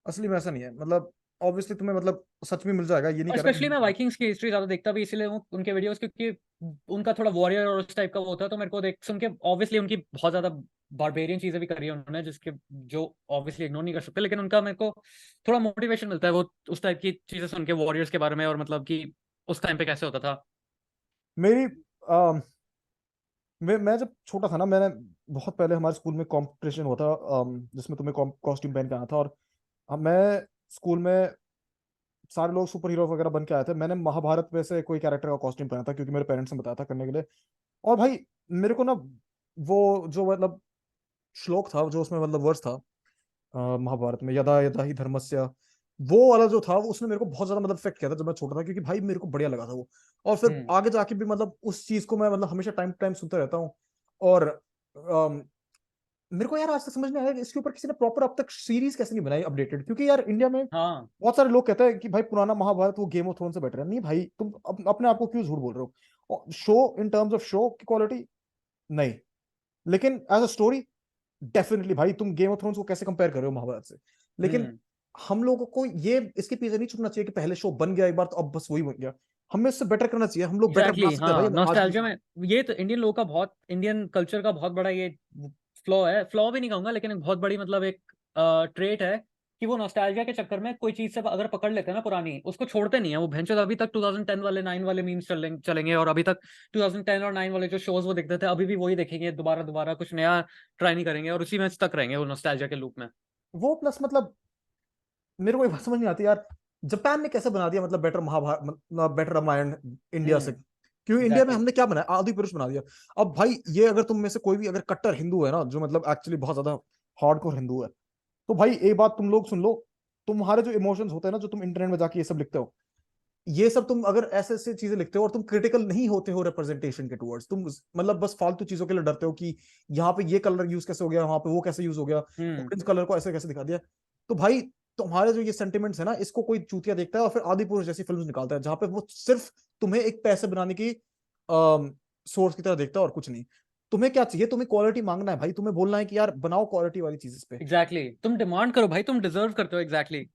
असली में ऐसा नहीं है। मतलब ऑब्वियसली तुम्हें मतलब सच में मिल जाएगा, ये नहीं और कह रहा स्पेशली मैं कि। वाइकिंग्स की हिस्ट्री ज्यादा देखता भी इसीलिए हूँ उनके वीडियोस, क्योंकि उनका थोड़ा वॉरियर और उस टाइप का वो होता है, तो मेरे को देख सुन के ऑब्वियसली उनकी बहुत ज्यादा बारबेरियन चीजें भी करी है उन्होंने, जिसके जो ऑब्वियसली इग्नोर नहीं कर सकते, लेकिन उनका मेरे को थोड़ा मोटिवेशन मिलता है वो उस टाइप की चीजें सुन के वॉरियर्स के बारे में, और मतलब कि उस टाइम पे कैसे होता था। मेरी मैं जब छोटा था ना, मैंने बहुत पहले हमारे स्कूल में कंपटीशन हुआ था, जिसमें तुम्हें कॉस्ट्यूम पहन के आना था, और मैं स्कूल में सारे लोग सुपर हीरो वगैरह बन के आए थे, मैंने महाभारत में से कोई कैरेक्टर का कॉस्ट्यूम पहना था, क्योंकि मेरे पेरेंट्स ने बताया था करने के लिए। और भाई मेरे को ना वो जो मतलब श्लोक था, जो उसमें मतलब वर्स था महाभारत में, यदा यदा ही धर्मस्य, वो वाला जो था वो उसने मेरे को बहुत ज्यादा मतलब इफेक्ट किया था जब मैं छोटा था, क्योंकि भाई मेरे को बढ़िया लगा था वो। और फिर हम्म आगे जाके भी मतलब उस चीज को मैं मतलब हमेशा टाइम टाइम सुनता रहता हूँ। और मेरे को यार आज तक समझ नहीं आया कि इसके ऊपर किसी ने प्रॉपर अब तक सीरीज कैसे नहीं बनाई अपडेटेड, क्योंकि यार इंडिया में हाँ बहुत सारे लोग कहते हैं कि भाई पुराना महाभारत वो गेम ऑफ थ्रोन से बेटर है। नहीं भाई, तुम अपने आप को क्यों झूठ बोल रहे हो? Show in terms of show की क्वालिटी नहीं, लेकिन एज अ स्टोरी डेफिनेटली भाई तुम गेम ऑफ थ्रोन्स को कैसे कंपेयर कर रहे हो महाभारत से। लेकिन हम्म हम लोगों को ये इसके पीछे नहीं छुपना चाहिए कि पहले शो बन गया एक बार तो अब बस वही बन गया। हमें इससे बेटर करना चाहिए, हम लोग बेटर बना एग्जैक्टली सकते हैं भाई हाँ, अगर आज नॉस्टैल्जिया भी। में ये तो इंडियन लोग का बहुत, इंडियन कल्चर का बहुत बड़ा ये फ्लॉ है, फ्लॉ भी नहीं कहूंगा लेकिन एक बहुत बड़ी मतलब एक ट्रेट है कि वो नॉस्टैल्जिया के चक्कर में कोई चीज से अगर पकड़ लेते हैं ना पुरानी, उसको छोड़ते नहीं है वो भैंचोद। अभी तक 2010 वाले 9 वाले मीम्स चलेंगे और अभी तक 2010 और 9 वाले जो शोज वो देखते थे अभी भी वही देखेंगे, दोबारा दोबारा कुछ नया ट्राई नहीं करेंगे और उसी में तक रहेंगे वो नॉस्टैल्जिया के लूप में। वो प्लस मतलब मेरे को ये बात समझ नहीं आती यार, जापान ने कैसे बना दिया मतलब बेटर महाभारत, मतलब बेटर रामायण इंडिया से? क्यों इंडिया में एग्जैक्टली। हमने क्या बनाया, आदि पुरुष बना दिया। अब भाई ये अगर तुम में से कोई भी अगर कट्टर हिंदू है ना, जो मतलब एक्चुअली बहुत ज्यादा हार्डकोर हिंदू है, तो भाई एक बात तुम लोग सुन लो, तुम्हारे जो इमोशंस होते हैं ना, जो तुम इंटरनेट में जाके ये सब लिखते हो, ये सब तुम अगर ऐसे ऐसे चीजें लिखते हो और तुम क्रिटिकल नहीं होते हो रिप्रेजेंटेशन के टुवर्ड्स, तुम मतलब बस फालतू चीजों के लिए डरते हो कि यहाँ पे ये कलर यूज कैसे हो गया, वहां पे वो कैसे यूज हो गया, हम्म ऑरेंज कलर को ऐसे कैसे दिखा दिया, तो भाई तुम्हारे जो ये सेंटिमेंट्स है ना, इसको कोई चूतिया देखता है और फिर आदि पुरुष जैसी फिल्म निकालता है जहां पे वो सिर्फ तुम्हें एक पैसे बनाने की सोर्स की तरह देखता है और कुछ नहीं। तुम्हें क्या चाहिए? तुम्हें क्वालिटी मांगना है भाई, तुम्हें बोलना है कि यार बनाओ क्वालिटी वाली चीज इस पे। एग्जैक्टली, तुम डिमांड करो भाई, तुम डिजर्व करते हो। एग्जैक्टली।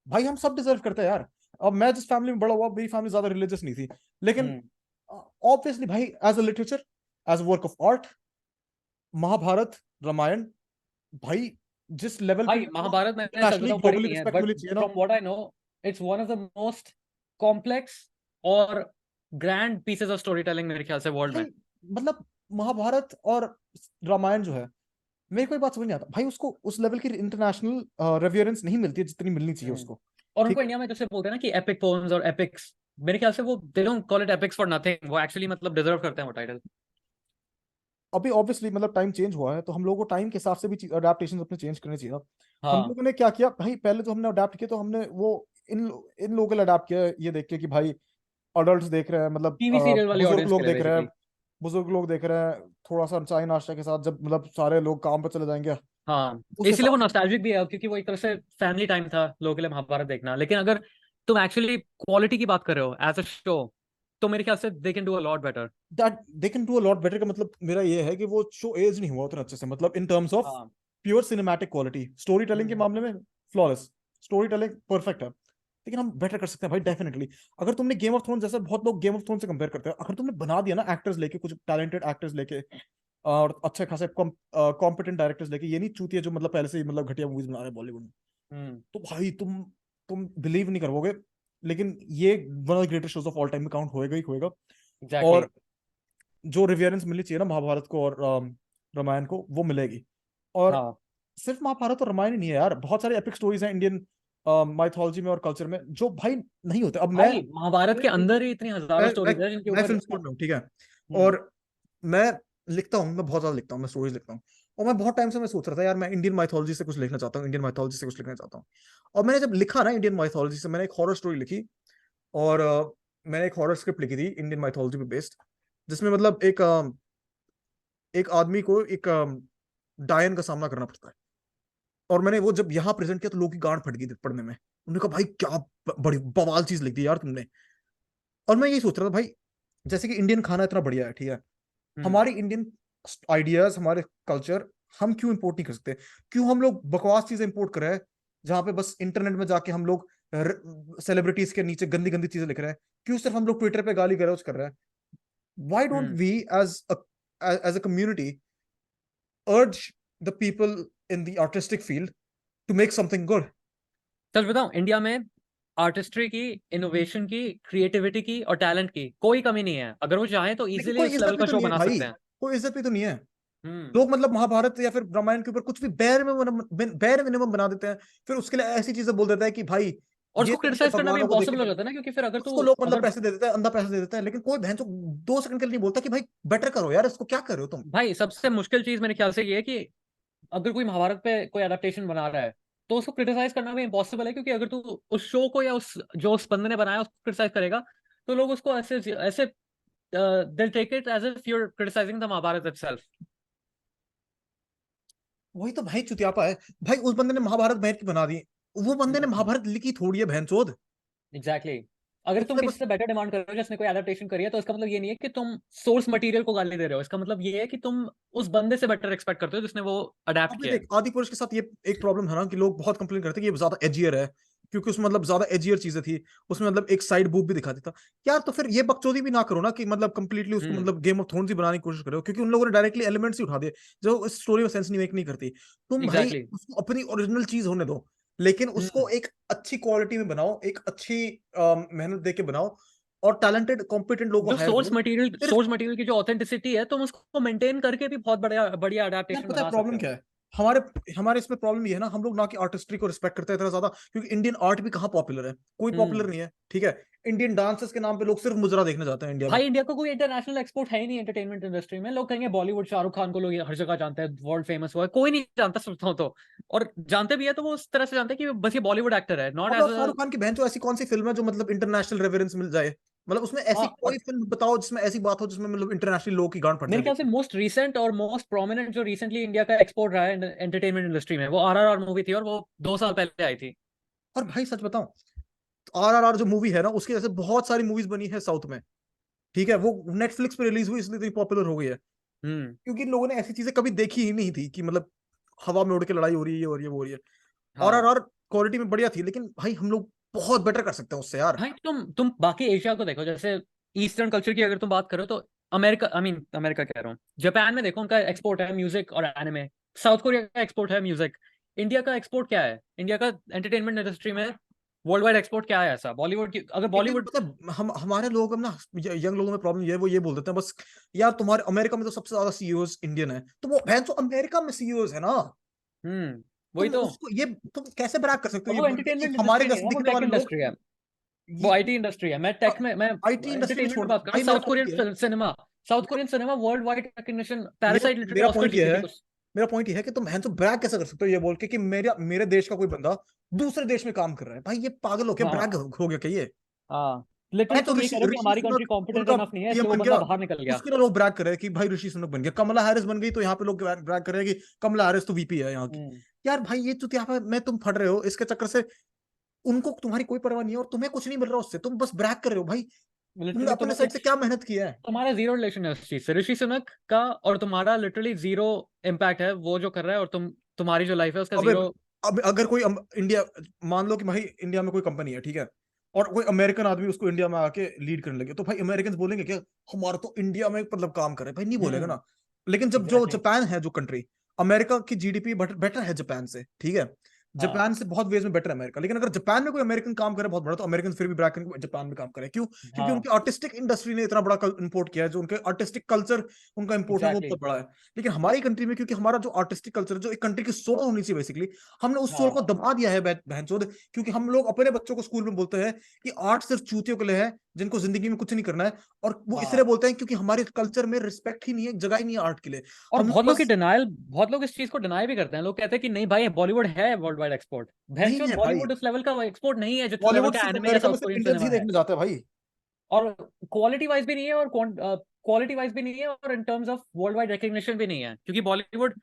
भाई हम सब डिजर्व करते हैं यार। अब मैं जिस फैमिली में बड़ा हुआ, मेरी फैमिली ज्यादा रिलीजियस नहीं थी, लेकिन हम्म ऑब्वियसली भाई as a literature, as work of art, Mahabharat, Ramayan, भाई जिस लेवल पे भाई भी महाभारत मैंने सच इंटरनेशनली बताऊं पढ़ी ग्लोबली नहीं है, रिस्पेक्ट बट मिलनी चाहिए ना। From what I know it's one of the most complex और grand pieces of storytelling मेरे ख्याल से वर्ल्ड भाई में। मतलब महाभारत और रामायण जो है, मेरे को एक बात समझ नहीं आता भाई, उसको उस लेवल की इंटरनेशनल रेफरेंस नहीं मिलती है जितनी मिलनी चाहिए हम्म उसको। और उनको ठीक है, इंडिया में जैसे बोलते हैं ना कि एपिक पोएम्स और एपिक्स, मेरे ख्याल से वो they don't call it epics for nothing, वो एक्चुअली मतलब डिजर्व करते हैं वो टाइटल। अभी ऑब्वियसली मतलब टाइम चेंज हुआ है, तो हम लोगों को टाइम के हिसाब से भी अडेप्टेशन अपने चेंज करने चाहिए ना। हम हाँ, लोगों ने क्या किया भाई, पहले जो हमने अडेप्ट किया तो हमने वो इन इन लोगों के लिए अडेप्ट किया है, ये देख के कि भाई अडल्ट देख रहे हैं, मतलब टीवी सीरियल वाली बुजुर्ग ऑडियंस के लोग लिए देख रहे हैं, बेसिकली। बुजुर्ग लोग देख रहे हैं थोड़ा सा चाय नाश्ता के साथ, जब मतलब सारे लोग काम पर चले जाएंगे हाँ, उस इसलिए हिसाब वो से। नॉस्टैल्जिक भी है क्योंकि वो एक तरह से फैमिली टाइम था लोगों के लिए महाभारत देखना। लेकिन अगर तुम एक्चुअली क्वालिटी की बात कर रहे हो एज अ शो, तो मेरे ख्याल से they can do a lot better. That they can do a lot better का मतलब मेरा ये है कि वो शो एज नहीं हुआ उतना अच्छे से, मतलब इन टर्म्स ऑफ हाँ। Pure cinematic quality, story telling के हम्म मामले में फ्लॉलेस, स्टोरी टेलिंग परफेक्ट है, लेकिन हम बेटर कर सकते हैं भाई डेफिनेटली। अगर तुमने गेम ऑफ थ्रोन, जैसे बहुत लोग गेम ऑफ थ्रोन से कंपेयर करते हैं, अगर तुमने बना दिया ना एक्टर्स लेके, कुछ टैलेंटेड एक्टर्स लेके और अच्छे खासे कॉम्पिटेंट डायरेक्टर्स लेके, ये नहीं चूतिए जो मतलब पहले से ही मतलब घटिया मूवीज बना रहे हैं बॉलीवुड में, हम्म तो भाई तुम बिलीव नहीं करोगे, लेकिन ये one of the greatest shows of all time में काउंट होएगा ही होएगा। एग्जैक्टली। और जो रिवेरेंस मिलनी चाहिए ना महाभारत को और रामायण को, वो मिलेगी। और हाँ सिर्फ महाभारत और रामायण ही नहीं है यार, बहुत सारे एपिक स्टोरीज हैं इंडियन माइथोलॉजी में और कल्चर में जो भाई नहीं होते। अब भाई महाभारत के अंदर ही इतनी हजारों मैं मैं स्टोरीज है जिनके मैं ऊपर। फिल्म स्कूल में हूँ, ठीक है, हम्म और मैं लिखता हूँ, मैं बहुत ज्यादा लिखता हूँ, मैं स्टोरीज लिखता हूँ। और मैं बहुत टाइम से मैं सोच रहा था यार, मैं इंडियन माइथोलॉजी से कुछ लिखना चाहता हूँ, इंडियन माइथोलॉजी से कुछ लिखना चाहता हूँ। और मैंने जब लिखा ना इंडियन माइथोलॉजी से, मैंने एक हॉरर स्टोरी लिखी, और मैंने एक हॉरर स्क्रिप्ट लिखी थी इंडियन माइथोलॉजी पे बेस्ड, जिसमें मतलब एक आदमी को एक डायन का सामना करना पड़ता है। और मैंने वो जब यहाँ प्रेजेंट किया तो लोगों की गांड फट गई थी पढ़ने में, उन्होंने कहा भाई क्या बड़ी बवाल चीज लिख दी यार तुमने। और मैं यही सोच रहा था भाई, जैसे कि इंडियन खाना इतना बढ़िया है, ठीक है, हम्म हमारी इंडियन आइडियाज, हमारे कल्चर, हम क्यों इंपोर्ट नहीं कर सकते? क्यों हम लोग बकवास चीजें इंपोर्ट कर रहे हैं, जहां पे बस इंटरनेट में जाके हम लोग सेलिब्रिटीज के नीचे गंदी गंदी चीजें लिख रहे हैं? क्यों सिर्फ हम लोग ट्विटर पे गाली गलौज कर रहे हैं? Why don't hmm we as a community urge the people in the artistic field to make something good? सच बताऊं, इंडिया में आर्टिस्ट्री की, इनोवेशन की, क्रिएटिविटी की और टैलेंट की कोई कमी नहीं है। अगर वो चाहें तो लेकिन इजीली कोई इस इज्जत लेवल भी का तो शो नहीं है बना भाई, सकते हैं। कोई इज्जत भी तो नहीं है। हम्म लोग मतलब महाभारत या फिर रामायण के ऊपर कुछ भी बैर मिनिमम बना देते हैं, फिर उसके लिए ऐसी चीजें बोल देता है कि भाई और ये उसको तो हमने क्रिटिसाइज करना भी भगवानों को देख के इम्पॉसिबल हो बना। जाता है ना, क्योंकि फिर अगर उसको तू लोग मतलब अगर पैसे दे देते हैं, अंधा पैसे दे देते हैं, लेकिन कोई बहन 2 सेकंड के लिए नहीं बोलता कि भाई बेटर करो यार, इसको क्या कर रहे हो तुम? भाई सबसे मुश्किल चीज मेरे ख्याल से ये है कि अगर कोई महाभारत पे कोई एडेप्टेशन बना रहा है तो उसको क्रिटिसाइज करना भी इम्पॉसिबल है, क्योंकि अगर तू उस शो को या उस जो उस बंदे ने बनाया उसको क्रिटिसाइज करेगा तो लोग उसको ऐसे ऐसे they'll take it as if you are criticising the Mahabharat itself. वही तो भाई चुतियापा है भाई। उस बंदे ने महाभारत बैठ के बना दी, वो बंदे ने महाभारत लिखी थोड़ी है बहनचोद। एग्जैक्टली। अगर तुम उसने किसी बस से बेटर डिमांड कर रहे हो जिसने कोई एडेप्टेशन करी है, तो इसका मतलब ये नहीं है कि तुम सोर्स मटेरियल को गाली दे रहे हो। इसका मतलब ये है कि तुम उस बंदे से बेटर एक्सपेक्ट करते हो जिसने वो अडेप्ट अभी किया है। देख आदि पुरुष के साथ ये एक प्रॉब्लम है ना कि लोग बहुत कंप्लेन करते हैं कि ये ज्यादा एजियर है, क्योंकि उसमें मतलब ज्यादा एजियर चीजें थी, उसमें मतलब एक साइड बूब भी दिखा देता। यार तो फिर ये बकचोदी भी ना करो ना कि मतलब कंप्लीटली उसको हम्म। मतलब गेम ऑफ थ्रोन्स ही बनाने की कोशिश करो, क्योंकि उन लोगों ने डायरेक्टली एलिमेंट्स ही उठा दिए जो इस स्टोरी में सेंस नहीं मेक नहीं करती। तुम भाई एग्जैक्टली। उसको अपनी ओरिजिनल चीज होने दो, लेकिन उसको हम्म। एक अच्छी क्वालिटी में बनाओ, एक अच्छी मेहनत दे के बनाओ, और टैलेंटेड कॉम्पिटेंट लोगों जो को हायर करो। सिर्फ सोर्स मटेरियल की जो ऑथेंटिसिटी है, तुम उसको मेंटेन करके भी बहुत बढ़िया बढ़िया यार अडेप्टेशन पता है बना सकते प्रॉब्लम हो। क्या है, हमारे हमारे इसमें प्रॉब्लम ये है ना, हम लोग ना कि आर्टिस्ट्री को रिस्पेक्ट करते हैं इतना ज्यादा, क्योंकि इंडियन आर्ट भी कहाँ पॉपुलर है, कोई पॉपुलर हम्म। नहीं है, ठीक है। इंडियन डांसेस के नाम पे लोग सिर्फ मुजरा देखने जाते हैं इंडिया में। भाई इंडिया को कोई इंटरनेशनल एक्सपोर्ट है ही नहीं एंटरटेनमेंट इंडस्ट्री में। लोग कहेंगे बॉलीवुड, शाहरुख खान को लोग हर जगह जानते हैं, वर्ल्ड फेमस हुआ है। कोई नहीं जानता सोचता हूँ तो। और जानते भी है तो वो उस तरह से जानते हैं कि बस ये बॉलीवुड एक्टर है, नॉट अब एज अ। शाहरुख खान की बहन, तो ऐसी कौन सी फिल्म है जो मतलब इंटरनेशनल रेफरेंस मिल जाए, मतलब उसमें ऐसी कोई और फिल्म बताओ जिसमें ऐसी बात हो जिसमें मतलब इंटरनेशनल लोग की गांड फट मेरे जाए ख्याल देख से के। मोस्ट रीसेंट और मोस्ट प्रोमिनेंट जो रिसेंटली इंडिया का एक्सपोर्ट रहा है एंटरटेनमेंट इंडस्ट्री में, वो आरआरआर मूवी थी, और वो 2 साल पहले आई थी। और भाई सच बताऊं, RRR जो मूवी है ना, उसके जैसे बहुत सारी मूवीज बनी है साउथ में, ठीक है, वो नेटफ्लिक्स पे रिलीज हुई इसलिए इतनी पॉपुलर हो गई है, हम्म। क्योंकि इन लोगों ने ऐसी चीजें कभी देखी ही नहीं थी कि मतलब हवा में उड़ के लड़ाई हो रही है, ये हो रही है, वो हो रही है। हाँ। और क्वालिटी में बढ़िया थी, लेकिन भाई हम लोग बहुत बेटर कर सकते हैं उससे यार। भाई तुम बाकी एशिया को देखो, जैसे ईस्टर्न कल्चर की अगर तुम बात करो तो अमेरिका, आई मीन अमेरिका कह रहा हूँ, जापान में देखो उनका एक्सपोर्ट है म्यूजिक और एनिमे। साउथ कोरिया का एक्सपोर्ट है म्यूजिक। इंडिया का एक्सपोर्ट क्या है? इंडिया का एंटरटेनमेंट इंडस्ट्री में वर्ल्ड वाइड एक्सपोर्ट क्या है ऐसा? बॉलीवुड की अगर इंडिया में बॉलीवुड। पता है, हम हमारे लोग हम ना, यंग लोगों में प्रॉब्लम ये है, वो ये बोल देते हैं बस, यार तुम्हारे अमेरिका में तो सबसे ज्यादा सीईओज इंडियन है, तो वो भैंस अमेरिका में सीईओज है ना। वही तुम तो। उसको ये तुम कैसे ब्रैक कर सकते हो और ये वो बोल के कि एंटरटेनमेंट हमारे इंडस्ट्री नहीं है ना, वो नजदीक टेक वाले लोग इंडस्ट्री है। वो ये आईटी इंडस्ट्री है। मैं टेक में, मैं आईटी इंडस्ट्री में एंटरटेनमेंट छोड़ में दो बात कर रहा हूँ। भाई। मेरा साउथ पॉइंट ये है, Korean cinema, south Korean cinema world wide recognition, मेरा पैरासाइट लिटरली मेरा ऑस्कर पॉइंट ये जीती थी है कुछ। मेरा पॉइंट ये है कि तुम हैं तो ब्रैग कैसे कर सकते हो ये बोल के कि मेरा मेरे देश का कोई बंदा दूसरे देश में काम कर रहा है, भाई ये पागल हो क्या, हाँ। ब्रैग हो गया क्या ये। हाँ, है लिटरली तो तुम ये कह ऋषि रहे हो कि ऋषि हमारी कंट्री सुनक कॉम्पिटेंट उनका इनफ नहीं है, पीएम इसलिए वो बन बंदा गया, बाहर निकल गया। उसके लिए लोग ब्रैग कर रहे हैं कि भाई ऋषि सुनक बन गया, कमला हैरिस बन गई तो यहाँ पे लोग ब्रैग कर रहे हैं कि कमला हैरिस तो VP है यहाँ की। हम्म। यार भाई ये तो यहाँ में तुम फट रहे हो इसके चक्कर से, उनको तुम्हारी कोई परवाह नहीं है और तुम्हें कुछ नहीं मिल रहा उससे, तुम बस ब्रैग कर रहे हो भाई। तुमने लिटरली अपने तुम्हें साइड से कुछ, क्या मेहनत की है। तुम्हारा जीरो रिलेशन है उस चीज से। ऋषि सुनक का और तुम्हारा लिटरली जीरो इम्पैक्ट है वो जो कर रहा है, और तुम्हारी जो लाइफ है उसका अबे जीरो। अब अगर कोई इंडिया, मान लो कि भाई इंडिया में कोई कंपनी है, ठीक है, और कोई अमेरिकन आदमी उसको इंडिया में आके लीड करने लगे, तो भाई अमेरिकन बोलेंगे क्या, हमारा तो इंडिया में मतलब काम करे, भाई नहीं बोलेगा हम्म। ना। लेकिन जब जो एग्जैक्टली। जापान है जो कंट्री, अमेरिका की GDP बेटर है जापान से, ठीक है, हाँ। जापान से बहुत वेज में बेटर है अमेरिका, लेकिन अगर जापान में कोई अमेरिकन काम करे बहुत बड़ा, तो अमेरिकन फिर भी ब्रैक करेंगे जापान में काम करे, क्यों, क्योंकि हाँ। उनकी आर्टिस्टिक इंडस्ट्री ने इतना बड़ा इंपोर्ट किया है, जो उनके आर्टिस्टिक कल्चर उनका इंपोर्ट है वो एग्जैक्टली। बहुत बड़ा है। लेकिन हमारी कंट्री में, क्योंकि हमारा जो आर्टिस्टिक कल्चर जो एक कंट्री की सोल होनी चाहिए बेसिकली, हमने उस सोल हाँ। को दबा दिया है बहनचोद। क्योंकि हम लोग अपने बच्चों को स्कूल में बोलते हैं कि आर्ट सिर्फ चूतियों के लिए है, जिनको जिंदगी में कुछ नहीं करना है, और वो इसलिए हाँ। बोलते हैं क्योंकि हमारे कल्चर में रिस्पेक्ट ही नहीं है, जगह ही नहीं है आर्ट के लिए। और हम बहुत लोग लोग की बस डिनायल, बहुत लोग इस चीज को डिनाई भी करते हैं। लोग कहते हैं कि नहीं भाई, बॉलीवुड है वर्ल्ड वाइड एक्सपोर्ट। नहीं भैंसोद है भाई, बॉलीवुड उस लेवल का एक्सपोर्ट नहीं है जिस लेवल बॉलीवुड का सिर्फ एनिमे या अमेरिका में साउथ सिर्फ कोरियन इंडियंस ही सिनेमा है। देखने जाते हैं भाई। और क्वालिटी वाइज भी नहीं है, और क्वालिटी वाइज भी नहीं है, और in terms of world wide recognition भी नहीं है, क्योंकि बॉलीवुड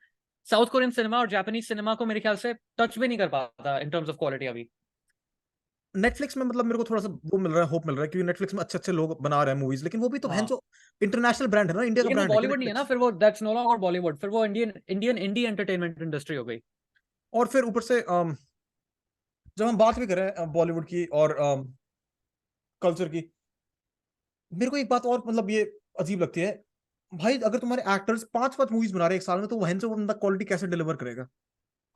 साउथ कोरियन सिनेमा और जापानीज सिनेमा को मेरे ख्याल से टच भी नहीं कर पाता इन टर्म्स ऑफ क्वालिटी अभी। नेटफ्लिक्स में मतलब मेरे को थोड़ा सा वो मिल रहा है, होप मिल रहा है, क्योंकि नेटफ्लिक्स में अच्छे अच्छे लोग बना रहे हैं मूवीज, लेकिन वो भी तो बहन हाँ। जो इंटरनेशनल ब्रांड है ना, इंडिया का लेकिन वो ब्रांड है क्या बॉलीवुड नहीं है ना, नेटफ्लिक्स। फिर वो दैट्स नो लॉन्गर बॉलीवुड, फिर वो इंडियन इंडियन इंडी एंटरटेनमेंट इंडस्ट्री हो गई। और फिर ऊपर से जब हम बात भी करें बॉलीवुड की और कल्चर की, मेरे को एक बात और मतलब ये अजीब लगती है, भाई अगर तुम्हारे एक्टर्स 5-5 मूवीज बना रहे हैं एक साल में, तो वहन से वो बंदा क्वालिटी कैसे डिलीवर करेगा।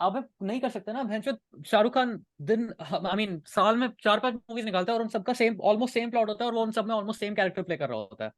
अब नहीं कर सकते ना भैंचो। शाहरुख खान दिन, आई मीन साल में 4-5 मूवीज निकालता है, और उन सबका सेम ऑलमोस्ट सेम प्लॉट होता है, और वो उन सब में ऑलमोस्ट सेम कैरेक्टर प्ले कर रहा होता है।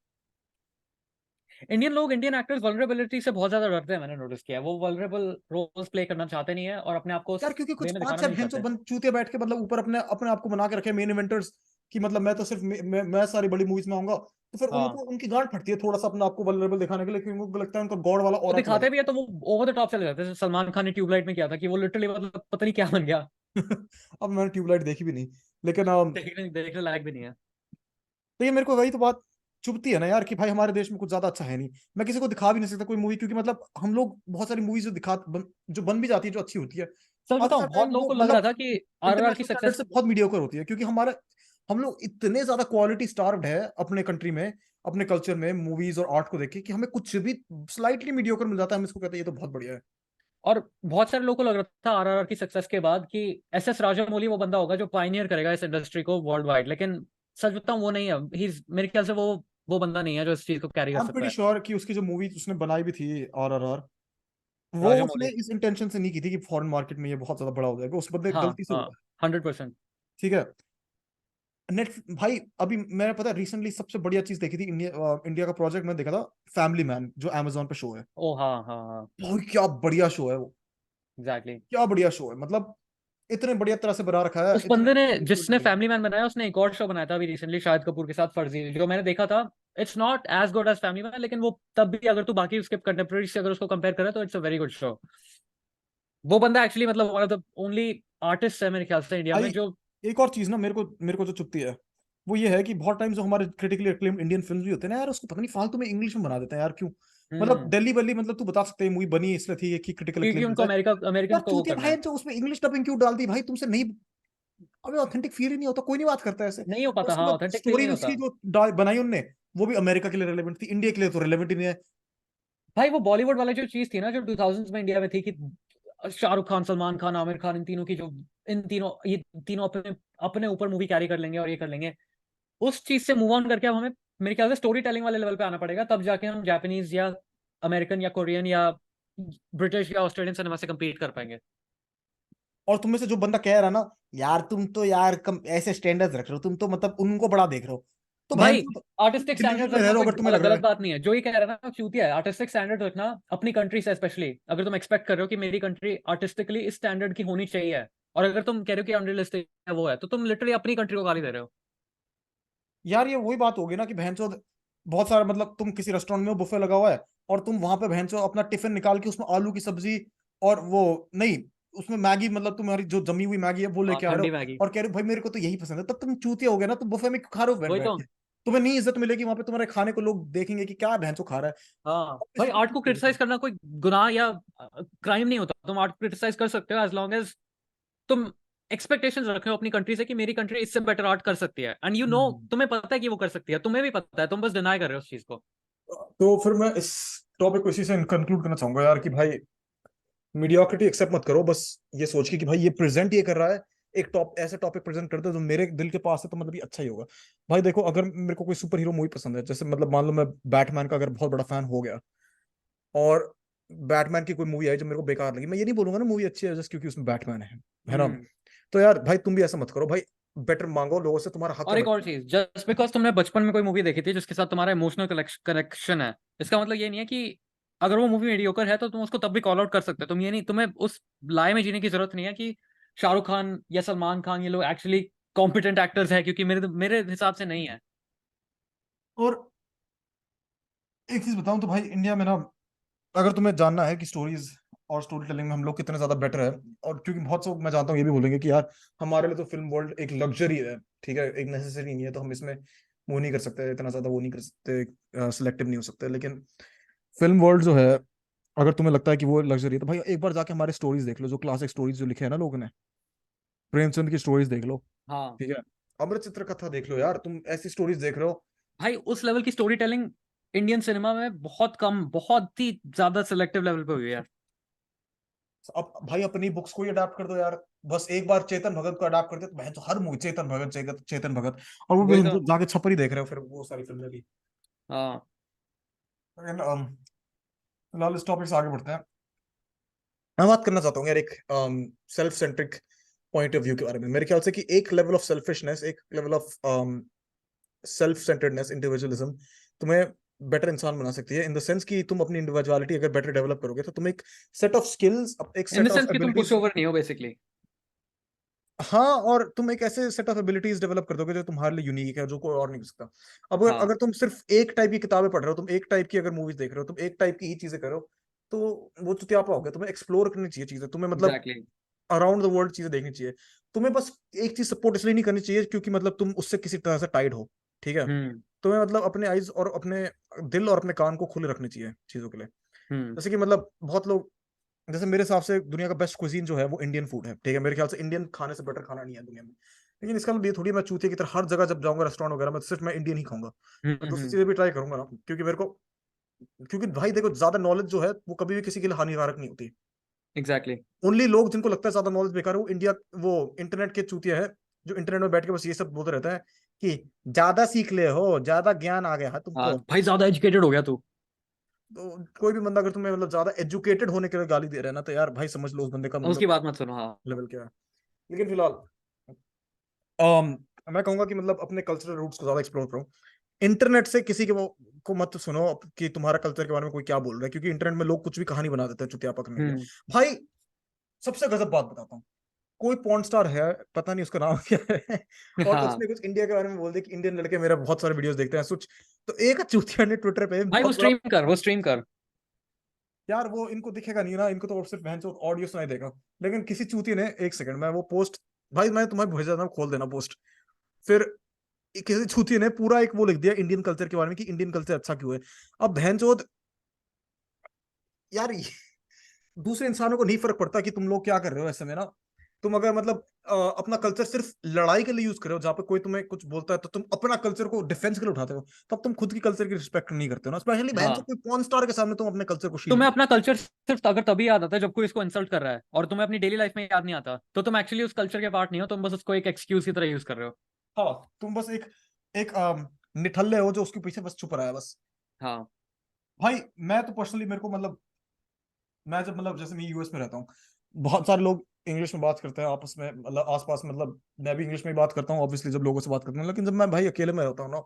इंडियन लोग, इंडियन एक्टर्स वल्नरेबिलिटी से बहुत ज्यादा डरते हैं, मैंने नोटिस किया है। वो वल्नरेबल रोल्स प्ले करना चाहते नहीं है, और अपने आप को यार उस क्योंकि कुछ वे में पांच दिखाना छह नहीं भैंसो चाहते। बंद चूतिया बैठ के मतलब ऊपर अपने अपने आप को बना के रखे मेन इवेंटर्स, कि मतलब मैं तो सिर्फ मैं सारी बड़ी मूवीज में आऊंगा, तो फिर हाँ। उनको उनकी गांड फटती है थोड़ा सा अपने आप को वल्नरेबल दिखाने के लिए, क्योंकि उनको लगता है उनका गॉड वाला वो ऑरा चला दिखाते भी है तो वो ओवर द टॉप चले जाते हैं, जैसे सलमान खान ने ट्यूबलाइट में किया था, कि वो लिटरली मतलब पता नहीं क्या बन गया। गया। अब मैंने ट्यूबलाइट देखी भी नहीं, लेकिन देखने देखने लायक भी नहीं है। तो ये मेरे को वही तो बात, चुभती है ना यार कि भाई हमारे देश में कुछ ज्यादा अच्छा है नहीं। मैं किसी को दिखा भी नहीं सकता कोई मूवी, क्योंकि मतलब हम लोग बहुत सारी मूवीज जो बन भी जाती है जो अच्छी होती है, सच अदर बताऊं, बहुत टाइम लोगों वो को लग रहा मतलब था कि आरआरआर की इंटरनेशनल स्टैंडर्ड सक्सेस। से बहुत मीडियोकर होती है, क्योंकि हमारे हम लोग इतने ज्यादा क्वालिटी स्टार्व्ड है अपने कंट्री में, अपने कल्चर में, मूवीज और आर्ट को देख के, कि हमें कुछ भी स्लाइटली मीडियोकर मिल जाता है, हम इसको कहते हैं ये तो बहुत बढ़िया है। और बहुत सारे लोगों को लग रहा था आरआरआर की सक्सेस के बाद कि एसएस राजामौली वो बंदा होगा जो पायनियर करेगा इस इंडस्ट्री को वर्ल्ड वाइड, लेकिन सच बताऊं वो नहीं है। ही मेरे ख्याल से वो बंदा नहीं है जो इस चीज को कैरी कर आई एम सकता प्रीटी है। श्योर कि उसकी जो मूवी उसने बनाई भी थी RRR, वो उसने राजामौली। इस इंटेंशन से नहीं की थी कि फॉरेन मार्केट में ये बहुत ज्यादा बड़ा हो जाएगा, उस बंदे हाँ गलती से हाँ, हुआ है। 100%। ठीक है। नेट भाई अभी मैंने पता है रिसेंटली सबसे बढ़िया चीज देखी थी, इंडिया का प्रोजेक्ट मैं देखा था, फैमिली मैन, जो अमेजोन पे शो है। ओ हाँ हाँ हाँ। भाई क्या बढ़िया शो है वो, एग्जैक्टली। क्या बढ़िया शो है, मतलब इतने बढ़िया तरह से बना रखा है, उस इतने बंदे ने बढ़िया story जिसने telling है। फैमिली मैन बनाया उसने एक और शो बनाया था अभी रिसेंटली शाहिद कपूर के साथ, फर्जी, जो मैंने देखा था। It's not as good as Family Man, लेकिन वो तब भी अगर तू बाकी उसके कंटेम्प्रेरी से अगर उसको कंपेयर करे तो it's a very good show. वो बंदा एक्चुअली मतलब one of the only artist है मेरे ख्याल से इंडिया में भाई जो। एक और चीज ना मेरे को जो चुभती है, वो ये है कि बहुत टाइम जो हमारे क्रिटिकली एक्लेम्ड इंडियन फिल्म भी होते हैं ना यार, उसको पता नहीं फालतू में इंग्लिश में बना देते हैं यार, क्यों? मतलब हम्म। दिल्ली बल्ली, मतलब तू बता सकते है मूवी बनी इसलिए थी कि क्रिटिकल क्योंकि एक्लेम मिल उनको जाए। अमेरिकन यार को वो चूतिया करना भाई, है। जो उसमें इंग्लिश डबिंग क्यों डाल दी भाई तुमसे? नहीं, अबे ऑथेंटिक फील ही नहीं होता, कोई नहीं बात करता ऐसे। नहीं हो और पाता, उसके हाँ, बाद ऑथेंटिक फील स्टोरी नहीं होता। उसकी जो बनाई उनने, वो भी अमेरिका के लिए रेलेवेंट थी, इंडिया के लिए तो रेलेवेंट ही नहीं है। भाई वो बॉलीवुड वाला जो चीज थी ना जो 2000s में इंडिया में थी कि शाहरुख खान, सलमान खान, आमिर खान, इन तीनों की जो, इन तीनों, ये तीनों अपने अपने ऊपर मूवी कैरी कर लेंगे और ये कर लेंगे। उस चीज से मूव ऑन करके अब हमें मेरे ख्याल से स्टोरी टेलिंग वाले लेवल पे आना पड़ेगा, तब जाके हम जापानीज या अमेरिकन या कोरियन या ब्रिटिश या ऑस्ट्रेलियन सिनेमा से compete कर पाएंगे। और तुम में से जो बंदा कह रहा ना, यार तुम तो यार कम ऐसे स्टैंडर्ड्स रख रहे हो, तुम तो मतलब उनको बड़ा देख रहे हो, तो बहन भाई तुम आर्टिस्टिक डिल्यूजन स्टैंडर्ड्स में रह रखना रहे हो कोई अगर तुम्हें लग रहा गलत है। बात नहीं है। जो ये कह रहा है ना चूतिया है। आर्टिस्टिक स्टैंडर्ड रखना अपनी कंट्री से, स्पेशली अगर तुम एक्सपेक्ट कर रहे हो कि मेरी कंट्री आर्टिस्टिकली इस स्टैंडर्ड की होनी चाहिए, और अगर तुम कह रहे हो कि अनरियलिस्टिक है वो है, तो तुम लिटरली अपनी कंट्री को गाली दे रहे हो। यार ये वही बात होगी ना कि बहन बहुत सारा, मतलब तुम किसी रेस्टोरेंट में बुफे लगा हुआ है, और तुम वहां पे बहन अपना टिफिन निकाल के उसमें आलू की सब्जी और वो नहीं, उसमें मैगी, मतलब तुम्हारी जो जमी हुई मैगी है वो हाँ, लेके आ रहे ठंडी हो, मैगी। और कह रहे हो भाई मेरे को तो यही पसंद है, तब तुम चूतिया हो गए ना, तुम बुफे में क्यों खा रहे हो बैठ वही बैठ तो। के? तुम्हें नहीं इज्जत मिलेगी वहां पे, तुम्हारे खाने को लोग देखेंगे कि क्या बहन खा रहा है। हाँ भाई, Obviously आर्ट को तुम- क्रिटिसाइज करना कोई गुनाह या क्राइम नहीं होता। तुम आर्ट क्रिटिसाइज कर सकते हो एज लॉन्ग एज तुम एक्सपेक्टेशंस रखे हो अपनी कंट्री से कि मेरी कंट्री इससे बेटर आर्ट कर सकती है, एंड हम्म। तुम्हें पता है कि वो कर सकती है, तुम्हें भी पता है, तुम बस डिनाई कर रहे हो उस चीज को। तो फिर मैं इस टॉपिक को इसी से कंक्लूड करना चाहूंगा यार, कि भाई मीडियोक्रिटी एक्सेप्ट मत करो, बस ये सोच के कि भाई ये प्रेजेंट ये कर रहा है, एक ऐसे टॉपिक प्रेजेंट करते हैं जो मेरे दिल के पास है, तो मतलब ये अच्छा ही होगा। भाई देखो, अगर मेरे को कोई सुपर हीरो मूवी पसंद है, जैसे मतलब मान लो मैं बैटमैन का अगर बहुत बड़ा फैन हो गया, और बैटमैन की कोई मूवी आई जो मेरे को बेकार लगी, मैं ये नहीं बोलूंगा ना मूवी अच्छी है जस्ट क्योंकि उसमें बैटमैन है ना? हम्म। तो यार भाई तुम भी ऐसा मत करो भाई, बेटर मांगो लोगों से, तुम्हारा हक है और एक और चीज, जस्ट बिकॉज तुमने बचपन में कोई मूवी देखी थी जिसके साथ तुम्हारा इमोशनल कनेक्शन है, इसका मतलब ये नहीं है कि अगर वो मूवी मीडियोकर है तो तुम उसको तब भी कॉल आउट कर सकते हो। तुम ये नहीं, तुम्हें उस लाए में जीने की जरूरत नहीं है कि शाहरुख खान या सलमान खान ये लोग एक्चुअली कॉम्पिटेंट एक्टर्स हैं, क्योंकि मेरे मेरे हिसाब से नहीं है। और एक चीज बताऊं तो भाई, इंडिया में ना, अगर तुम्हें जानना है कि स्टोरीज और स्टोरी टेलिंग में हम लोग कितने ज्यादा बेटर है, और क्योंकि बहुत से लोग मैं जानता हूँ ये भी बोलेंगे कि यार हमारे लिए तो फिल्म वर्ल्ड एक लग्जरी है, ठीक है, एक नेसेसरी नहीं है, तो हम इसमें वो नहीं कर सकते, इतना ज्यादा वो नहीं कर सकते, सिलेक्टिव नहीं हो सकते, लेकिन फिल्म वर्ल्ड जो है, अगर तुम्हें लगता है कि वो लग्जरी है, तो भाई एक बार जाके हमारे स्टोरीज देख लो, जो क्लासिक स्टोरीज जो लिखे हैं ना लोगों ने, प्रेमचंद की स्टोरीज देख लो, हाँ ठीक है, अमृत चित्र कथा देख लो यार, तुम ऐसी स्टोरीज देख रहे हो। भाई, उस लेवल की स्टोरी टेलिंग इंडियन सिनेमा में बहुत कम, बहुत ही ज्यादा सिलेक्टिव लेवल पे हुई है यार। अब भाई अपनी बुक्स को ही अडाप्ट कर दो यार, बस एक बार चेतन भगत को अडाप्ट करते तो बहन तो हर मूवी चेतन भगत, चेतन भगत, और वो भी वही हम तो। तो जाके छपरी देख रहे हो फिर वो सारी फिल्में भी। हाँ। लेकिन फिलहाल इस टॉपिक से आगे बढ़ते हैं। मैं बात करना चाहता हूँ यार एक self centric point of view के बारे में। मेरे ख्याल से कि एक लेवल ऑफ सेल्फिशनेस, एक level of self centredness, individualism तुम्हें बेटर इंसान बना सकती है, इन द सेंस कि तुम अपनी इंडिविजुअलिटी अगर बेटर डेवलप करोगे तो तुम एक सेट ऑफ स्किल्स, एक in the set of sense कि तुम पुश एबिलिटीज, ओवर नहीं हो बेसिकली। हाँ, और तुम एक ऐसे सेट ऑफ एबिलिटीज डेवलप कर दोगे जो तुम्हारे लिए यूनिक है, जो कोई और नहीं कर सकता। अब अगर हाँ अगर तुम सिर्फ एक टाइप की किताबें पढ़ रहे हो, तुम एक टाइप की अगर मूवीज देख रहे हो, तुम एक टाइप की ही चीजें करो, तो वो चुतियापा हो गया। तुम्हें एक्सप्लोर करनी चाहिए चीजें, तुम्हें मतलब एग्जैक्टली। अराउंड द वर्ल्ड चीजें देखनी चाहिए। तुम्हें बस एक चीज सपोर्ट इसलिए नहीं करनी चाहिए क्योंकि मतलब तुम उससे किसी तरह से टाइड हो, ठीक है? हम्म। तुम्हें मतलब अपने आइज और अपने दिल और अपने कान को खुले रखने चाहिए चीजों के लिए। जैसे कि मतलब बहुत लोग, जैसे मेरे हिसाब से दुनिया का बेस्ट कुजीन जो है वो इंडियन फूड है, ठीक है, मेरे ख्याल से इंडियन खाने से बेटर खाना नहीं है दुनिया में। लेकिन इसका मतलब ये थोड़ी मैं चूतिया की तरह हर जगह जब जाऊंगा रेस्टोरेंट वगैरह में तो सिर्फ मैं इंडियन ही खाऊंगा। मैं दूसरी चीजें भी ट्राई करूंगा ना, क्योंकि मेरे को, क्योंकि भाई देखो ज्यादा नॉलेज जो है वो कभी भी किसी के लिए हानिकारक नहीं होती। एग्जैक्टली। ओनली लोग जिनको लगता है ज्यादा नॉलेज बेकार है वो इंडिया, वो इंटरनेट के चूतिया है, जो इंटरनेट में बैठ के बस ये सब बोलते रहता है कि ज्यादा सीख ले हो, ज्यादा ज्ञान आ गया है हाँ तुमको। भाई, ज्यादा एजुकेटेड हो गया तू। तो कोई भी बंदा अगर तुम्हें मतलब ज्यादा एजुकेटेड होने के लिए गाली दे रहा है ना, तो यार भाई समझ लो उस बंदे का मतलब उसकी बात मत सुनो। हाँ लेवल क्या है। लेकिन फिलहाल मैं कहूंगा कि मतलब अपने कल्चरल रूट्स को ज्यादा एक्सप्लोर करो। इंटरनेट से किसी के वो को मत सुनो कि तुम्हारा कल्चर के बारे में कोई क्या बोल रहा है, क्योंकि इंटरनेट में लोग कुछ भी कहानी बना देते हैं चुतियापा करने के लिए। हम्म। भाई सबसे गजब बात बताता हूँ, कोई पॉर्न स्टार है, पता नहीं उसका नाम क्या है, और हाँ उसने कुछ इंडिया के बारे में बोल दिया कि इंडियन लड़के मेरा बहुत सारे वीडियोस देखते हैं कुछ, तो एक चूतिया ने ट्विटर पे भाई, वो बहुत बड़ा, स्ट्रीम कर, वो स्ट्रीम कर। यार वो इनको दिखेगा नहीं ना, इनको तो सिर्फ बहन चोद ऑडियो सुनाई देगा। लेकिन किसी चूती ने, एक सेकंड मैं वो पोस्ट, भाई मैं तुम्हें भेज देता हूँ, खोल देना पोस्ट। फिर किसी चूती ने पूरा एक वो लिख दिया इंडियन कल्चर के बारे में कि इंडियन कल्चर अच्छा क्यों है। अब बहन चोद यार दूसरे इंसानों को नहीं फर्क पड़ता कि तुम लोग क्या कर रहे हो ऐसे में ना। तुम अगर मतलब अपना कल्चर सिर्फ लड़ाई के लिए यूज कर रहे हो, जहां पे कोई तुम्हें कुछ बोलता है तो तुम अपना कल्चर को डिफेंस के लिए उठाते हो, तब तुम खुद की कल्चर की रिस्पेक्ट नहीं करते हो ना, स्पेशली बहन हाँ, चोद कोई पॉर्न स्टार के सामने तुम अपने कल्चर को शील्ड। तुम्हें अपना कल्चर सिर्फ अगर तभी याद आता है जब कोई इसको इंसल्ट कर रहा है, और तुम्हें अपनी डेली लाइफ में याद नहीं आता, तो तुम एक्चुअली उस कल्चर के पार्ट नहीं हो, तुम बस उसको एक एक्सक्यूज की तरह यूज कर रहे हो। हाँ, तुम बस एक एक निठल्ले हो जो उसके पीछे बस छुप रहा है बस। हाँ। भाई मैं तो पर्सनली मेरे को मतलब, मैं जब मतलब जैसे मैं यूएस में रहता हूँ, बहुत सारे लोग इंग्लिश में बात करते हैं आपस में, मतलब आसपास, मतलब मैं भी इंग्लिश में ही बात करता हूँ ऑब्वियसली जब लोगों से बात करता हूँ, लेकिन जब मैं भाई अकेले में रहता हूँ ना,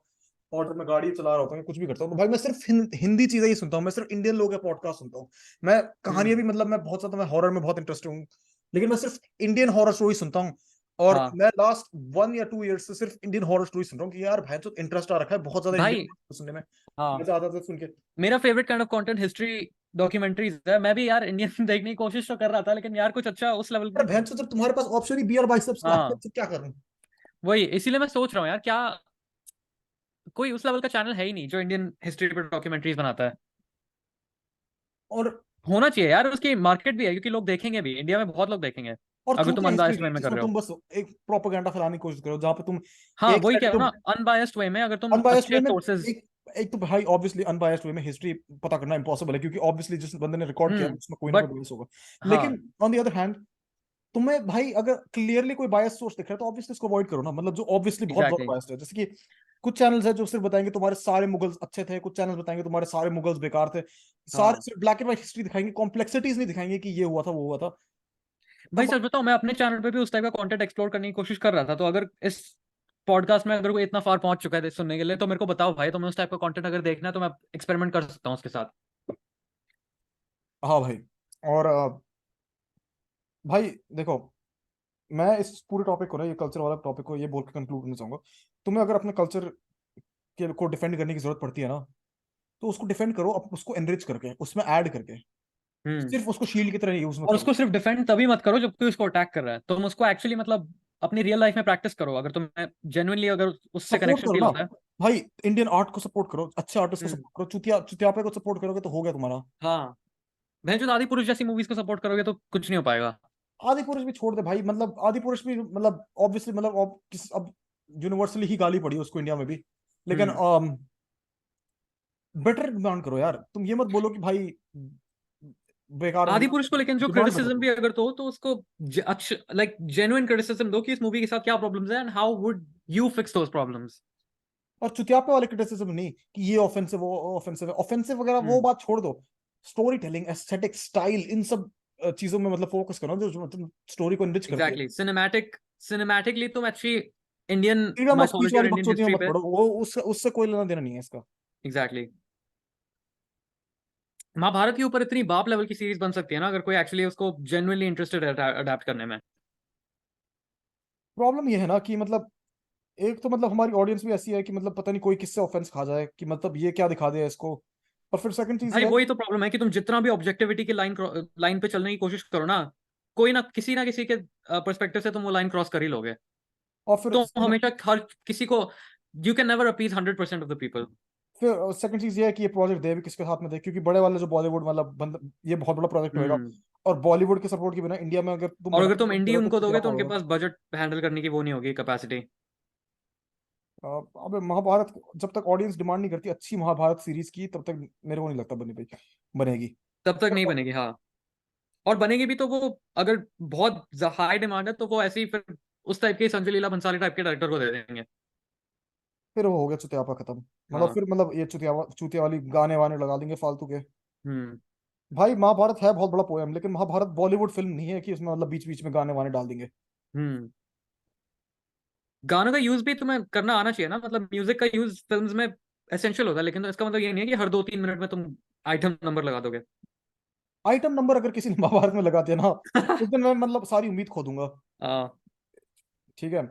और जब मैं गाड़ी चला रहा होता हूँ, कुछ भी करता हूँ, तो भाई मैं सिर्फ हिंदी चीजें ही सुनता हूँ, मैं सिर्फ इंडियन लोगों के पॉडकास्ट सुनता हूँ। मैं कहानियां भी, मतलब मैं बहुत ज्यादा, मैं हॉरर में बहुत इंटरेस्टेड हूँ, लेकिन मैं सिर्फ इंडियन हॉरर स्टोरी सुनता हूँ। और हाँ मैं लास्ट 1 या 2 ईयर से सिर्फ इंडियन हॉरर स्टोरी सुन रहा हूँ कि यार भाई तो इंटरेस्ट आ रखा है बहुत ज्यादा भाई। इंडियन सुनने में, हाँ, मजा आता था सुन के। मेरा favourite kind of content history documentaries है। मैं भी यार इंडियन देखने की कोशिश तो कर रहा था, लेकिन यार कुछ अच्छा उस लेवल यार की। भैंस जब तुम्हारे पास ऑप्शन ही बियर बाइसेप्स का है हाँ, तो क्या करूं। वही इसीलिए मैं सोच रहा हूँ यार, क्या कोई उस लेवल का चैनल है ही नहीं जो इंडियन हिस्ट्री पर डॉक्यूमेंट्रीज बनाता है। और होना चाहिए यार, उसकी मार्केट भी है, क्योंकि लोग देखेंगे भी, इंडिया में बहुत लोग देखेंगे। और अगर तुम चूतिया हिस्ट्री अनबायस्ड नहीं वे में कर जिसमें रह तुम हो। बस एक प्रोपेगेंडा फैलाने की कोशिश करो, जहां पे तुम हाँ, एक वही साइड कह पे रहा हूँ तुम ना, अनबायस्ड वे में अगर तुम अनबायस्ड वे अच्छे में, सोर्सेज। एक तो भाई ऑब्वियसली अनबायस्ड वे में हिस्ट्री पता करना इम्पॉसिबल है, क्योंकि ऑब्वियसली जिस बंदे ने रिकॉर्ड किया है उसमें कोई ना कोई बट बायस होगा। हाँ। लेकिन ऑन द अदर हैंड, तुम्हें भाई अगर क्लियरली कोई बायस सोर्स दिख रहा है तो ऑब्वियसली उसको अवॉइड करो ना, मतलब जो ऑब्वियसली बहुत ज्यादा एग्जैक्टली। बायस्ड है, जैसे कि कुछ चैनल्स है जो सिर्फ बताएंगे तुम्हारे सारे मुगल्स अच्छे थे, कुछ चैनल्स बताएंगे तुम्हारे सारे मुगल्स बेकार थे, सारे हाँ सिर्फ ब्लैक एंड व्हाइट हिस्ट्री दिखाएंगे, कॉम्प्लेक्सिटीज नहीं दिखाएंगे कि ये हुआ था वो हुआ था। भाई, तो सच बताऊं, मैं अपने चैनल पे भी उस टाइप का कंटेंट एक्सप्लोर करने की कोशिश कर रहा था, तो अगर इस पॉडकास्ट में अगर कोई इतना फार पहुंच चुका है सुनने के लिए, तो मेरे को बताओ भाई, तो मैं उस टाइप का कंटेंट अगर देखना है तो मैं एक्सपेरिमेंट कर सकता हूँ उसके साथ। हाँ भाई, और भाई देखो, मैं इस पूरे टॉपिक को ना, ये कल्चर वाला टॉपिक को ये बोल के कंक्लूड करना चाहूंगा, तुम्हें अगर अपने कल्चर के को डिफेंड करने की जरूरत पड़ती है ना, तो उसको डिफेंड करो, उसको एनरिच करके, उसमें ऐड करके, हम्म। सिर्फ उसको शील्ड की तरह यूज मत और करो। उसको सिर्फ डिफेंड तभी मत करो जब कोई उसको अटैक कर रहा है, तुम उसको एक्चुअली मतलब अपनी रियल लाइफ में प्रैक्टिस करो, अगर तुम्हें जेन्युइनली अगर उससे सपोर्ट कनेक्शन करो फील ना होता है। भाई, इंडियन आर्ट को सपोर्ट करो, अच्छे आर्टिस्ट को हम्म। सपोर्ट करो, चुतियापे को सपोर्ट करोगे तो हो गया तुम्हारा। हाँ, भैंचो आदि पुरुष जैसी मूवीज को सपोर्ट करोगे तो कुछ नहीं हो पाएगा। आदि पुरुष भी छोड़ दे भाई, मतलब आदि पुरुष भी मतलब ऑब्वियसली, मतलब अब यूनिवर्सली ही गाली पड़ी है उसको इंडिया में भी, लेकिन हम्म। बेटर डिमांड करो यार, तुम ये मत बोलो कि भाई बेकार आदि मूवी, पुरुष को लेकिन जो डिमांड बेटर क्रिटिसिज्म करो। भी अगर तो उसको अच्छा, लाइक जेन्युइन क्रिटिसिज्म दो कि इस मूवी के साथ क्या प्रॉब्लम्स है, and how would you fix those problems. और चुतियापे वाले क्रिटिसिज्म नहीं कि ये ऑफेंसिव वो ऑफेंसिव है, ऑफेंसिव वगैरह वो हम्म। बात छोड़ दो। स्टोरी टेलिंग, एस्थेटिक, स्टाइल, इन सब चीजों में मतलब फोकस करो जो मतलब स्टोरी को एनरिच करती है। एग्जैक्टली, सिनेमैटिकली तुम अच्छी Indian freedom of speech mythology और वाली इंडियन बकचोदियां हिस्ट्री मत पे। पढ़ो, वो उससे उससे कोई लेना देना नहीं है इसका। एग्जैक्टली। महाभारत के ऊपर इतनी बाप लेवल की सीरीज बन सकती है ना, अगर कोई एक्चुअली उसको जेन्युइनली इंटरेस्टेड है अडेप्ट करने में। प्रॉब्लम ये है ना कि मतलब, एक तो मतलब हमारी ऑडियंस भी ऐसी है कि मतलब पता नहीं कोई किससे ऑफेंस खा जाए कि मतलब ये क्या दिखा दिया इसको। और फिर सेकंड चीज भाई, ये है, वही तो प्रॉब्लम है कि तुम जितना भी ऑब्जेक्टिविटी की लाइन पे चलने की कोशिश करो ना, कोई ना किसी के पर्सपेक्टिव से तुम वो लाइन क्रॉस कर ही लोगे। और फिर तो हमेशा हर किसी को You can never appease 100% of the people. फिर सेकंड चीज ये है कि ये प्रोजेक्ट दे भी किसके साथ में दे, क्योंकि बड़े वाले जो बॉलीवुड मतलब ये बहुत बड़ा प्रोजेक्ट होएगा, हम्म और बॉलीवुड के सपोर्ट के बिना इंडिया में अगर तुम और अगर बनाओगे तुम तो इंडी बड़ा उनको कुछ दोगे तो चुतियापा उनके होगा। पास बजट हैंडल करने की वो नहीं होगी, कैपेसिटी। अबे महाभारत जब तक ऑडियंस डिमांड नहीं करती अच्छी महाभारत सीरीज की, तब तक मेरे को नहीं लगता बनेगी। तब तक नहीं बनेगी, हाँ। और बनेगी भी तो वो, अगर बहुत हाई डिमांड है तो वो ऐसे ही फिर उस टाइप के संजय लीला भंसाली टाइप के डायरेक्टर को दे देंगे। फिर वो हो गया चुतियापा खत्म, मतलब हाँ। फिर मतलब ये चुतिया वाली गाने वाने लगा देंगे फालतू के। हम्म भाई महाभारत है बहुत बड़ा पोएम, लेकिन महाभारत बॉलीवुड फिल्म नहीं है कि उसमें मतलब बीच बीच में गाने वाने डाल देंगे। हम्म गानों का यूज भी तुम्हें करना आना चाहिए ना, मतलब म्यूजिक का यूज फिल्म्स में एसेंशियल होता है, लेकिन इसका मतलब ये नहीं है कि हर 2-3 मिनट में तुम आइटम नंबर लगा दोगे। आइटम नंबर अगर किसी ने महाभारत में लगा दिया ना, उस दिन मैं मतलब सारी उम्मीद खो दूंगा। हाँ। ठीक है,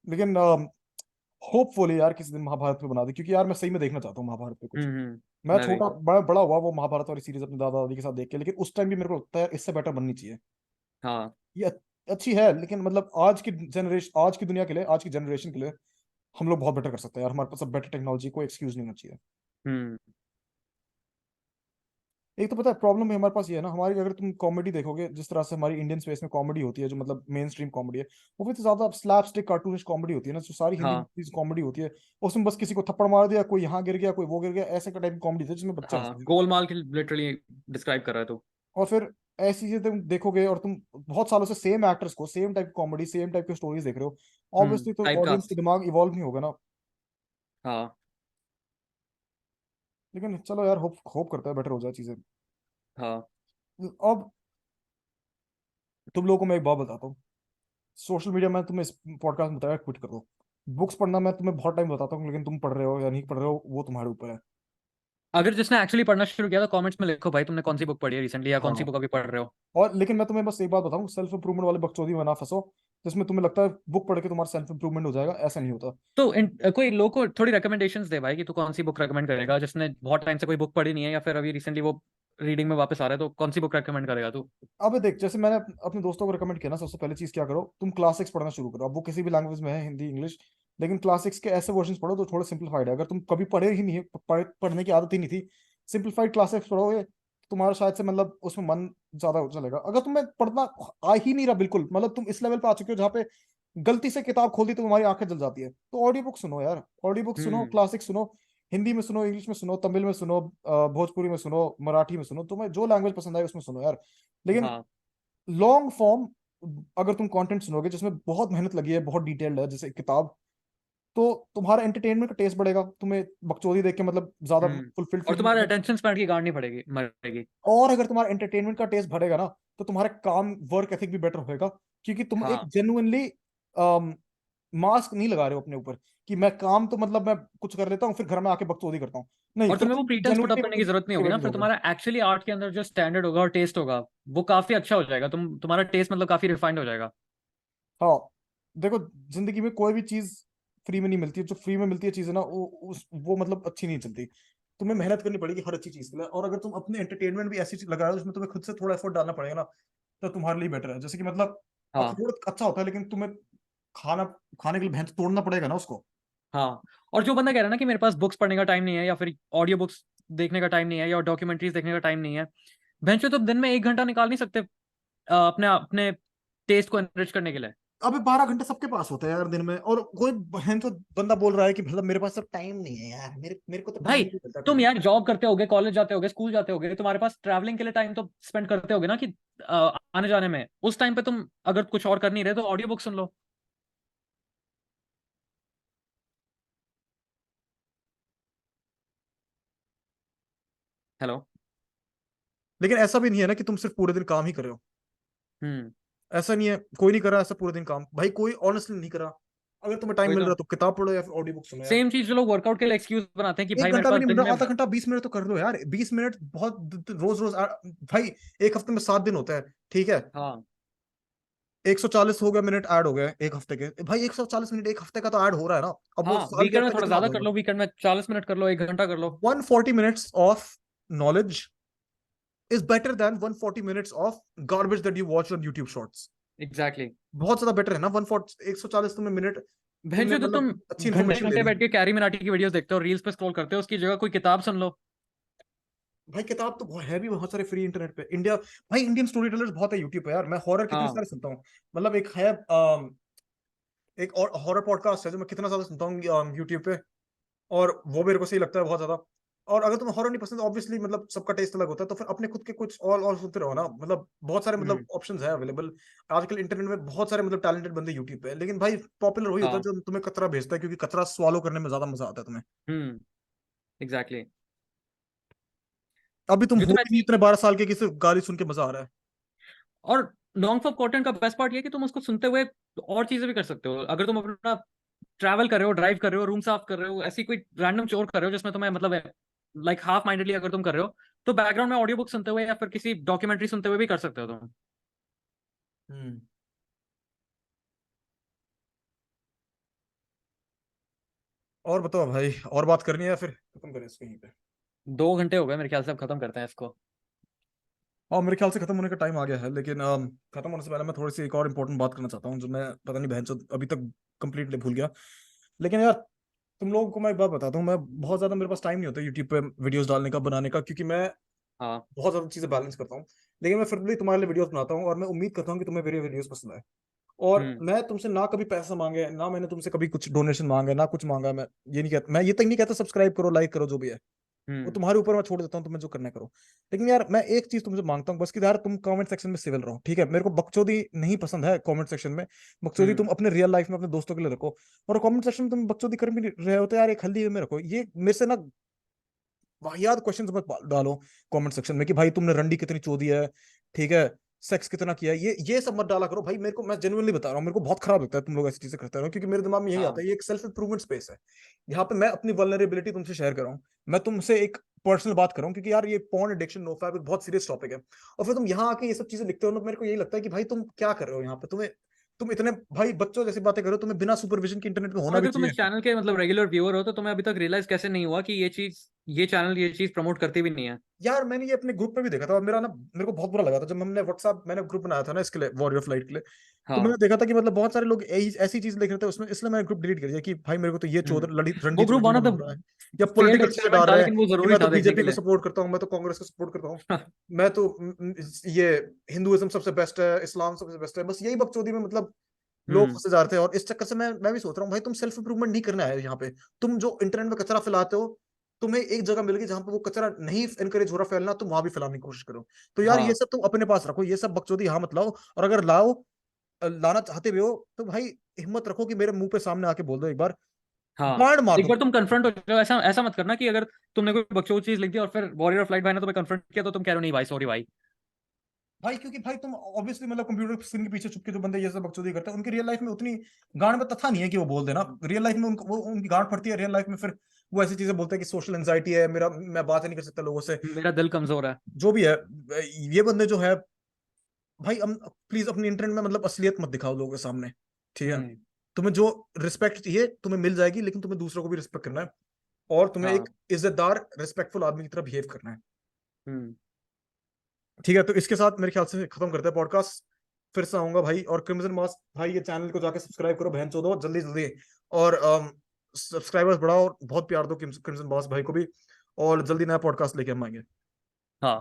लेकिन होपफुली यार किसी दिन महाभारत पे बना दे, क्योंकि यार मैं सही में देखना चाहता हूँ महाभारत पे कुछ। मैं मैं भी। छोटा बड़ा बड़ा हुआ वो महाभारत वाली सीरीज अपने दादा दादी के साथ देख के, लेकिन उस टाइम भी मेरे को लगता है इससे बेटर बननी चाहिए। हाँ। ये अच्छी है, लेकिन मतलब आज की दुनिया के लिए, आज की जनरेशन के लिए हम लोग बहुत बेटर कर सकते हैं यार, हमारे पास अब बेटर टेक्नोलॉजी, कोई एक्सक्यूज नहीं होना चाहिए। हम्म एक तो पता है प्रॉब्लम है हमारे पास ये है ना, हमारी अगर तुम कॉमेडी देखोगे जिस तरह से हमारी इंडियन स्पेस में कॉमेडी होती है, जो मतलब मेन स्ट्रीम कॉमेडी है, वो भी तो ज्यादा स्लैपस्टिक कार्टूनिश कॉमेडी होती है ना, जो सारी हिंदी हाँ। मूवीज कॉमेडी होती है। उसमें बस किसी को थप्पड़ मार दिया, कोई यहाँ गिर गया, कोई वो गिर गया, ऐसे का टाइप की कॉमेडी थी जिसमें बच्चे हाँ, हंसते थे। गोलमाल की लिटरली डिस्क्राइब कर रहा है तू। और फिर ऐसी चीजें तुम देखोगे और तुम बहुत सालों से सेम एक्टर्स को, सेम टाइप की कॉमेडी, सेम टाइप की स्टोरीज देख रहे हो, ऑब्वियसली तो टाइप ऑडियंस का कास्ट। दिमाग इवॉल्व नहीं होगा ना। हाँ। लेकिन चलो यार, होप होप करता है बेटर हो जाए चीजें। हाँ। अब तुम लोगों को मैं एक बात बताता हूँ, सोशल मीडिया में तुम्हें इस पॉडकास्ट में बताया क्विट कर दो। बुक्स पढ़ना मैं तुम्हें बहुत टाइम बताता हूँ, लेकिन तुम पढ़ रहे हो या नहीं पढ़ रहे हो वो तुम्हारे ऊपर है। अगर जिसने एक्चुअली पढ़ना शुरू किया तो कमेंट्स में लिखो भाई, तुमने कौन सी बुक पढ़ी है रिसेंटली, या कौन सी हाँ, बुक अभी पढ़ रहे हो। और लेकिन मैं तुम्हें बस एक बात बताऊं, सेल्फ इंप्रूवमेंट वाले बकचोदी में ना फंसो, जिसमें तुम्हें लगता है बुक पढ़ के तुम्हारा सेल्फ इंप्रूवमेंट हो जाएगा, ऐसा नहीं होता। तो कोई लोग को थोड़ी रिकमेंडेशंस दे भाई, कि तू कौन सी बुक रेकमेंड करेगा, जिसने बहुत टाइम से कोई बुक पढ़ी नहीं है या फिर अभी रिसेंटली वो रीडिंग में वापस आ रहा है, तो कौन सी बुक रेकमेंड करेगा तू। अबे देख, जैसे मैंने अपने दोस्तों को रिकमेंड किया ना, सबसे पहले चीज क्या करो, तुम क्लासिक्स पढ़ना शुरू करो। अब वो किसी भी लैंग्वेज में है, हिंदी इंग्लिश, लेकिन क्लासिक्स के ऐसे वर्जन पढ़ो जो थोड़े सिंप्लीफाइड है। अगर तुम कभी पढ़े ही नहीं है, पढ़ने की आदत ही नहीं थी, सिंप्लीफाइड क्लासिक्स पढ़ोगे तुम्हारा शायद से मतलब उसमें मन ज्यादा चलेगा। अगर तुम्हें पढ़ना आ ही नहीं रहा बिल्कुल, मतलब तुम इस लेवल पे आ चुके हो जहाँ पे गलती से किताब खोल दी तो तुम्हारी आंखें जल जाती है, तो ऑडियो बुक सुनो यार, ऑडियो बुक सुनो, हम्म क्लासिक सुनो। हिंदी में सुनो, इंग्लिश में सुनो, तमिल में सुनो, भोजपुरी में सुनो, मराठी में सुनो, तुम्हें जो लैंग्वेज पसंद आए उसमें सुनो यार। लेकिन हाँ। लॉन्ग फॉर्म अगर तुम कंटेंट सुनोगे जिसमें बहुत मेहनत लगी है, बहुत डिटेल्ड है जैसे एक किताब, तो तुम्हारा एंटरटेनमेंट का टेस्ट बढ़ेगा, तुम्हें बकचोदी देख के मतलब ज्यादा फुलफिल्ड और फील नहीं तुम्हारा होगा। अटेंशन स्पैन की गांड नहीं पड़ेगी, मरेगी। और अगर तुम्हारा एंटरटेनमेंट का टेस्ट बढ़ेगा ना, तो तुम्हारा काम वर्क एथिक भी बेटर होएगा, क्योंकि तुम एक हाँ। जेन्युइनली मास्क नहीं लगा रहे हो अपने ऊपर कि मैं काम तो मतलब मैं कुछ कर लेता हूँ फिर घर में आके बकचोदी करता हूँ। नहीं, और फिर तुम्हें वो तुम प्रीटेंस पुट अप जेन्युइनली करने की जरूरत नहीं होगी ना, मोटिवेटेड फिर होगे। तुम्हारा एक्चुअली आर्ट के अंदर जो स्टैंडर्ड होगा और टेस्ट होगा वो काफी अच्छा हो जाएगा, तुम्हारा टेस्ट मतलब काफी रिफाइंड हो जाएगा। हाँ, देखो, जिंदगी में कोई भी चीज फ्री में नहीं मिलती है, जो फ्री में मिलती है चीजें ना वो मतलब अच्छी नहीं चलती। तुम्हें मेहनत करनी पड़ेगी हर अच्छी चीज के लिए, और अगर तुम अपने एंटरटेनमेंट भी ऐसी चीज लगा रहे हो जिसमें तुम्हें खुद से थोड़ा एफर्ट डालना पड़ेगा ना, तो तुम्हारे लिए बेटर है। जैसे कि मतलब हाँ। अखरोट अच्छा होता है, लेकिन तुम्हें खाना खाने के लिए भैंस तोड़ना पड़ेगा ना उसको। हाँ। और जो बंदा कह रहा है ना कि मेरे पास बुक्स पढ़ने का टाइम नहीं है, या फिर ऑडियो बुक्स देखने का टाइम नहीं है, या डॉक्यूमेंट्रीज देखने का टाइम नहीं है, बेंचो तो दिन में 1 घंटा निकाल नहीं सकते अपने अपने टेस्ट को एनरिच करने के लिए। अबे 12 घंटे सबके पास होते हैं यार दिन में, और कोई बहन तो बंदा बोल रहा है कि मतलब मेरे पास सब टाइम नहीं है यार, मेरे मेरे को तो टाइम भाई नहीं मिलता तुम कभी। यार जॉब करते होगे, कॉलेज जाते होगे, स्कूल जाते होगे, तुम्हारे पास ट्रैवलिंग के लिए टाइम तो स्पेंड करते होगे ना, कि आने जाने में, उस टाइम पे तुम अगर कुछ और कर नहीं रहे तो ऑडियो बुक सुन लो। हेलो। लेकिन ऐसा भी नहीं है ना कि तुम सिर्फ पूरे दिन काम ही कर रहे हो। हम्म ऐसा नहीं है, कोई नहीं कर रहा ऐसा पूरे दिन काम, भाई कोई ऑनेस्टली नहीं कर रहा। अगर तुम्हें टाइम वही मिल रहा तो। है तो किताब पढ़ो या फिर ऑडियो बुक सुनो यार। सेम चीज जो लोग वर्कआउट के लिए एक्सक्यूज बनाते हैं कि भाई एक मेरे घंटा भी पास नहीं मिल दिन रहा, में। आधा घंटा 20 मिनट तो कर लो यार, 20 मिनट बहुत रोज रोज भाई, एक हफ्ते में 7 दिन होता है, ठीक है, हाँ। 140 हो गया मिनट ऐड हो गए एक हफ्ते के, भाई 140 मिनट एक हफ्ते का तो ऐड हो रहा है ना, अब वो हाँ, साल के वीकेंड में हफ्ते थोड़ा कितना हो ज्यादा कर जाएगा। लो, वीकेंड में 40 मिनट कर लो, 1 घंटा कर लो। 140 minutes of knowledge is better than 140 minutes of garbage that you watch on YouTube shorts. Exactly. बहुत ज्यादा बेटर है ना 140, 140 तुम्हें मिनट भैंचो, तो तुम अच्छी घंटे इन्फॉर्मेशन ले घंटे ली। बैठ के कैरी मिनाटी की वीडियोस देखते हो, रील्स पे स्क्रॉल करते हो, उसकी जगह कोई किताब सुन लो। भाई किताब तो है भी बहुत सारे फ्री इंटरनेट पे इंडिया। भाई इंडियन स्टोरी टेलर्स बहुत है यूट्यूब पे यार, मैं हॉरर कितने हाँ। सारे सुनता हूँ। मतलब एक है एक और हॉरर पॉडकास्ट है जो मैं कितना ज्यादा सुनता हूँ यूट्यूब पे, और वो मेरे को सही लगता है बहुत ज्यादा। और अगर तुम्हें हॉरर नहीं पसंद, ऑब्वियसली मतलब सबका टेस्ट अलग होता है, तो फिर अपने खुद के कुछ और सुनते रहो ना। मतलब बहुत सारे मतलब हम्म। ऑप्शंस है अवेलेबल आजकल इंटरनेट में, बहुत सारे मतलब टैलेंटेड बंदे यूट्यूब पे है। लेकिन भाई पॉपुलर वही होता है हाँ। जो तुम्हें कचरा भेजता है, क्योंकि कचरा स्वालो करने में ज्यादा मजा आता है तुम्हें। हम्म। एग्जैक्टली। अभी तुम जो हो तुम भी नहीं ऐसी, इतने 12 साल के, किसी गाली सुन के मजा आ रहा है। और लॉन्ग फॉर कॉटन का बेस्ट पार्ट ये है कि तुम उसको सुनते हुए और चीजें भी कर सकते हो। अगर तुम अपना ट्रैवल कर रहे हो, ड्राइव कर रहे हो, रूम साफ कर रहे हो, ऐसी कोई रैंडम चोर कर रहे हो जिसमें तुम्हें मतलब लाइक हाफ माइंडेडली अगर तुम कर रहे हो, तो बैकग्राउंड में ऑडियो बुक सुनते हुए या फिर किसी डॉक्यूमेंट्री सुनते हुए भी कर सकते हो तुम। हम्म। और बताओ भाई, और बात करनी है या फिर खत्म करें इसको यहीं पे? 2 घंटे हो गए मेरे ख्याल से, अब खत्म करते हैं इसको। हाँ मेरे ख्याल से खत्म होने का टाइम आ गया है, लेकिन खत्म होने से पहले मैं थोड़ी सी एक और इम्पोर्टेंट बात करना चाहता हूँ, जो मैं पता नहीं बहन अभी तक कंप्लीटली भूल गया। लेकिन यार तुम लोगों को मैं एक बात बताता हूँ, मैं बहुत ज्यादा मेरे पास टाइम नहीं होता यूट्यूब पे वीडियोस डालने का, बनाने का, क्योंकि मैं हाँ। बहुत ज्यादा चीजें बैलेंस करता हूँ। लेकिन मैं फिर भी तुम्हारे लिए वीडियोस बनाता हूँ, और मैं उम्मीद करता हूँ कि तुम्हें मेरी वीडियोस पसंद आए। और हम्म। मैं तुमसे ना कभी पैसा मांगे, ना मैंने तुमसे कभी कुछ डोनेशन मांगा, ना कुछ मांगा। मैं ये नहीं कहता, मैं ये तक नहीं कहता सब्सक्राइब करो, लाइक करो, जो भी है वो हम्म। तुम्हारे ऊपर, मैं छोड़ देता हूँ, तुम्हें जो करना है करो। लेकिन यार मैं एक चीज तुमसे मांगता हूँ बस, कि यार तुम कमेंट सेक्शन में सिविल रहो, ठीक है? मेरे को बकचोदी नहीं पसंद है कमेंट सेक्शन में। बकचोदी हम्म। तुम अपने रियल लाइफ में अपने दोस्तों के लिए रखो, और कमेंट सेक्शन में तुम बकचोदी कर भी रहे हो तो यार एक हल्दी में रखो। ये मेरे से ना वाहियात क्वेश्चन मत डालो कमेंट सेक्शन में, कि भाई तुमने रंडी कितनी चोदी है, ठीक है, सेक्स कितना किया है, ये सब मत डाला करो भाई। मेरे को, मैं जेन्युइनली बता रहा हूँ, मेरे को बहुत खराब लगता है तुम लोग ऐसी चीजें करते रहो, क्योंकि मेरे दिमाग में यही आता हाँ। है, ये एक सेल्फ इंप्रूवमेंट स्पेस है। यहाँ पे मैं अपनी वल्नरेबिलिटी तुमसे शेयर कर रहा हूँ, मैं तुमसे एक पर्सनल बात कर रहा हूँ, क्योंकि यार ये पॉर्न एडिक्शन नो फैप एक बहुत सीरियस टॉपिक है। और फिर तुम यहाँ आके ये सब चीजें लिखते हो ना, तो मेरे को यही लगता है कि भाई तुम क्या कर रहे हो यहाँ पे? तुम इतने भाई बच्चों जैसी बातें करो, तुम्हें बिना सुपरविजन के इंटरनेट पे और होना भी अगर तुम चाहिए। इस चैनल के मतलब रेगुलर व्यूअर हो तो तुम्हें अभी तक रियलाइज कैसे नहीं हुआ कि ये चैनल ये चीज प्रमोट करती भी नहीं है। यार मैंने ये अपने ग्रुप पे भी देखा था, और मेरे को बहुत बुरा लगा था जब हमने व्हाट्सएप, मैंने ग्रुप बनाया था ना इसके लिए, वॉरियर फ्लाइट के लिए। तो मैंने हाँ। देखा था कि मतलब बहुत सारे लोग ऐसी चीज लिख रहे थे उसमें, इसलिए मैंने ग्रुप डिलीट कर दिया कि भाई मेरे को तो ये चौधर लड़ी रंडी वो ग्रुप चौधरी वन का ऑफ मिल द रहा है, या फेल्ड पॉलिटिकल चीजें एक्सपेरिमेंट डाल था, रहे हैं लेकिन वो कि जरूरी मैं तो था देखने बीजेपी के को लिए। सपोर्ट करता हूँ, मैं तो कांग्रेस को सपोर्ट करता हूँ, मैं तो ये हिंदुइज्म सबसे बेस्ट है, इस्लाम सबसे बेस्ट है, बस यही बकचोदी में मतलब लोग हम्म। फंसे जा रहे थे। और इस चक्कर से मैं भी सोच रहा हूँ भाई, तुम सेल्फ इंप्रूवमेंट नहीं करने आए हो यहाँ पे। तुम जो इंटरनेट में कचरा फैलाते हो, तुम्हें एक जगह मिल गई जहां पे वो कचरा नहीं इनकरेज हो रहा फैलना, तुम वहां भी फैलाने की कोशिश करो। तो यार ये हाँ। सब तुम अपने पास रखो, ये सब बकचोदी यहाँ मत लाओ। और अगर लाओ, लाना चाहते भी हो, तो भाई हिम्मत रखो कि मेरे मुंह पे सामने आके बोल दो एक बार, हाँ। गांड मार एक दो। बार तुम कन्फ्रंट हो जाओ, ऐसा ऐसा मत करना कि अगर तुमने कोई बकचोद चीज लिख दी और फिर वॉरियर ऑफ लाइट भाई ने तुम्हें कन्फ्रंट किया तो तुम कह रहे हो नहीं भाई सॉरी भाई। भाई क्योंकि भाई तुम ऑब्वियसली मतलब कंप्यूटर स्क्रीन के पीछे छुप के जो बंदे ये सब बकचोदी करते हैं, उनकी रियल लाइफ में उतनी गांड में तथा नहीं है कि वो बोल देना। रियल लाइफ में वो उनकी गांड पड़ती है रियल लाइफ में, फिर वो ऐसी चीजें बोलते हैं कि सोशल एंजाइटी है मेरा, मैं बात ही नहीं कर सकता लोगों से, मेरा दिल कमजोर है। जो भी है। ये बंदे जो है भाई, प्लीज अपनी इंटरनेट में मतलब असलियत मत दिखाओ लोगों के सामने, ठीक है? हम्म। तुम्हें जो रिस्पेक्ट चाहिए तुम्हें मिल जाएगी, लेकिन तुम्हें दूसरों को भी रिस्पेक्ट करना है, और तुम्हें एक हाँ। इज्जतदार रिस्पेक्टफुल आदमी की तरह बिहेव करना है। हम्म। ठीक है, तो इसके साथ मेरे ख्याल से खत्म करते हैं पॉडकास्ट। फिर से आऊंगा भाई, और क्रिम्सन मास भाई ये चैनल को जाके सब्सक्राइब करो बहन चोदो जल्दी जल्दी, और सब्सक्राइबर्स बढ़ाओ, और बहुत प्यार दो क्रिम्सन मास भाई को भी, और जल्दी नया पॉडकास्ट लेके हम आएंगे। हाँ।